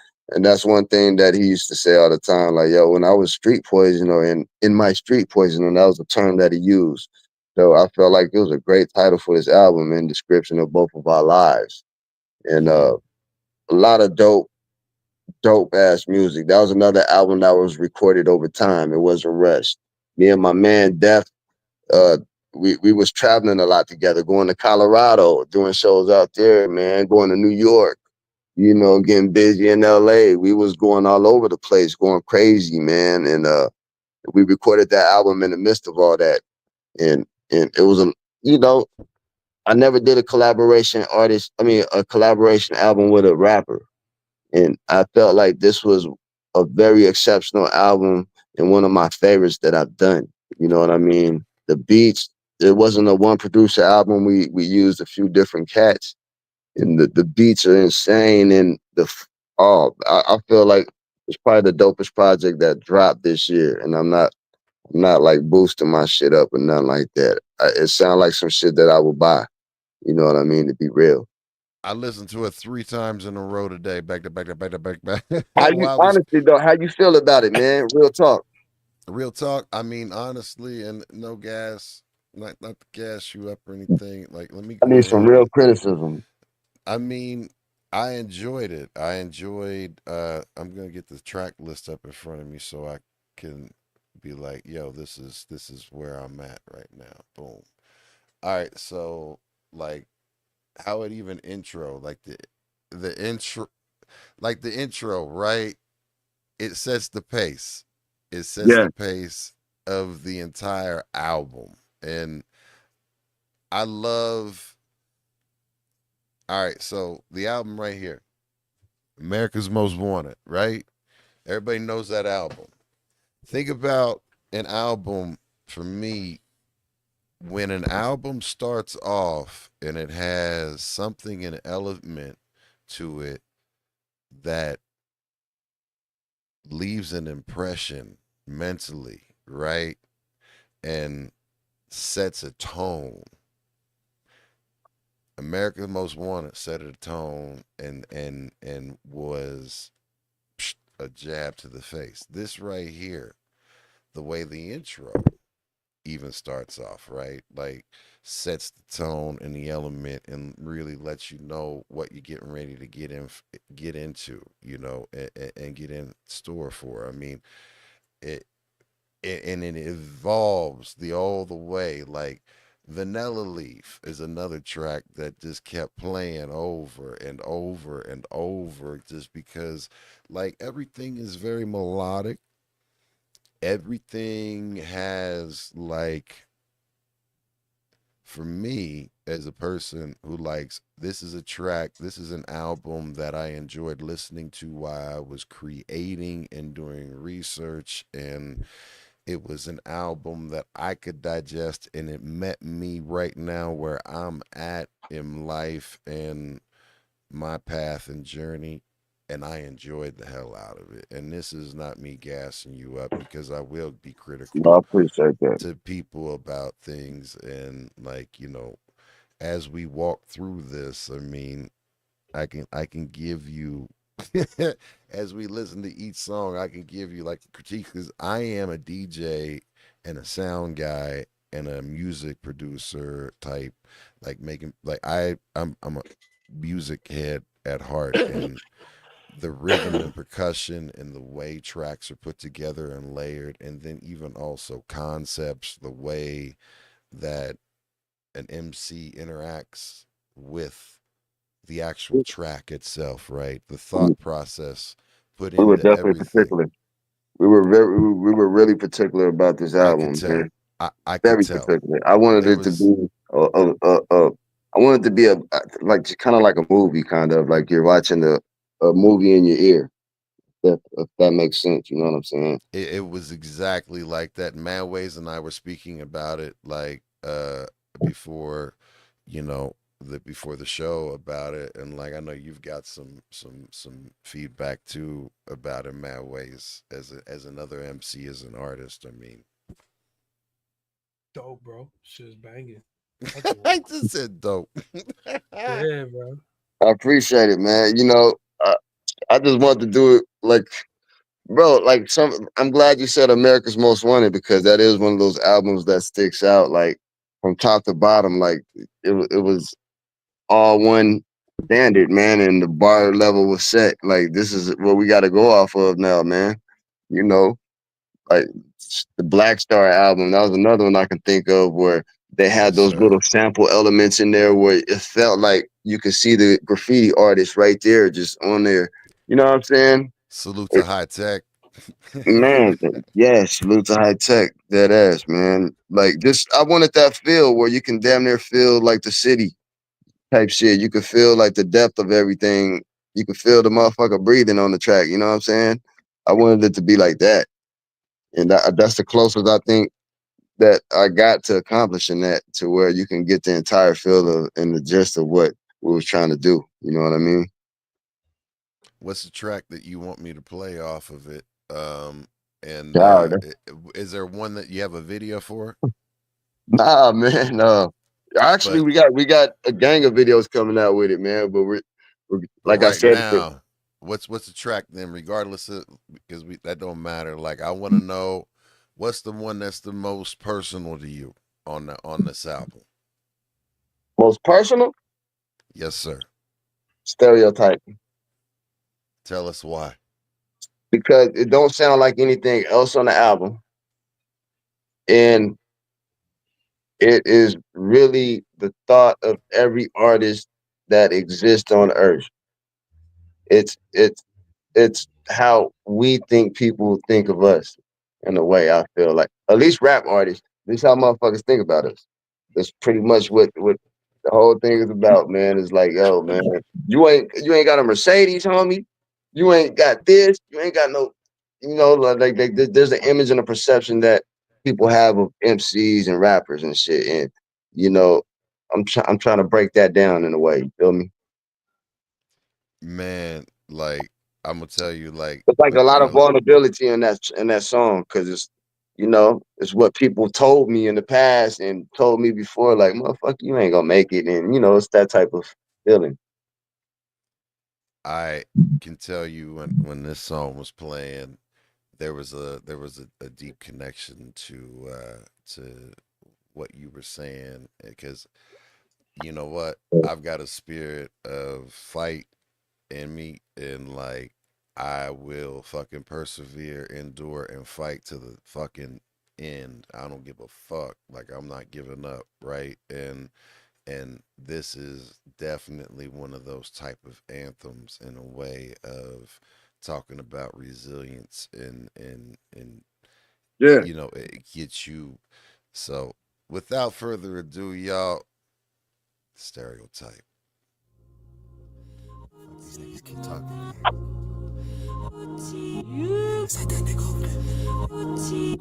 Speaker 4: that's one thing that he used to say all the time, like, yo, when I was street poison or in my street poison, and that was a term that he used. So I felt like it was a great title for this album and description of both of our lives. And
Speaker 1: Mm-hmm.
Speaker 4: a lot of dope ass music. That was another album that was recorded over time. It wasn't rushed. Me and my man Def, uh, we was traveling a lot together, going to Colorado, doing shows out there, man, going to New York, getting busy in LA. We was going all over the place, going crazy, man. And we recorded that album in the midst of all that. And it was you know, I never did a collaboration album with a rapper. And I felt like this was a very exceptional album and one of my favorites that I've done. You know what I mean? The beats, it wasn't a one producer album. We used a few different cats, and the beats are insane. And I feel like it's probably the dopest project that dropped this year. And I'm not like boosting my shit up or nothing like that. It sounds like some shit that I would buy. You know what I mean? To be real.
Speaker 1: I listened to it 3 times in a row today, back to back to back to back to back.
Speaker 4: How you
Speaker 1: While I was
Speaker 4: honestly though? How you feel about it, man? Real talk.
Speaker 1: real talk. I mean, honestly, and no gas, not to gas you up or anything. Like, let me
Speaker 4: I
Speaker 1: go
Speaker 4: need some
Speaker 1: ahead
Speaker 4: real
Speaker 1: and
Speaker 4: criticism.
Speaker 1: I mean, I enjoyed it. I enjoyed I'm gonna get the track list up in front of me so I can be like, yo, this is where I'm at right now. Boom. All right, so like how it even intro, like the intro like the intro, right? It sets the pace. It sets
Speaker 4: Yeah.
Speaker 1: the pace of the entire album. And I love all right, so the album right here. America's Most Wanted, right? Everybody knows that album. Think about an album for me when an album starts off and it has something, an element to it that leaves an impression mentally, right? And sets a tone. America's Most Wanted set a tone and was a jab to the face. This right here, the way the intro even starts off, right? Like sets the tone and the element and really lets you know what you're getting ready to get into, and get in store for. I mean, it, and it evolves the all the way. Like Vanilla Leaf is another track that just kept playing over and over and over just because like everything is very melodic. Everything has like for me as a person who likes this is a track, this is an album that I enjoyed listening to while I was creating and doing research, and it was an album that I could digest, and it met me right now where I'm at in life and my path and journey. and I enjoyed the hell out of it. And this is not me gassing you up, because I will be
Speaker 4: No, I
Speaker 1: critical
Speaker 4: appreciate that.
Speaker 1: to people about things. And like, as we walk through this, I mean, I can give you as we listen to each song, I can give you like the critique, because I am a DJ and a sound guy and a music producer type, like making like I'm a music head at heart, and the rhythm and percussion and the way tracks are put together and layered, and then even also concepts, the way that an MC interacts with the actual track itself, right? The thought process put
Speaker 4: We were
Speaker 1: into
Speaker 4: definitely
Speaker 1: everything.
Speaker 4: particular. We were really particular about this
Speaker 1: I could
Speaker 4: album, man.
Speaker 1: tell. I could
Speaker 4: Very
Speaker 1: tell.
Speaker 4: particular. I wanted
Speaker 1: There
Speaker 4: it to
Speaker 1: was
Speaker 4: be I wanted it to be like kind of like a movie, kind of like you're watching a movie in your ear. If that makes sense, you know what I'm saying?
Speaker 1: it was exactly like that. Maddwayz and I were speaking about it like before, before the show about it, and like I know you've got some feedback too about it, Maddwayz, as another MC, as an artist. I mean,
Speaker 5: Dope, bro. Shit's banging.
Speaker 1: I just said dope.
Speaker 5: Yeah, bro.
Speaker 4: I appreciate it, man. I just want to do it like, bro, like I'm glad you said America's Most Wanted, because that is one of those albums that sticks out, like from top to bottom. Like it was all one standard, man, and the bar level was set. Like this is what we got to go off of now, man. You know, like the Black Star album. That was another one I can think of where they had
Speaker 1: Yes,
Speaker 4: those
Speaker 1: sir.
Speaker 4: little sample elements in there where it felt like you could see the graffiti artist right there, just on there. You know what I'm saying?
Speaker 1: Salute to High Tech.
Speaker 4: Man, yes, salute to High Tech, dead ass, man. Like this, I wanted that feel where you can damn near feel like the city type shit. You could feel like the depth of everything. You could feel the motherfucker breathing on the track. You know what I'm saying? I wanted it to be like that, and that's the closest I think that I got to accomplishing that, to where you can get the entire feel of and the gist of what we was trying to do. You know what I mean?
Speaker 1: What's the track that you want me to play off of it? And
Speaker 4: Yeah,
Speaker 1: is there one that you have a video for?
Speaker 4: nah, man. Actually,
Speaker 1: But
Speaker 4: we got a gang of videos coming out with it, man. But we're
Speaker 1: but
Speaker 4: like I
Speaker 1: right
Speaker 4: said,
Speaker 1: now, what's the track then? Regardless of, because that don't matter. Like I want to know what's the one that's the most personal to you on this album.
Speaker 4: most personal
Speaker 1: Yes, sir.
Speaker 4: stereotype,
Speaker 1: Tell us why.
Speaker 4: because it don't sound like anything else on the album, and it is really the thought of every artist that exists on earth. It's it's how we think people think of us, in a way. I feel like, at least rap artists, at least how motherfuckers think about us. That's pretty much what the whole thing is about, man. It's like, yo, man, you ain't got a Mercedes, homie. You ain't got this. You ain't got no, like there's an image and a perception that people have of MCs and rappers and shit, and you know, I'm trying to break that down in a way. You feel me?
Speaker 1: Man, like I'm gonna tell you, like
Speaker 4: It's like a
Speaker 1: when
Speaker 4: lot of
Speaker 1: when
Speaker 4: vulnerability in that song, because it's what people told me in the past and told me before, like, motherfucker, you ain't gonna make it, and it's that type of feeling.
Speaker 1: I can tell you, when this song was playing, there was a deep connection to what you were saying, because you know what, I've got a spirit of fight in me, and like I will fucking persevere, endure, and fight to the fucking end. I don't give a fuck. Like I'm not giving up, right? And this is definitely one of those type of anthems, in a way of talking about resilience, and
Speaker 4: Yeah.
Speaker 1: it gets you. So without further ado, y'all, stereotype. These niggas keep talking.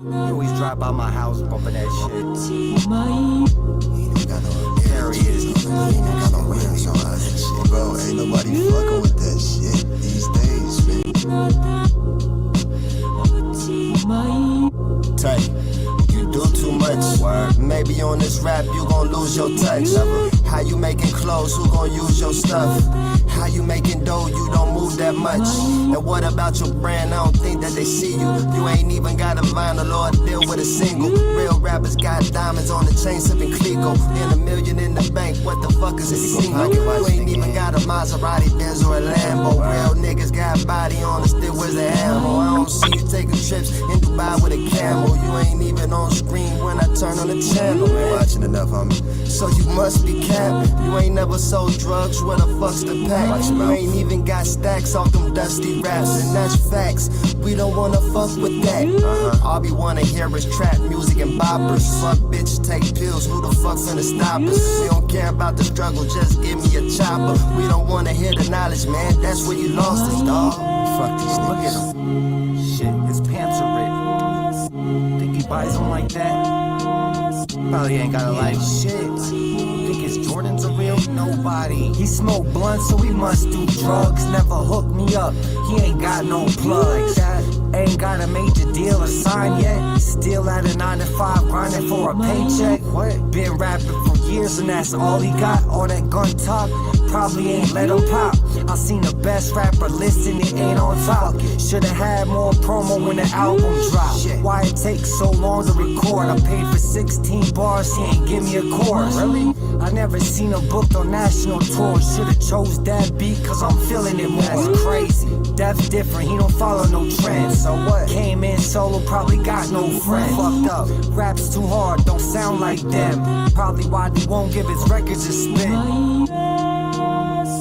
Speaker 6: You always drive by my house bumping that shit. There he is.
Speaker 3: Bro, ain't nobody fucking with that shit these days.
Speaker 2: on this rap, you gon' lose your touch. How you making clothes, who gon' use your stuff? How you making dough, you don't move that much. And what about your brand, I don't think that they see you. You ain't even got a vinyl or a deal with a single. Real rappers got diamonds on the chain, sipping Clico. And $1 million in the bank, what the fuck is a single? You ain't even got a Maserati, Benz or a Lambo. Real niggas got body on it, still wears a ammo. I don't see you taking trips in Dubai with a camel. You ain't even on screen when I turn on the channel, man.
Speaker 6: Watching enough, homie.
Speaker 2: So you must be capped. You ain't never sold drugs, where the fuck's the pack? You ain't even got stacks off them dusty raps, and that's facts. We don't wanna fuck with that. All we wanna hear is trap music and boppers. Fuck bitches, take pills, who the fuck finna stop us? We don't care about the struggle, just give me a chopper. We don't wanna hear the knowledge, man, that's where you lost us, dawg.
Speaker 6: Fuck these niggas. Look at him. Shit, his pants are ripped. Think he buys them like that? Probably ain't got a life. Shit. Think his Jordans are real? Nobody. He smoke blunts, so he must do drugs. Never hook me up. He ain't got no plugs. Ain't got a major deal to sign yet. Still at a 9 to 5, grinding for a paycheck. What? Been rapping for years and that's all he got. All that gun talk, probably ain't let him pop. I seen the best rapper listen, it ain't on top. Should've had more promo when the album dropped. Why it takes so long to record? I paid for 16 bars, he ain't give me a chorus. Really? I never seen him booked on national tours. Should've chose that beat cause I'm feeling it more. That's crazy. That's different, he don't follow no trends. So what? Came in solo, probably got no friends. Fucked up, raps too hard, don't sound like them. Probably why they won't give his records a spin.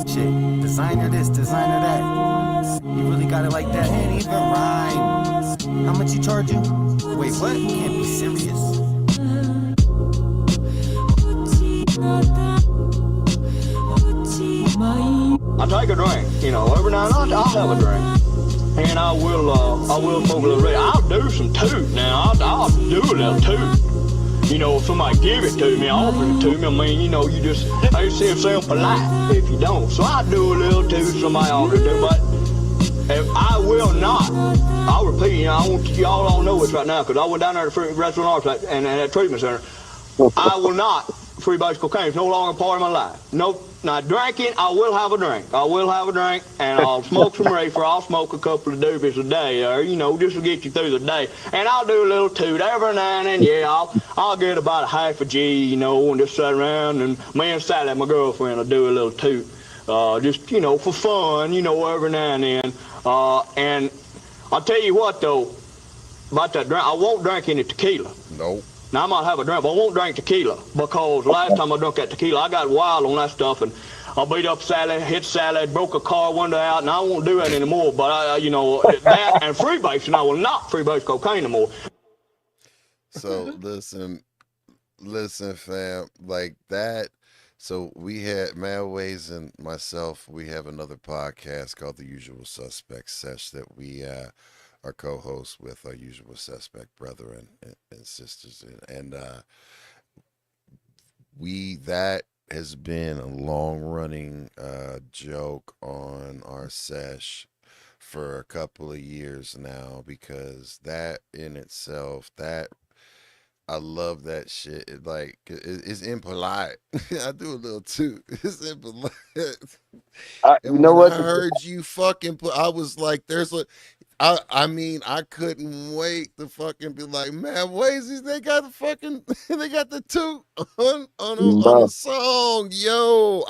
Speaker 6: Shit, designer this, designer that. You really got it like that? Can't even rhyme. How much he charge you? Wait, what? Can't be serious.
Speaker 7: I take a drink, you know, every now and then I'll have a drink. And I will smoke a little bit. I'll do some toot now. I'll do a little toot. You know, if somebody give it to me, offer it to me, I mean, you know, you just, they say sound polite if you don't. So I do a little toot, somebody offer it to, but if I will not, I'll repeat, you know, I want y'all all know this right now, because I went down there to the restaurant and that treatment center. I will not freebase cocaine. It's no longer part of my life. Nope. Now, drinking, I will have a drink. I will have a drink, and I'll smoke some reefer. I'll smoke a couple of doobies a day, or, you know, just to get you through the day. And I'll do a little toot every now and then. Yeah, I'll get about a half a G, you know, and just sit around, and me and Sally, my girlfriend, will do a little toot. Just, you know, for fun, you know, every now and then. And I'll tell you what, though, about that drink, I won't drink any tequila.
Speaker 1: Nope.
Speaker 7: Now, I might have a drink, but I won't drink tequila, because last time I drank that tequila, I got wild on that stuff, and I beat up Sally, hit Sally, broke a car window out, and I won't do that anymore. But, you know, that and freebasing, I will not freebase cocaine anymore.
Speaker 1: So listen, fam, like that. So we had Maddwayz and myself. We have another podcast called The Usual Suspect Sesh that we are co-hosts with our usual suspect brethren and sisters, and that has been a long-running joke on our sesh for a couple of years now, because that in itself, that I love that shit. It's impolite. I do a little too. It's impolite.
Speaker 4: You
Speaker 1: And
Speaker 4: know
Speaker 1: when
Speaker 4: what?
Speaker 1: I heard you fucking put, I was like, I mean, I couldn't wait to fucking be like, man, Wazies, they got the fucking, they got the toot on
Speaker 4: Bro,
Speaker 1: a song, yo.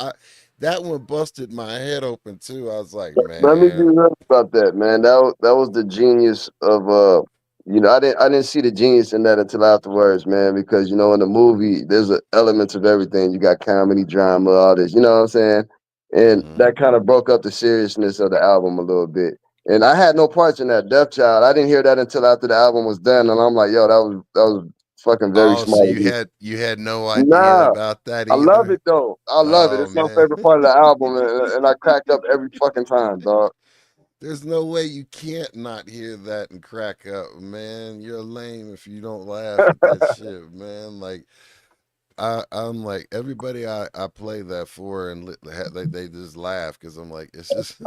Speaker 1: That one busted my head open too. I was like,
Speaker 4: let me be
Speaker 1: man,
Speaker 4: real about that, man. That was the genius of I didn't see the genius in that until afterwards, man, because you know in the movie there's elements of everything. You got comedy, drama, all this, you know what I'm saying? And
Speaker 1: hmm
Speaker 4: that kind of broke up the seriousness of the album a little bit. And I had no parts in that Death Child. I didn't hear that until after the album was done, and I'm like, yo, that was fucking very
Speaker 1: Oh, so
Speaker 4: smart of
Speaker 1: you
Speaker 4: you.
Speaker 1: had no idea
Speaker 4: Nah,
Speaker 1: about that
Speaker 4: I love
Speaker 1: either?
Speaker 4: it though. I love it.
Speaker 1: Oh
Speaker 4: It's my
Speaker 1: man.
Speaker 4: favorite part of the album, and I cracked up every fucking time, dog.
Speaker 1: There's no way you can't not hear that and crack up, man. You're lame if you don't laugh at that shit, man. Like I'm like everybody I play that for, and they just laugh because I'm like it's just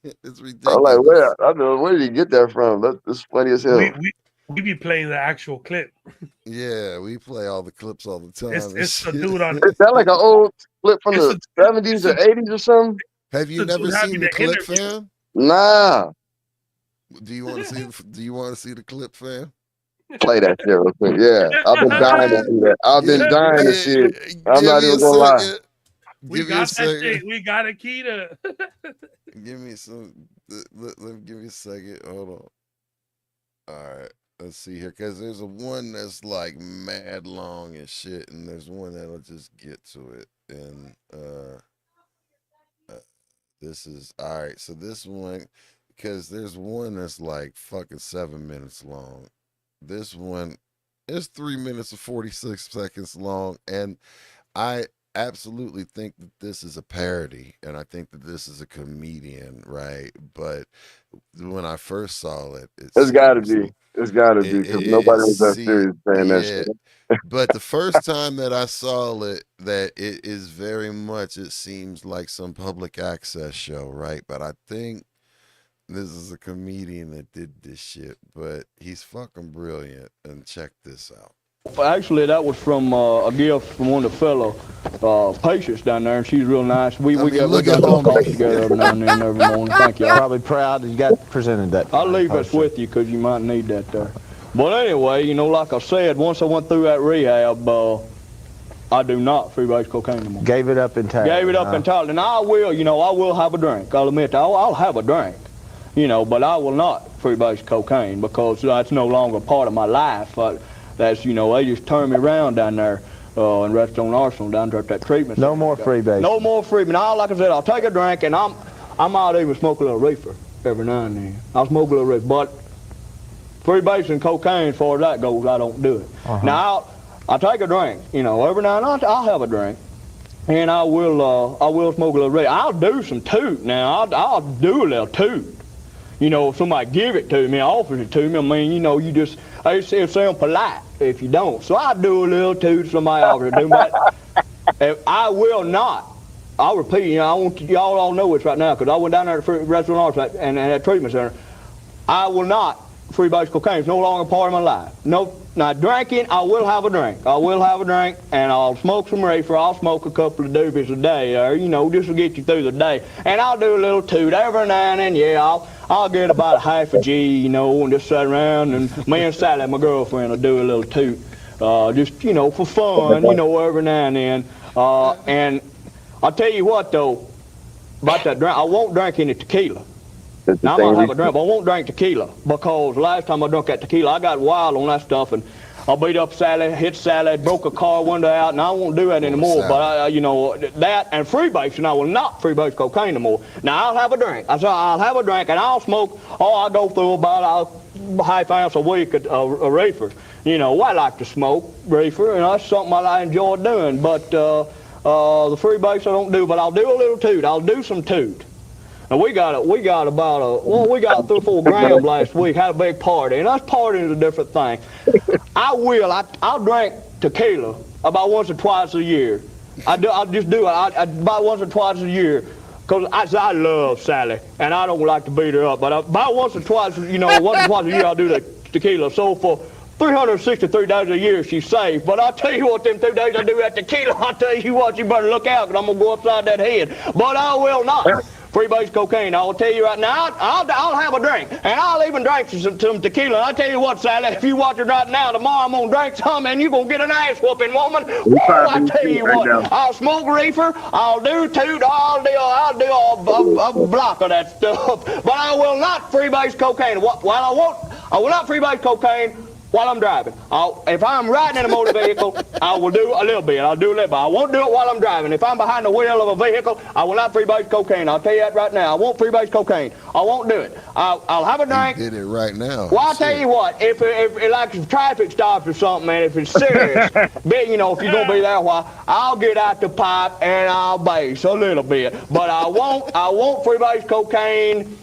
Speaker 1: it's
Speaker 4: I'm like,
Speaker 1: ridiculous.
Speaker 4: I don't know, where did he get that from? That's funny as
Speaker 5: We
Speaker 4: hell.
Speaker 5: we We be playing the actual clip.
Speaker 1: Yeah, we play all the clips all the time.
Speaker 5: It's a dude on.
Speaker 4: Is that like an old clip from
Speaker 5: It's
Speaker 4: the 70s or 80s or something?
Speaker 1: Have you
Speaker 5: it's a
Speaker 1: never
Speaker 5: dude having
Speaker 1: seen the
Speaker 5: an
Speaker 1: clip,
Speaker 5: interview.
Speaker 1: fam?
Speaker 4: Nah.
Speaker 1: Do you want to see? Do you want to see the clip, fam?
Speaker 4: Play that shit real quick. Yeah. I've been dying to see that. I've been dying to see it. I'm not even gonna lie.
Speaker 5: We got that shit. We got a key to.
Speaker 1: Give me some. Let me give me a second. Hold on. All right. Let's see here, because there's a one that's like mad long and shit, and there's one that'll just get to it. And this is all right. So this one, because there's one that's like fucking 7 minutes long. This one is 3 minutes and 46 seconds long, and I absolutely think that this is a parody, and I think that this is a comedian, right? But when I first saw it,
Speaker 4: it's got to be. It's got to be because nobody was that serious saying that shit.
Speaker 1: But the first time that I saw it, that it is very much, it seems like some public access show, right? But I think this is a comedian that did this shit, but he's fucking brilliant. And check this out.
Speaker 7: Actually, that was from a gift from one of the fellow patients down there, and she's real nice. We got coffee together every now and then, every morning. Thank you.
Speaker 8: Probably proud you got presented that.
Speaker 7: I'll leave this with you because you might need that there. But anyway, you know, like I said, once I went through that rehab, I do not freebase cocaine anymore.
Speaker 8: Gave it up entirely.
Speaker 7: Gave it up entirely. And I will, you know, I will have a drink. I'll admit that. I'll have a drink, you know, but I will not freebase cocaine because that's no longer part of my life. That's, you know, they just turned me around down there in Redstone Arsenal down there at that treatment.
Speaker 8: No more freebase.
Speaker 7: No more freebase. Now, like I said, I'll take a drink, and I might even smoke a little reefer every now and then. I'll smoke a little reefer, but freebasing cocaine, as far as that goes, I don't do it. Now, I'll take a drink, you know, every now and then I'll have a drink, and I will smoke a little reefer. I'll do some toot now. I'll do a little toot. You know, if somebody give it to me, offers it to me, I mean, you know, it sounds polite if you don't. So I do a little toot, somebody offers it to me. But I will not. I'll repeat, you know, I want y'all all know this right now, because I went down there to the restaurant and at treatment center. I will not freebase cocaine. It's no longer part of my life. No, now drinking, I will have a drink. I will have a drink, and I'll smoke some reefer. I'll smoke a couple of doobies a day, you know, just to get you through the day. And I'll do a little toot every now and then. Yeah, I'll get about a half a G, you know, and just sit around, and me and Sally, my girlfriend, will do a little toot, just, you know, for fun, you know, every now and then. And I'll tell you what, though, about that drink, I won't drink any tequila. Now, I might have a drink, but I won't drink tequila, because last time I drank that tequila, I got wild on that stuff, and I beat up Sally, hit Sally, broke a car window out, and I won't do that anymore. But, you know, that and freebasing, I will not freebase cocaine anymore. Now, I'll have a drink. I said I'll have a drink, and I'll smoke, I'll go through about a half ounce a week of reefer. You know, I like to smoke reefer, and that's something I enjoy doing. But the freebase I don't do, but I'll do a little toot. I'll do some toot. Now we got 3 or 4 grams last week. Had a big party, and us partying is a different thing. I'll drink tequila about once or twice a year. I'll just do it about once or twice a year, because I love Sally, and I don't like to beat her up. But about once or twice, you know, once or twice a year I'll do the tequila. So for 363 days a year she's safe. But I'll tell you what, them 2 days I do that tequila, I'll tell you what, you better look out, because I'm going to go upside that head. But I will not freebase cocaine. I will tell you right now, I'll have a drink, and I'll even drink some tequila. I'll tell you what, Sally, if you watch it right now, tomorrow I'm going to drink some, and you're going to get an ass whooping, woman. I tell you what, I'll smoke reefer, I'll do toot, I'll do a block of that stuff, but I will not freebase cocaine. I will not freebase cocaine while I'm driving. If I'm riding in a motor vehicle, I will do a little bit. I'll do a little bit. I won't do it while I'm driving. If I'm behind the wheel of a vehicle, I will not freebase cocaine. I'll tell you that right now. I won't freebase cocaine. I won't do it. I'll have a drink.
Speaker 1: You did it right now.
Speaker 7: Well, I'll tell you what. If like traffic stops or something, man, if it's serious, you know, if you're gonna be there a while, I'll get out the pipe and I'll base a little bit. But I won't freebase cocaine.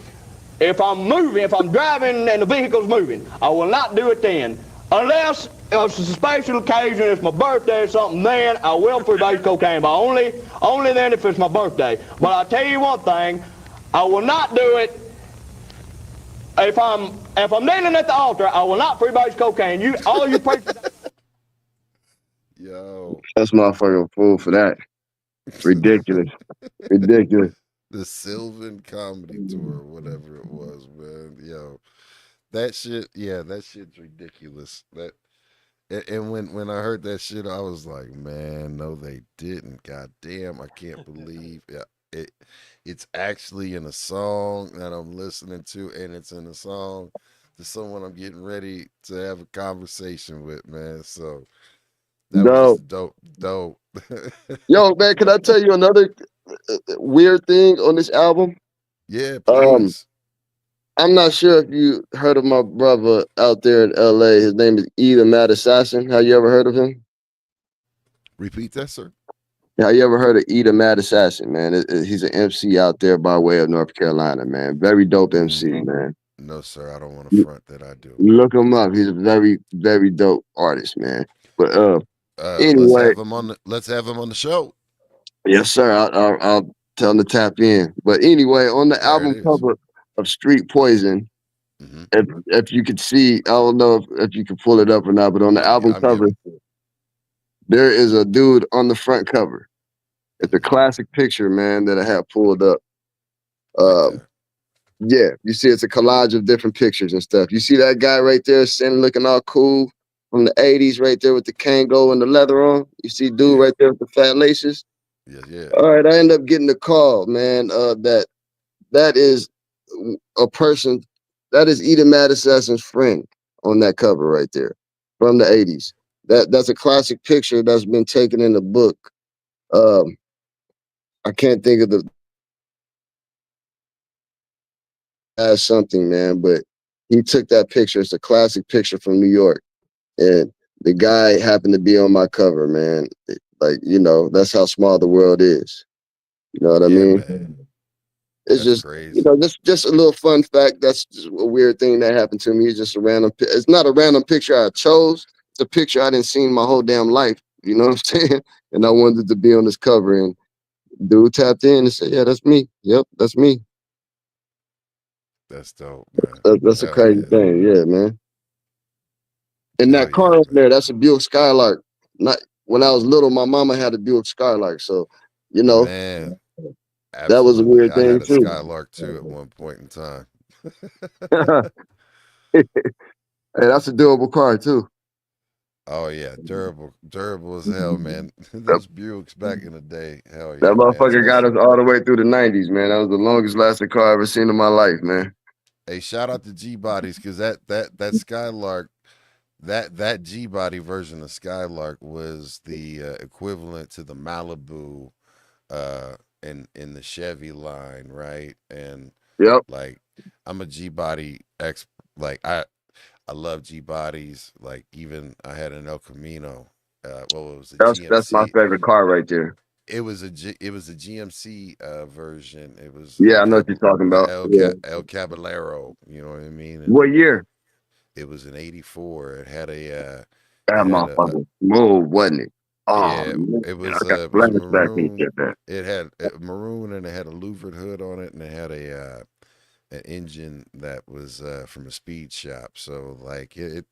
Speaker 7: If I'm moving, if I'm driving and the vehicle's moving, I will not do it then. Unless it's a special occasion, it's my birthday or something, then I will freebase cocaine. But only then if it's my birthday. But I'll tell you one thing, I will not do it if I'm kneeling at the altar, I will not freebase cocaine. All you preachers.
Speaker 1: Yo,
Speaker 4: That's motherfucking fool for that. Ridiculous. Ridiculous.
Speaker 1: the Sylvan Comedy Tour, whatever it was, man. Yo, that shit, yeah, that shit's ridiculous. And when I heard that shit, I was like, man, no, they didn't. God damn, I can't believe it. It's actually in a song that I'm listening to, and it's in a song to someone I'm getting ready to have a conversation with, man. So that was
Speaker 4: Dope.
Speaker 1: dope.
Speaker 4: Yo, man, can I tell you another weird thing on this album?
Speaker 1: Yeah,
Speaker 4: Um,
Speaker 1: please.
Speaker 4: I'm not sure if you heard of my brother out there in LA. His name is E the Mad Assassin. Have you ever heard of him?
Speaker 1: Repeat that, sir.
Speaker 4: Have you ever heard of E the Mad Assassin, man? He's an MC out there by way of North Carolina, man. Very dope MC, man.
Speaker 1: No, sir, I don't want to front that I do.
Speaker 4: Look him up. He's a very, very dope artist, man. But
Speaker 1: Let's
Speaker 4: anyway,
Speaker 1: have him on. Let's have him on the show.
Speaker 4: yes, sir. I'll tell him to tap in. But anyway, on the
Speaker 1: There it
Speaker 4: album
Speaker 1: is.
Speaker 4: cover of Street Poison,
Speaker 1: Mm-hmm.
Speaker 4: if you could see, I don't know if you can pull it up or not, but on the album
Speaker 1: I'm
Speaker 4: cover,
Speaker 1: getting.
Speaker 4: there is a dude on the front cover. It's a
Speaker 1: Mhm.
Speaker 4: classic picture, man, that I have pulled up.
Speaker 1: Right
Speaker 4: Um,
Speaker 1: there.
Speaker 4: yeah, you see, it's a collage of different pictures and stuff. You see that guy right there, sitting looking all cool from the '80s, right there with the Kango and the leather on. You see, dude,
Speaker 1: Yeah.
Speaker 4: right there with the fat laces.
Speaker 1: Yeah.
Speaker 4: All right, I end up getting a call, man. That is a person that is Eden Mad Assassin's friend on that cover right there from the '80s. That's a classic picture that's been taken in the book. Um, I can't think of the as something, man, but he took that picture. It's a classic picture from New York, and the guy happened to be on my cover, man. Like, that's how small the world is. You know what I
Speaker 1: Yeah,
Speaker 4: mean?
Speaker 1: man.
Speaker 4: It's
Speaker 1: That's
Speaker 4: just,
Speaker 1: crazy.
Speaker 4: just a little fun fact. That's just a weird thing that happened to me. It's just a random. It's not a random picture I chose. It's a picture I didn't seen my whole damn life. You know what I'm saying? And I wanted to be on this cover, and dude tapped in and said, "Yeah, that's me. Yep, that's me."
Speaker 1: That's dope, man.
Speaker 4: That's a
Speaker 1: Hell
Speaker 4: crazy
Speaker 1: yeah.
Speaker 4: thing, yeah, man. And
Speaker 1: Hell
Speaker 4: that car
Speaker 1: yeah,
Speaker 4: up
Speaker 1: man.
Speaker 4: there, that's a Buick Skylark. Not when I was little, my mama had a Buick Skylark, so you know
Speaker 1: Man,
Speaker 4: that was a
Speaker 1: absolutely.
Speaker 4: weird
Speaker 1: I
Speaker 4: thing
Speaker 1: had a
Speaker 4: too.
Speaker 1: Skylark too at one point in time.
Speaker 4: Hey, that's a durable car too.
Speaker 1: Oh yeah, durable as hell, man.
Speaker 4: That,
Speaker 1: Those Buicks back in the day, hell
Speaker 4: that
Speaker 1: yeah, man.
Speaker 4: motherfucker got
Speaker 1: Especially,
Speaker 4: us all the way through the '90s, man. That was the longest lasting car I ever seen in my life, man.
Speaker 1: hey, shout out to G bodies because that Skylark, that G body version of Skylark was the equivalent to the Malibu, in the Chevy line, right? And
Speaker 4: Yep,
Speaker 1: like, I'm a G body ex. Like I love G bodies. Like even I had an El Camino. What was it?
Speaker 4: that's my
Speaker 1: GMC.
Speaker 4: favorite car right there.
Speaker 1: It was a GMC version. It was
Speaker 4: Yeah, I know what you're talking about. Yeah.
Speaker 1: El Caballero. You know what I mean? And
Speaker 4: What year?
Speaker 1: it was an '84.
Speaker 4: That
Speaker 1: It had a
Speaker 4: motherfucker smooth, wasn't it? Oh
Speaker 1: yeah.
Speaker 4: man, I got
Speaker 1: It was
Speaker 4: flashbacks when you
Speaker 1: maroon.
Speaker 4: said that.
Speaker 1: It had maroon and it had a louvered hood on it, and it had an engine that was from a speed shop. So like it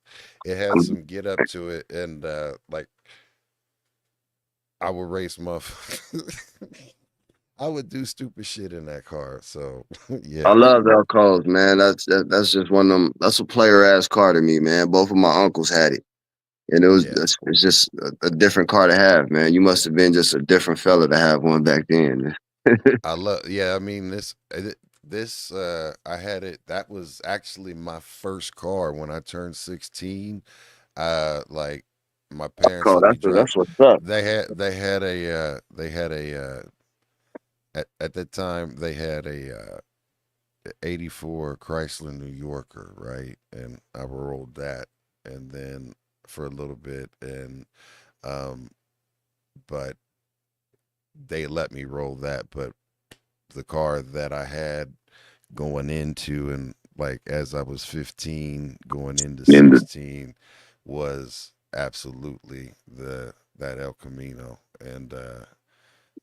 Speaker 1: had some get up to it, and like I would race motherfuckers. I would do stupid shit in that car. So
Speaker 4: I
Speaker 1: yeah,
Speaker 4: love Elcos, man. That's just one of them. That's a player ass car to me, man. Both of my uncles had it, and
Speaker 1: yeah.
Speaker 4: it's just a different car to have, man. You must have been just a different fella to have one back then.
Speaker 1: I love. Yeah, I mean this. I had it. That was actually my first car when I turned 16. Like my parents
Speaker 4: Call
Speaker 1: let me drive.
Speaker 4: that's what's up.
Speaker 1: They had a at that time they had a '84 Chrysler New Yorker, right? And I rolled that, and then for a little bit, and um, but they let me roll that. But the car that I had going into, and like as I was 15 going into
Speaker 4: And
Speaker 1: 16, was absolutely the that El Camino, and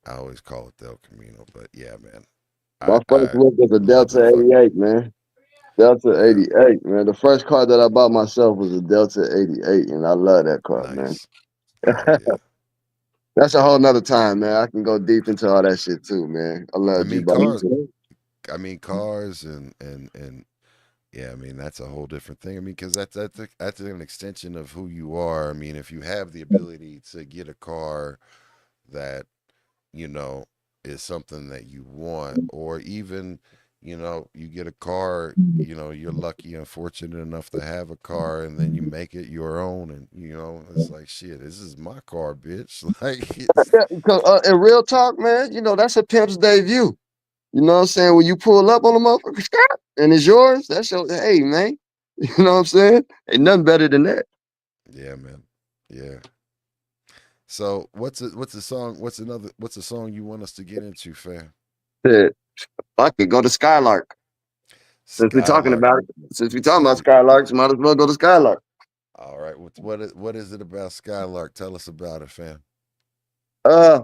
Speaker 1: I always call it the El Camino. But yeah, man,
Speaker 4: my first
Speaker 1: I
Speaker 4: whip was a
Speaker 1: love the
Speaker 4: Delta
Speaker 1: fuck.
Speaker 4: '88, man. Delta
Speaker 1: Yeah,
Speaker 4: 88, man. The first car that I bought myself was a Delta 88, and I love that car, man.
Speaker 1: nice. Hell yeah.
Speaker 4: That's a whole nother time, man. I can go deep into all that shit too, man. I
Speaker 1: I
Speaker 4: love
Speaker 1: mean
Speaker 4: G-Body.
Speaker 1: cars. I mean cars and yeah. I mean that's a whole different thing. I mean because that's an extension of who you are. I mean if you have the ability to get a car that you know, is something that you want, or even, you get a car, you're lucky and fortunate enough to have a car and then you make it your own. And, it's like, shit, this is my car, bitch. Like, it's,
Speaker 4: Yeah, 'cause, in real talk, man, that's a pimp's debut. You know what I'm saying? When you pull up on a motherfucker, and it's yours, that's your, hey, man. You know what I'm saying? Ain't nothing better than that.
Speaker 1: yeah, man. Yeah. So what's a song you want us to get into, fam?
Speaker 4: Shit. Fuck it, go to Skylark.
Speaker 1: Skylark.
Speaker 4: Since we talking about Skylarks, might as well go to Skylark.
Speaker 1: All right. What is it about Skylark? Tell us about it, fam.
Speaker 4: Uh,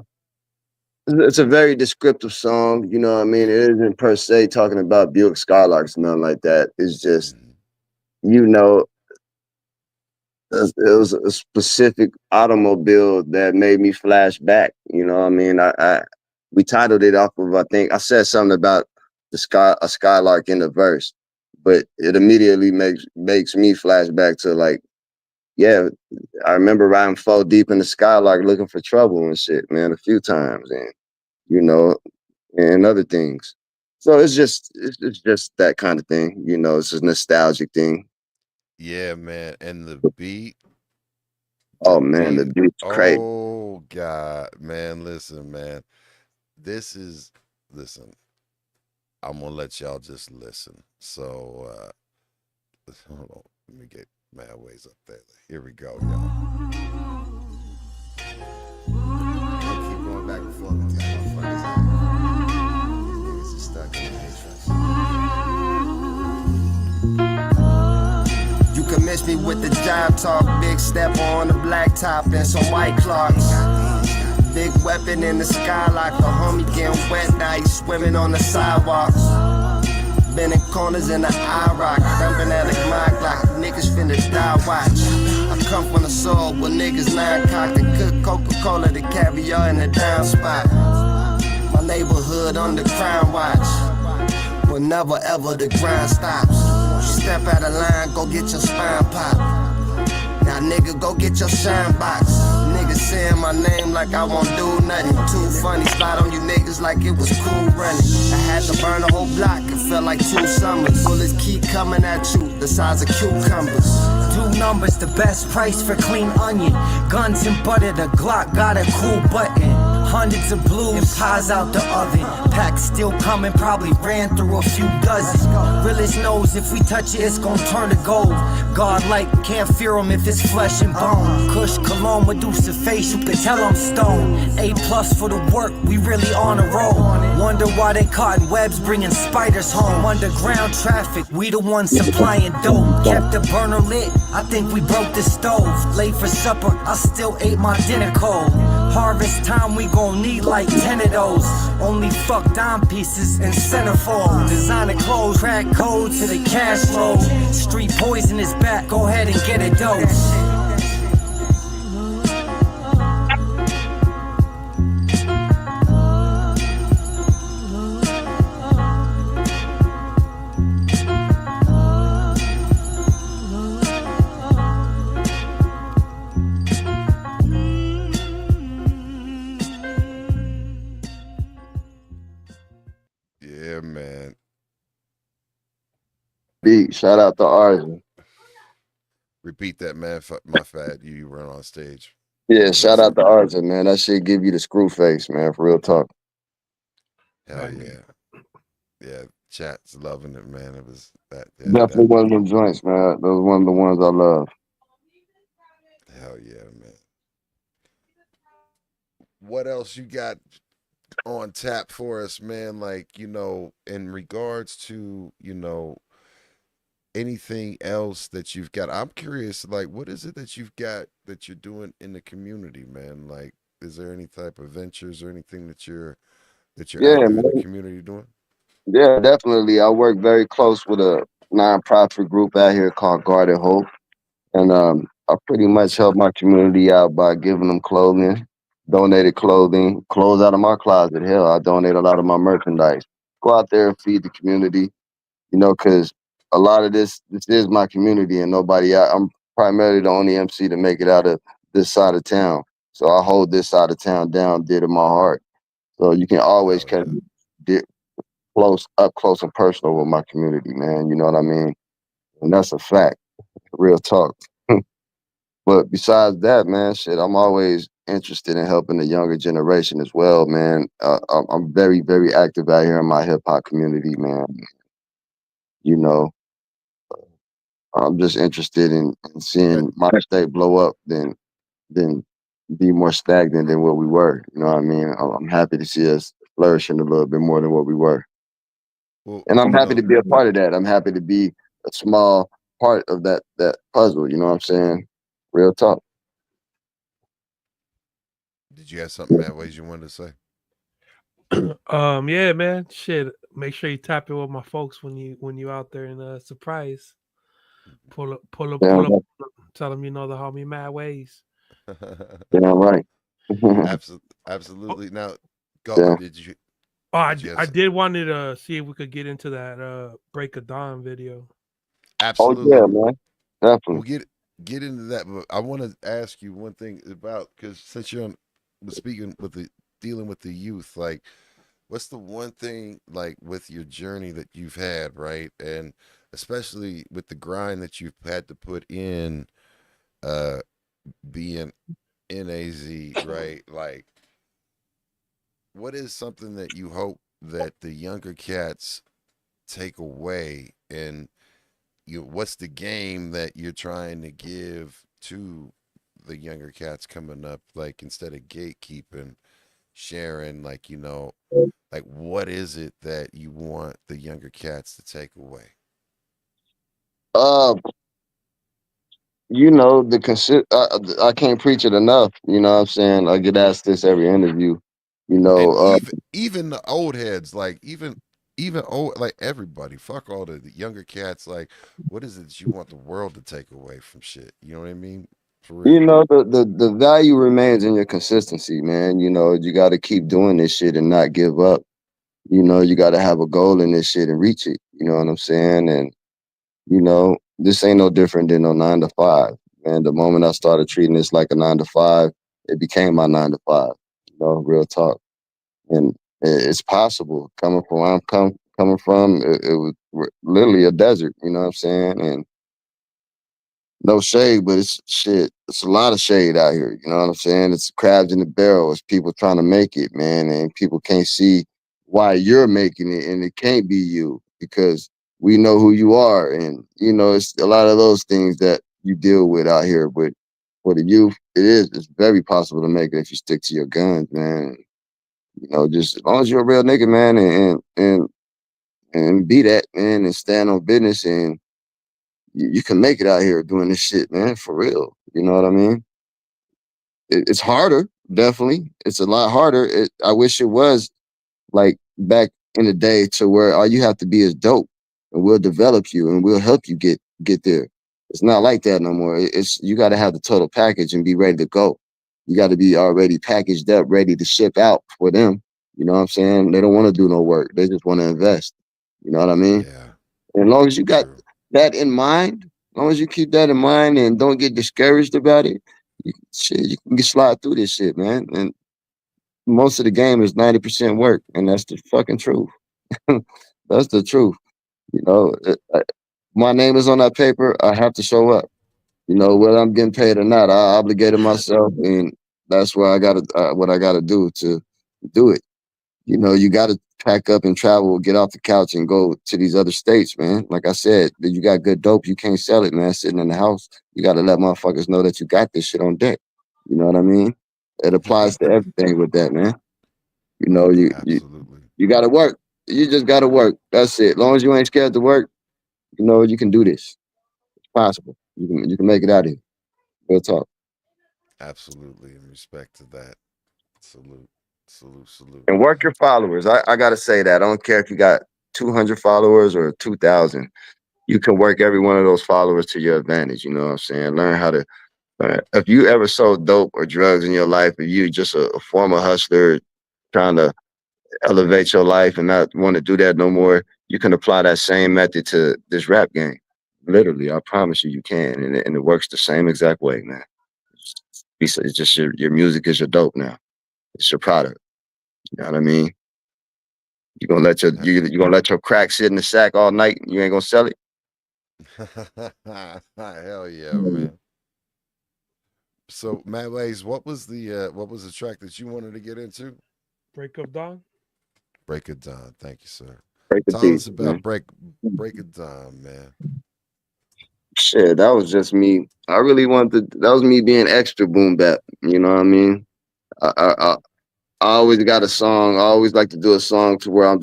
Speaker 4: it's a very descriptive song. You know what I mean? It isn't per se talking about Buick Skylarks, nothing like that. It's just,
Speaker 1: Mhm.
Speaker 4: you know, it was a specific automobile that made me flash back. You know what I mean? We titled it off of, I think I said something about a skylark in the verse, but it immediately makes me flash back to, like, yeah, I remember riding 4 deep in the skylark looking for trouble and shit, man, a few times, and you know, and other things. So it's just that kind of thing. It's a nostalgic thing.
Speaker 1: Yeah, man. And the
Speaker 4: Oh man, the
Speaker 1: beat.
Speaker 4: beat's crazy.
Speaker 1: Oh God, man. Listen, man. This is listen. I'm gonna let y'all just listen. So hold on. Let me get Maddwayz up there. Here we go, y'all.
Speaker 2: I'll keep going back and forth with these motherfuckers. These niggas are stuck in the matrix. You can miss me with the job talk, big step on the blacktop and some white clocks. Big weapon in the sky like the homie getting wet, now he swimming on the sidewalks. Bending corners in the IROC, dumping at a my Glock, niggas finna die, watch. I come from the soul where niggas nine-cocked and cook Coca-Cola, the caviar in the down spot. My neighborhood on the crime watch, but never ever the grind stops. You step out of line, go get your spine pop. Now nigga, go get your shine box. Niggas saying my name like I won't do nothing. Too funny, slide on you niggas like it was cool running. I had to burn a whole block, it felt like 2 summers. Bullets keep coming at you, the size of cucumbers.
Speaker 6: 2 numbers, the best price for clean onion. Guns and butter, the Glock got a cool button. Hundreds of blues and pies out the oven. Packs still coming, probably ran through a few dozen. Realist knows if we touch it, it's gon' turn to gold. Godlike, can't fear him if it's flesh and bone. Kush, cologne, Medusa face, you can tell I'm stoned. A+ for the work, we really on a roll. Wonder why they caught webs bringing spiders home. Underground traffic, we the ones supplying dope. Kept the burner lit, I think we broke the stove. Late for supper, I still ate my dinner cold. Harvest time, we gon' need like 10 of those. Only fuck dime pieces and centerfold. Designer clothes, crack code to the cash flow. Street poison is back, go ahead and get a dose.
Speaker 1: Yeah, man.
Speaker 4: Beat, shout out to Arjun.
Speaker 1: Repeat that, man. My fat. You run on stage.
Speaker 4: Yeah, shout out to Arjun, man. That shit give you the screw face, man, for real talk.
Speaker 1: Hell yeah. Yeah, chat's loving it, man. It was that. Yeah,
Speaker 4: Definitely one of them joints, man. Those one of the ones I love.
Speaker 1: Hell yeah, man. What else you got on tap for us, man? Like, in regards to, anything else that you've got. I'm curious, like, what is it that you've got that you're doing in the community, man? Like, is there any type of ventures or anything that you're
Speaker 4: Yeah,
Speaker 1: active in the
Speaker 4: man.
Speaker 1: community doing?
Speaker 4: Yeah, definitely. I work very close with a nonprofit group out here called Guarded Hope, and I pretty much help my community out by giving them clothing, donated clothing, clothes out of my closet. Hell, I donate a lot of my merchandise. Go out there and feed the community, because a lot of this is my community, and nobody. I'm primarily the only MC to make it out of this side of town, so I hold this side of town down dear to my heart. So you can always
Speaker 1: Hell
Speaker 4: catch
Speaker 1: yeah.
Speaker 4: me up close and personal with my community, man. You know what I mean? And that's a fact, real talk. But besides that, man, shit, I'm always interested in helping the younger generation as well, man. I'm very, very active out here in my hip hop community, man. You know, I'm just interested in
Speaker 1: Right.
Speaker 4: seeing my state blow up than be more stagnant than what we were. You know what I mean? I'm happy to see us flourishing a little bit more than what we were.
Speaker 1: Well,
Speaker 4: And I'm happy to be a part of that. I'm happy to be a small part of that puzzle. You know what I'm saying? Real talk.
Speaker 1: did you have something, Maddwayz, you wanted to say?
Speaker 5: Yeah, man. Shit. Make sure you tap in with my folks when you out there in Surprise.
Speaker 4: Yeah,
Speaker 5: Pull up. Tell them you know the homie Maddwayz.
Speaker 4: yeah, right.
Speaker 1: Absolutely. Now, go.
Speaker 4: Yeah.
Speaker 1: Did you?
Speaker 5: Oh,
Speaker 1: Did you have?
Speaker 5: I did wanted to see if we could get into that Break of Dawn video.
Speaker 4: Oh
Speaker 1: Absolutely.
Speaker 4: yeah, man.
Speaker 1: We'll
Speaker 4: Definitely.
Speaker 1: get into that, but I want to ask you one thing about, because since you're speaking with the dealing with the youth, like, what's the one thing, like, with your journey that you've had, right, and especially with the grind that you've had to put in, uh, being NAZ, right? Like, what is something that you hope that the younger cats take away, and what's the game that you're trying to give to the younger cats coming up, like, instead of gatekeeping, sharing, like, like, what is it that you want the younger cats to take away?
Speaker 4: Uh, I can't preach it enough. You know what I'm saying? I get asked this every interview. You know,
Speaker 1: And even the old heads, like, even old, like, everybody, fuck all the younger cats, like, what is it that you want the world to take away from shit? You know what I mean? For real.
Speaker 4: the value remains in your consistency, man. You got to keep doing this shit and not give up. You got to have a goal in this shit and reach it. You know what I'm saying? And this ain't no different than no 9 to 5. Man, the moment I started treating this like a 9 to 5, it became my 9 to 5. Real talk. And it's possible coming from where coming from. It was literally a desert. You know what I'm saying? And no shade, but it's shit. It's a lot of shade out here. You know what I'm saying? It's crabs in the barrel. It's people trying to make it, man, and people can't see why you're making it, and it can't be you because we know who you are, and it's a lot of those things that you deal with out here. But for the youth, it's very possible to make it if you stick to your guns, man. Just as long as you're a real nigga, man, and be that, man, and stand on business, and you can make it out here doing this shit, man, for real. You know what I mean? It's harder, definitely. It's a lot harder. I wish it was like back in the day to where all you have to be is dope, and we'll develop you and we'll help you get there. It's not like that no more. It's you got to have the total package and be ready to go. You got to be already packaged up, ready to ship out for them. You know what I'm saying? They don't want to do no work. They just want to invest. You know what I mean?
Speaker 1: Yeah,
Speaker 4: And as long as you got
Speaker 1: true.
Speaker 4: that in mind, as long as you keep that in mind and don't get discouraged about it, you can slide through this shit, man. And most of the game is 90% work, and that's the fucking truth. That's the truth. You know, my name is on that paper. I have to show up. Whether I'm getting paid or not, I obligated myself, and that's where I got to what I got to do to do it. You got to pack up and travel, get off the couch and go to these other states, man. Like I said, you got good dope, you can't sell it, man, sitting in the house. You got to let motherfuckers know that you got this shit on deck. You know what I mean? It applies to everything with that, man. You know,
Speaker 1: Absolutely.
Speaker 4: you got to work. You just got to work. That's it. As long as you ain't scared to work, you can do this. It's possible. You can make it out of here. Real talk.
Speaker 1: Absolutely. In respect to that. Salute. Salute. Salute.
Speaker 4: And work your followers. I got to say that. I don't care if you got 200 followers or 2,000. you can work every one of those followers to your advantage. You know what I'm saying? Learn how to. If you ever sold dope or drugs in your life, if you just a former hustler trying to elevate your life and not want to do that no more, you can apply that same method to this rap game. Literally, I promise you, you can, and it works the same exact way, man. It's just your music is your dope now. It's your product. You know what I mean? You gonna let your crack sit in the sack all night? And you ain't gonna sell it?
Speaker 1: Hell yeah, man. So Maddwayz, what was the track that you wanted to get into?
Speaker 5: Break of Dawn.
Speaker 1: Break of Dawn. Thank you, sir.
Speaker 4: Break the
Speaker 1: Tell
Speaker 4: beat,
Speaker 1: us about
Speaker 4: man.
Speaker 1: Break of Dawn, man.
Speaker 4: Shit, that was just me. I really wanted to. That was me being extra boom bap. You know what I mean? I always got a song. I always like to do a song to where I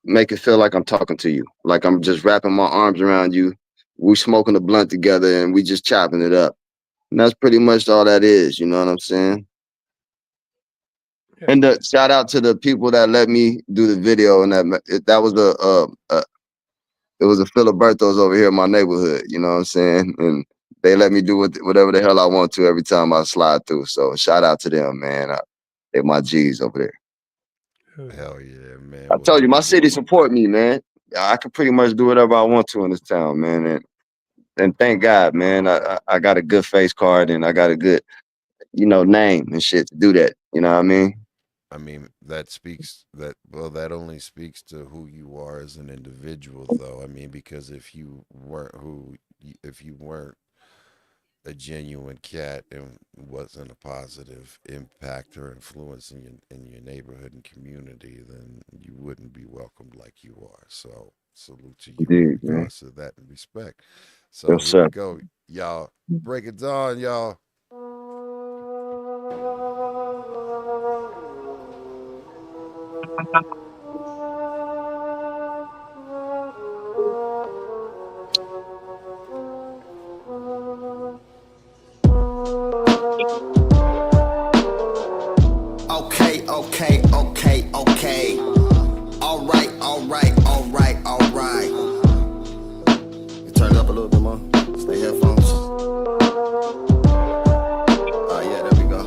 Speaker 4: make it feel like I'm talking to you, like I'm just wrapping my arms around you. We smoking a blunt together and we just chopping it up. And that's pretty much all that is. You know what I'm saying?
Speaker 5: Yeah.
Speaker 4: And shout out to the people that let me do the video, and that was it was a Filiberto's over here in my neighborhood. You know what I'm saying? And they let me do whatever the hell I want to every time I slide through. So shout out to them, man. They're my G's over there.
Speaker 1: Hell yeah, man.
Speaker 4: I told you, my city support me, man. I can pretty much do whatever I want to in this town, man. And thank God, man. I got a good face card and I got a good, name and shit to do that. You know what I mean?
Speaker 1: I mean, that only speaks to who you are as an individual, though. I mean, because if you weren't a genuine cat and wasn't a positive impact or influence in your neighborhood and community, then you wouldn't be welcomed like you are. So salute to you in
Speaker 4: Indeed, man.
Speaker 1: regards to that and respect. So
Speaker 4: Yes,
Speaker 1: here we
Speaker 4: sir.
Speaker 1: go, y'all. Break it down, y'all.
Speaker 2: Okay. All right. You turn it up a little bit more. Stay headphones. Oh yeah, there we go.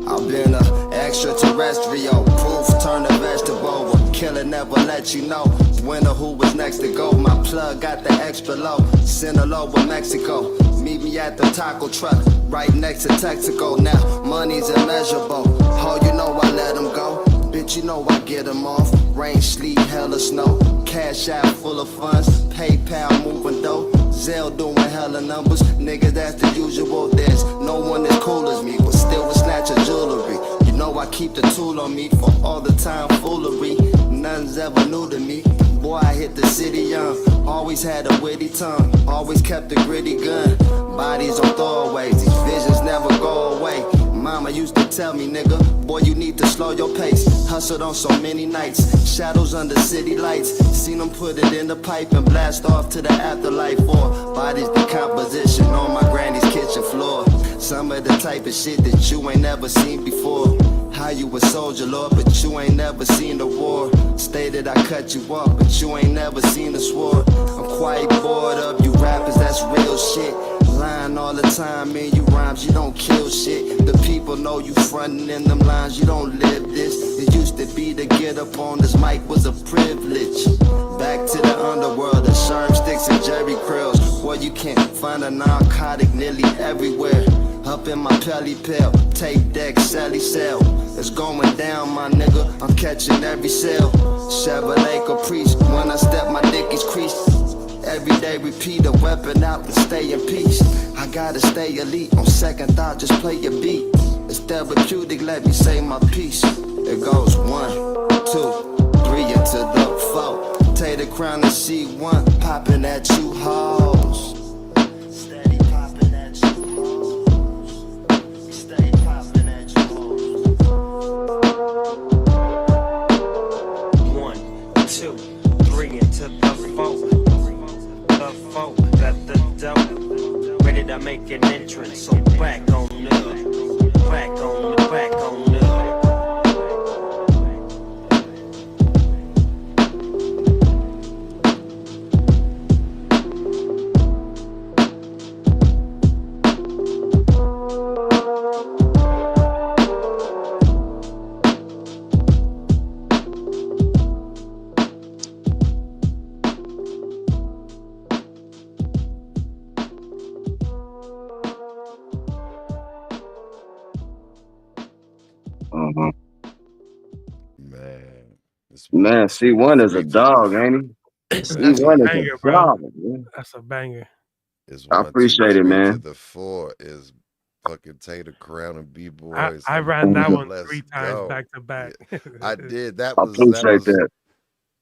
Speaker 2: I've been a extraterrestrial, proof turn a vegetable. Killer never let you know when or who was next to go. My plug got the extra low, Sinaloa, Mexico. Meet me at the taco truck, right next to Texaco. Now, money's immeasurable. Oh, you know I let them go. Bitch, you know I get them off. Rain, sleet, hella snow. Cash out full of funds. PayPal moving dough. Zelle doing hella numbers. Nigga, that's the usual. There's no one as cool as me, but still a snatch of jewelry. You know I keep the tool on me for all the time foolery. Nothing's ever new to me. Boy, I hit the city young. Always had a witty tongue. Always kept a gritty gun. Bodies on throwaways. These visions never go away. Mama used to tell me, nigga, boy, you need to slow your pace. Hustled on so many nights. Shadows under city lights. Seen them put it in the pipe and blast off to the afterlife. For bodies decomposition on my granny's kitchen floor. Some of the type of shit that you ain't never seen before. How you a soldier, Lord, but you ain't never seen the war. Stated I cut you off, but you ain't never seen a sword. I'm quite bored of you rappers, that's real shit. Lying all the time in you rhymes, you don't kill shit. The people know you frontin' in them lines, you don't live this. It used to be to get up on this mic was a privilege. Back to the underworld, the sherm sticks and Jerry curls. Boy, you can't find a narcotic nearly everywhere. Up in my pelly pill, tape deck, Sally cell. It's going down, my nigga, I'm catching every cell. Chevrolet Caprice, when I step my dick is creased. Every day repeat a weapon out and stay in peace. I gotta stay elite, on second thought just play your beat. It's therapeutic, let me say my piece. It goes 1, 2, 3 into the 4. Tay Da Crown and C1, popping at you hoes. Steady popping at you hoes. Steady popping at you hoes.
Speaker 9: 1, 2, 3 into the 4. Got the dope, ready to make an entrance. So back on the
Speaker 4: Uh-huh.
Speaker 1: Man, this
Speaker 4: Man, C1 is a
Speaker 1: three to the
Speaker 4: dog, ain't he?
Speaker 5: That's a
Speaker 4: C1 is
Speaker 5: banger,
Speaker 4: a
Speaker 5: bro.
Speaker 4: dog, man.
Speaker 5: That's a banger.
Speaker 1: is
Speaker 4: I
Speaker 1: 1, 2,
Speaker 4: appreciate it,
Speaker 1: 3 to
Speaker 4: man.
Speaker 1: the 4 is fucking Tay Da Crown and
Speaker 5: I,
Speaker 1: B-Boys
Speaker 5: I ran that
Speaker 1: Underground.
Speaker 5: one
Speaker 1: Let's
Speaker 5: 3 times
Speaker 1: go.
Speaker 5: back to
Speaker 1: Yeah,
Speaker 5: back.
Speaker 1: I did. That
Speaker 4: I
Speaker 1: was
Speaker 4: appreciate that.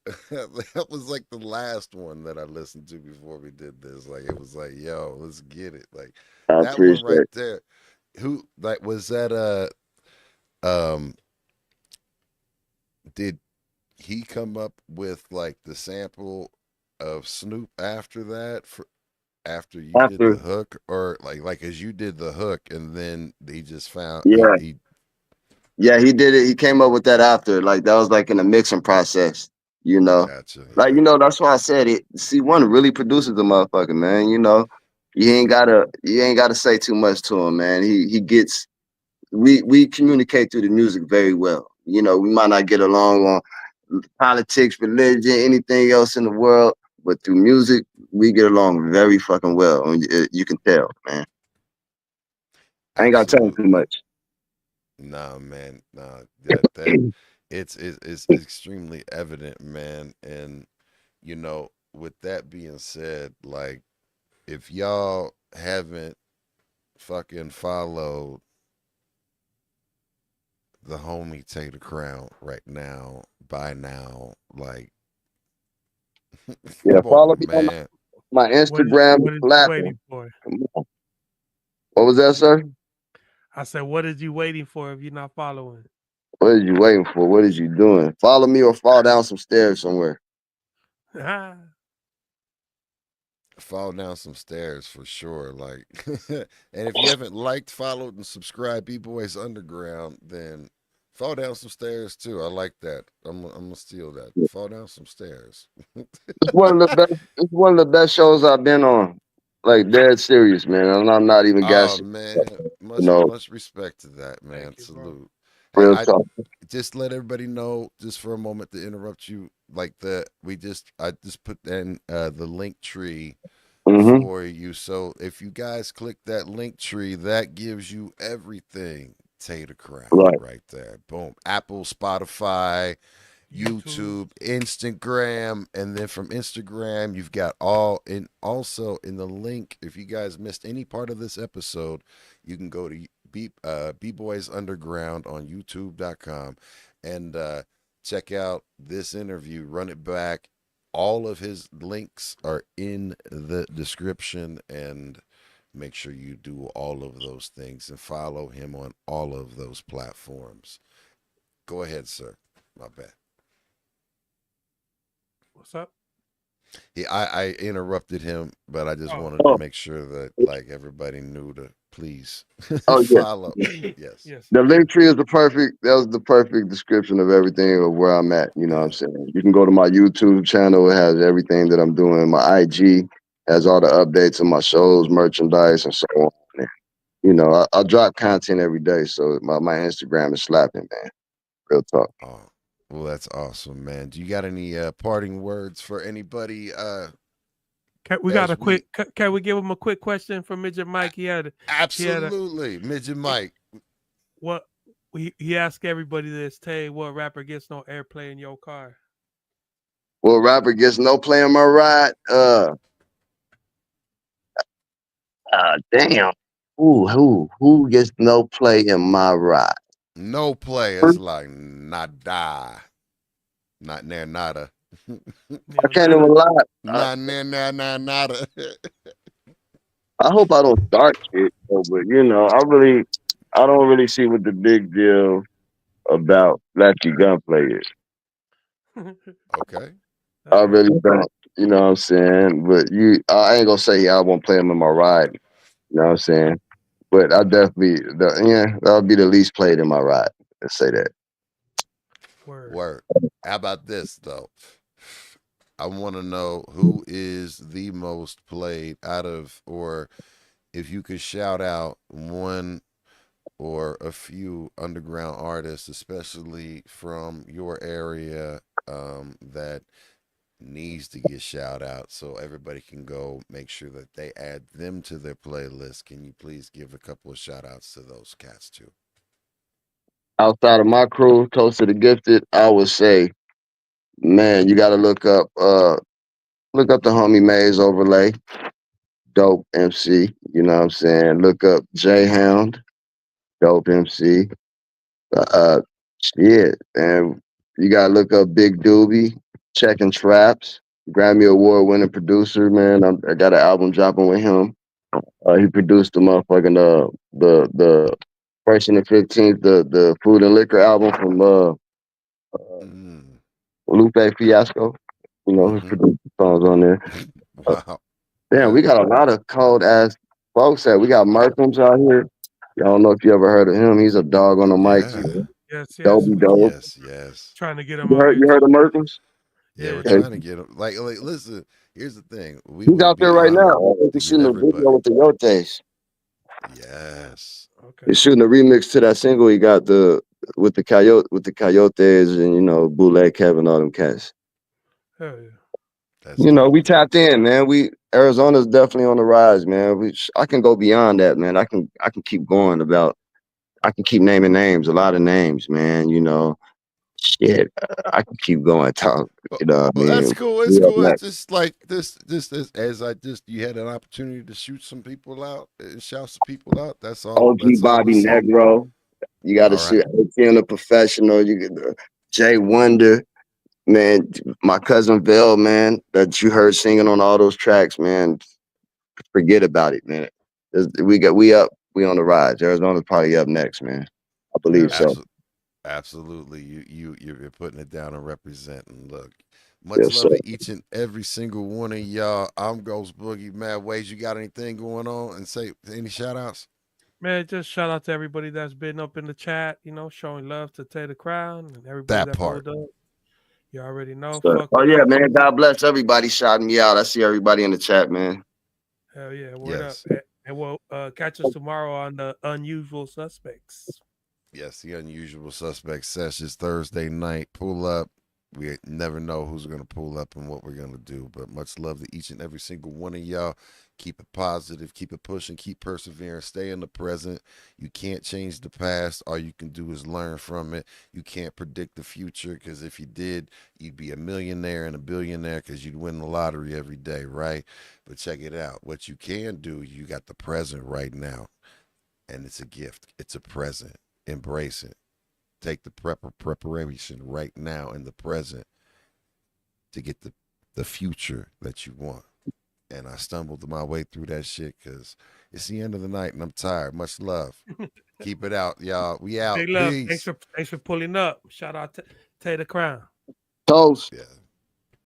Speaker 1: that was like the last one that I listened to before we did this. Like it was like, yo, let's get it. Like
Speaker 4: I
Speaker 1: that one
Speaker 4: appreciate
Speaker 1: right
Speaker 4: it.
Speaker 1: there. Who like was that um did he come up with like the sample of Snoop after that for after you did the
Speaker 4: After,
Speaker 1: hook or like as you did the hook and then he just found
Speaker 4: yeah,
Speaker 1: he
Speaker 4: yeah, he did it. He came up with that after. Like that was like in the mixing process, you know.
Speaker 1: gotcha,
Speaker 4: Like,
Speaker 1: yeah.
Speaker 4: that's why I said it. C1 really produces the motherfucker, man. You ain't gotta say too much to him, man. He gets we communicate through the music very well. We might not get along on politics, religion, anything else in the world, but through music, we get along very fucking well. And you can tell, man. I ain't gotta tell him too
Speaker 1: Absolutely.
Speaker 4: much.
Speaker 1: Nah, man. Nah, that it's extremely evident, man. And with that being said, like if y'all haven't fucking followed the homie Tay Da Crown right now, by now, like
Speaker 4: Yeah,
Speaker 1: come
Speaker 4: follow me
Speaker 1: on,
Speaker 4: on
Speaker 1: man.
Speaker 4: my
Speaker 5: what
Speaker 4: Instagram is
Speaker 5: what is you
Speaker 4: slapping.
Speaker 5: waiting for?
Speaker 4: Come on. What was that, sir?
Speaker 5: I said, what is you waiting for if you're not following?
Speaker 4: What are you waiting for? What is you doing? Follow me or fall down some stairs somewhere.
Speaker 1: Fall down some stairs for sure. Like, and if you haven't liked, followed, and subscribed B-Boys Underground, then fall down some stairs too. I like that. I'm gonna steal that. Fall down some stairs.
Speaker 4: It's one of the best shows I've been on. Like dead serious, man. And I'm not even
Speaker 1: Oh
Speaker 4: gassing.
Speaker 1: man,
Speaker 4: You
Speaker 1: much
Speaker 4: know,
Speaker 1: much respect to that, man.
Speaker 5: Thank you, bro.
Speaker 1: Salute. Hey,
Speaker 4: real
Speaker 1: I
Speaker 4: talk.
Speaker 1: just let everybody know, just for a moment to interrupt you, like I just put in the link tree
Speaker 4: Mm-hmm.
Speaker 1: for you. So if you guys click that link tree, that gives you everything. Tay Da Crown
Speaker 4: Right.
Speaker 1: right there. Boom. Apple, Spotify,
Speaker 5: YouTube.
Speaker 1: YouTube, Instagram, and then from Instagram, you've got all and also in the link. If you guys missed any part of this episode, you can go to B-Boys Underground on YouTube.com and check out this interview. Run it back. All of his links are in the description, and make sure you do all of those things and follow him on all of those platforms. Go ahead, sir. My bad.
Speaker 5: What's up?
Speaker 1: I interrupted him, but I just
Speaker 5: Oh,
Speaker 1: wanted to
Speaker 4: Oh,
Speaker 1: make sure that like everybody knew to please
Speaker 4: oh yeah.
Speaker 1: follow. Yes.
Speaker 5: yes.
Speaker 4: The link tree is that was the perfect description of everything of where I'm at. You know what I'm
Speaker 1: Yeah.
Speaker 4: saying? You can go to my YouTube channel. It has everything that I'm doing. My IG has all the updates of my shows, merchandise, and so on. And, I drop content every day. So my Instagram is slapping, man. Real talk.
Speaker 1: Oh, well, that's awesome, man. Do you got any parting words for anybody?
Speaker 5: We got
Speaker 1: As
Speaker 5: a
Speaker 1: we
Speaker 5: quick. Can we give him a quick question from Midget Mike? He had a
Speaker 1: absolutely, Midget Mike.
Speaker 5: what? He asked everybody this. Tay, what rapper gets no airplay in your car?
Speaker 4: Well, rapper gets no play on my ride. Damn. Who gets no play in my ride?
Speaker 1: No play. It's like nada, not near nada,
Speaker 4: I
Speaker 5: Yeah,
Speaker 4: can't
Speaker 5: not
Speaker 4: even
Speaker 5: a,
Speaker 4: lie.
Speaker 1: not near nada.
Speaker 4: I hope I don't start shit, though, but I don't really see what the big deal about flashy gunplay is.
Speaker 1: Okay.
Speaker 4: I
Speaker 5: that's right.
Speaker 4: really don't. You know what I'm saying? But I ain't gonna say I won't play him in my ride. You know what I'm saying? But that'll be the least played in my ride. Let's say that.
Speaker 5: Word.
Speaker 1: Word. How about this though? I want to know who is the most played out of, or if you could shout out one or a few underground artists, especially from your area, that needs to get shout out so everybody can go make sure that they add them to their playlist. Can you please give a couple of shout outs to those cats too?
Speaker 4: outside of my crew, Toast to the Gifted, I would say, man, you gotta look up the homie Maze Overlay, dope MC. You know what I'm saying? Look up J Hound, dope MC. Uh, shit, man. You gotta look up Big Doobie, Checking Traps, Grammy Award winning producer, man. I got an album dropping with him. He produced the motherfucking the First and the 15th, the Food and Liquor album from
Speaker 1: Mm,
Speaker 4: Lupe Fiasco. You know, he
Speaker 1: mm-hmm.
Speaker 4: produced the songs on there.
Speaker 1: Wow.
Speaker 4: Damn,
Speaker 1: Yeah.
Speaker 4: we got a lot of cold ass folks out. We got Markham's out here. I don't know if you ever heard of him. He's a dog on the mic.
Speaker 1: Yeah.
Speaker 5: Yes, yes.
Speaker 4: Dope,
Speaker 5: We
Speaker 4: dope.
Speaker 1: Yes. Yes.
Speaker 5: trying to get him on here
Speaker 4: You heard
Speaker 5: too.
Speaker 4: of Markham's?
Speaker 1: Yeah. We're
Speaker 5: Yeah.
Speaker 1: trying to get him. Like, listen. Here's the thing. We
Speaker 4: He's
Speaker 1: would
Speaker 4: out
Speaker 1: be
Speaker 4: there right now.
Speaker 1: honored
Speaker 4: I think
Speaker 1: to
Speaker 4: he's
Speaker 1: get
Speaker 4: shooting a video
Speaker 1: everybody.
Speaker 4: with the Yotes.
Speaker 1: Yes.
Speaker 5: Okay.
Speaker 4: He's shooting a remix to that single he got with the Coyotes and Boule Kevin, all them cats.
Speaker 5: Hell yeah.
Speaker 1: That's dope.
Speaker 4: We tapped in, man. Arizona's definitely on the rise, man. I can go beyond that, man. I can keep going I can keep naming names, a lot of names, man. Shit, I can keep going, talk.
Speaker 1: Well,
Speaker 4: You know what I
Speaker 1: well, that's
Speaker 4: mean?
Speaker 1: cool. It's
Speaker 4: We up
Speaker 1: cool. It's
Speaker 4: next.
Speaker 1: just like this. As you had an opportunity to shoot some people out and shout some people out. That's all.
Speaker 4: OG
Speaker 1: That's all we
Speaker 4: Bobby
Speaker 1: say.
Speaker 4: Negro. You got to
Speaker 1: All
Speaker 4: see
Speaker 1: right.
Speaker 4: ATN a professional. You get Jay Wonder, man. My cousin Vell, man, that you heard singing on all those tracks, man. Forget about it, man. We up. We on the rise. Arizona's probably up next, man. I believe
Speaker 5: Hell
Speaker 4: so.
Speaker 1: Absolutely. You're putting it down and representing. Look, much
Speaker 4: Yes, sir.
Speaker 1: love to each and every single one of y'all. I'm Ghost Boogie, Maddwayz. You got anything going on and say any shout outs?
Speaker 5: Man, just shout out to everybody that's been up in the chat, showing love to Tay Da Crown and everybody
Speaker 1: That
Speaker 5: that
Speaker 1: part.
Speaker 5: pulled up. You already know.
Speaker 4: Sir.
Speaker 5: Fuck
Speaker 4: Oh
Speaker 5: with
Speaker 4: yeah,
Speaker 5: us.
Speaker 4: man. God bless everybody shouting me out. I see everybody in the chat, man.
Speaker 5: Hell yeah, word up.
Speaker 1: Yes.
Speaker 5: And we'll catch us tomorrow on the Unusual Suspects.
Speaker 1: Yes, the unusual suspect sessions Thursday night. Pull up. We never know who's going to pull up and what we're going to do. But much love to each and every single one of y'all. Keep it positive. Keep it pushing. Keep persevering. Stay in the present. You can't change the past. All you can do is learn from it. You can't predict the future because if you did, you'd be a millionaire and a billionaire because you'd win the lottery every day, right? But check it out. What you can do, you got the present right now. And it's a gift. It's a present. Embrace it. Take the preparation right now in the present to get the future that you want. And I stumbled my way through that shit because it's the end of the night and I'm tired. Much love. Keep it out, y'all. We out.
Speaker 5: Big love.
Speaker 1: Peace.
Speaker 5: Thanks for pulling up. Shout out to Tay Da Crown.
Speaker 4: Toast.
Speaker 1: Yeah.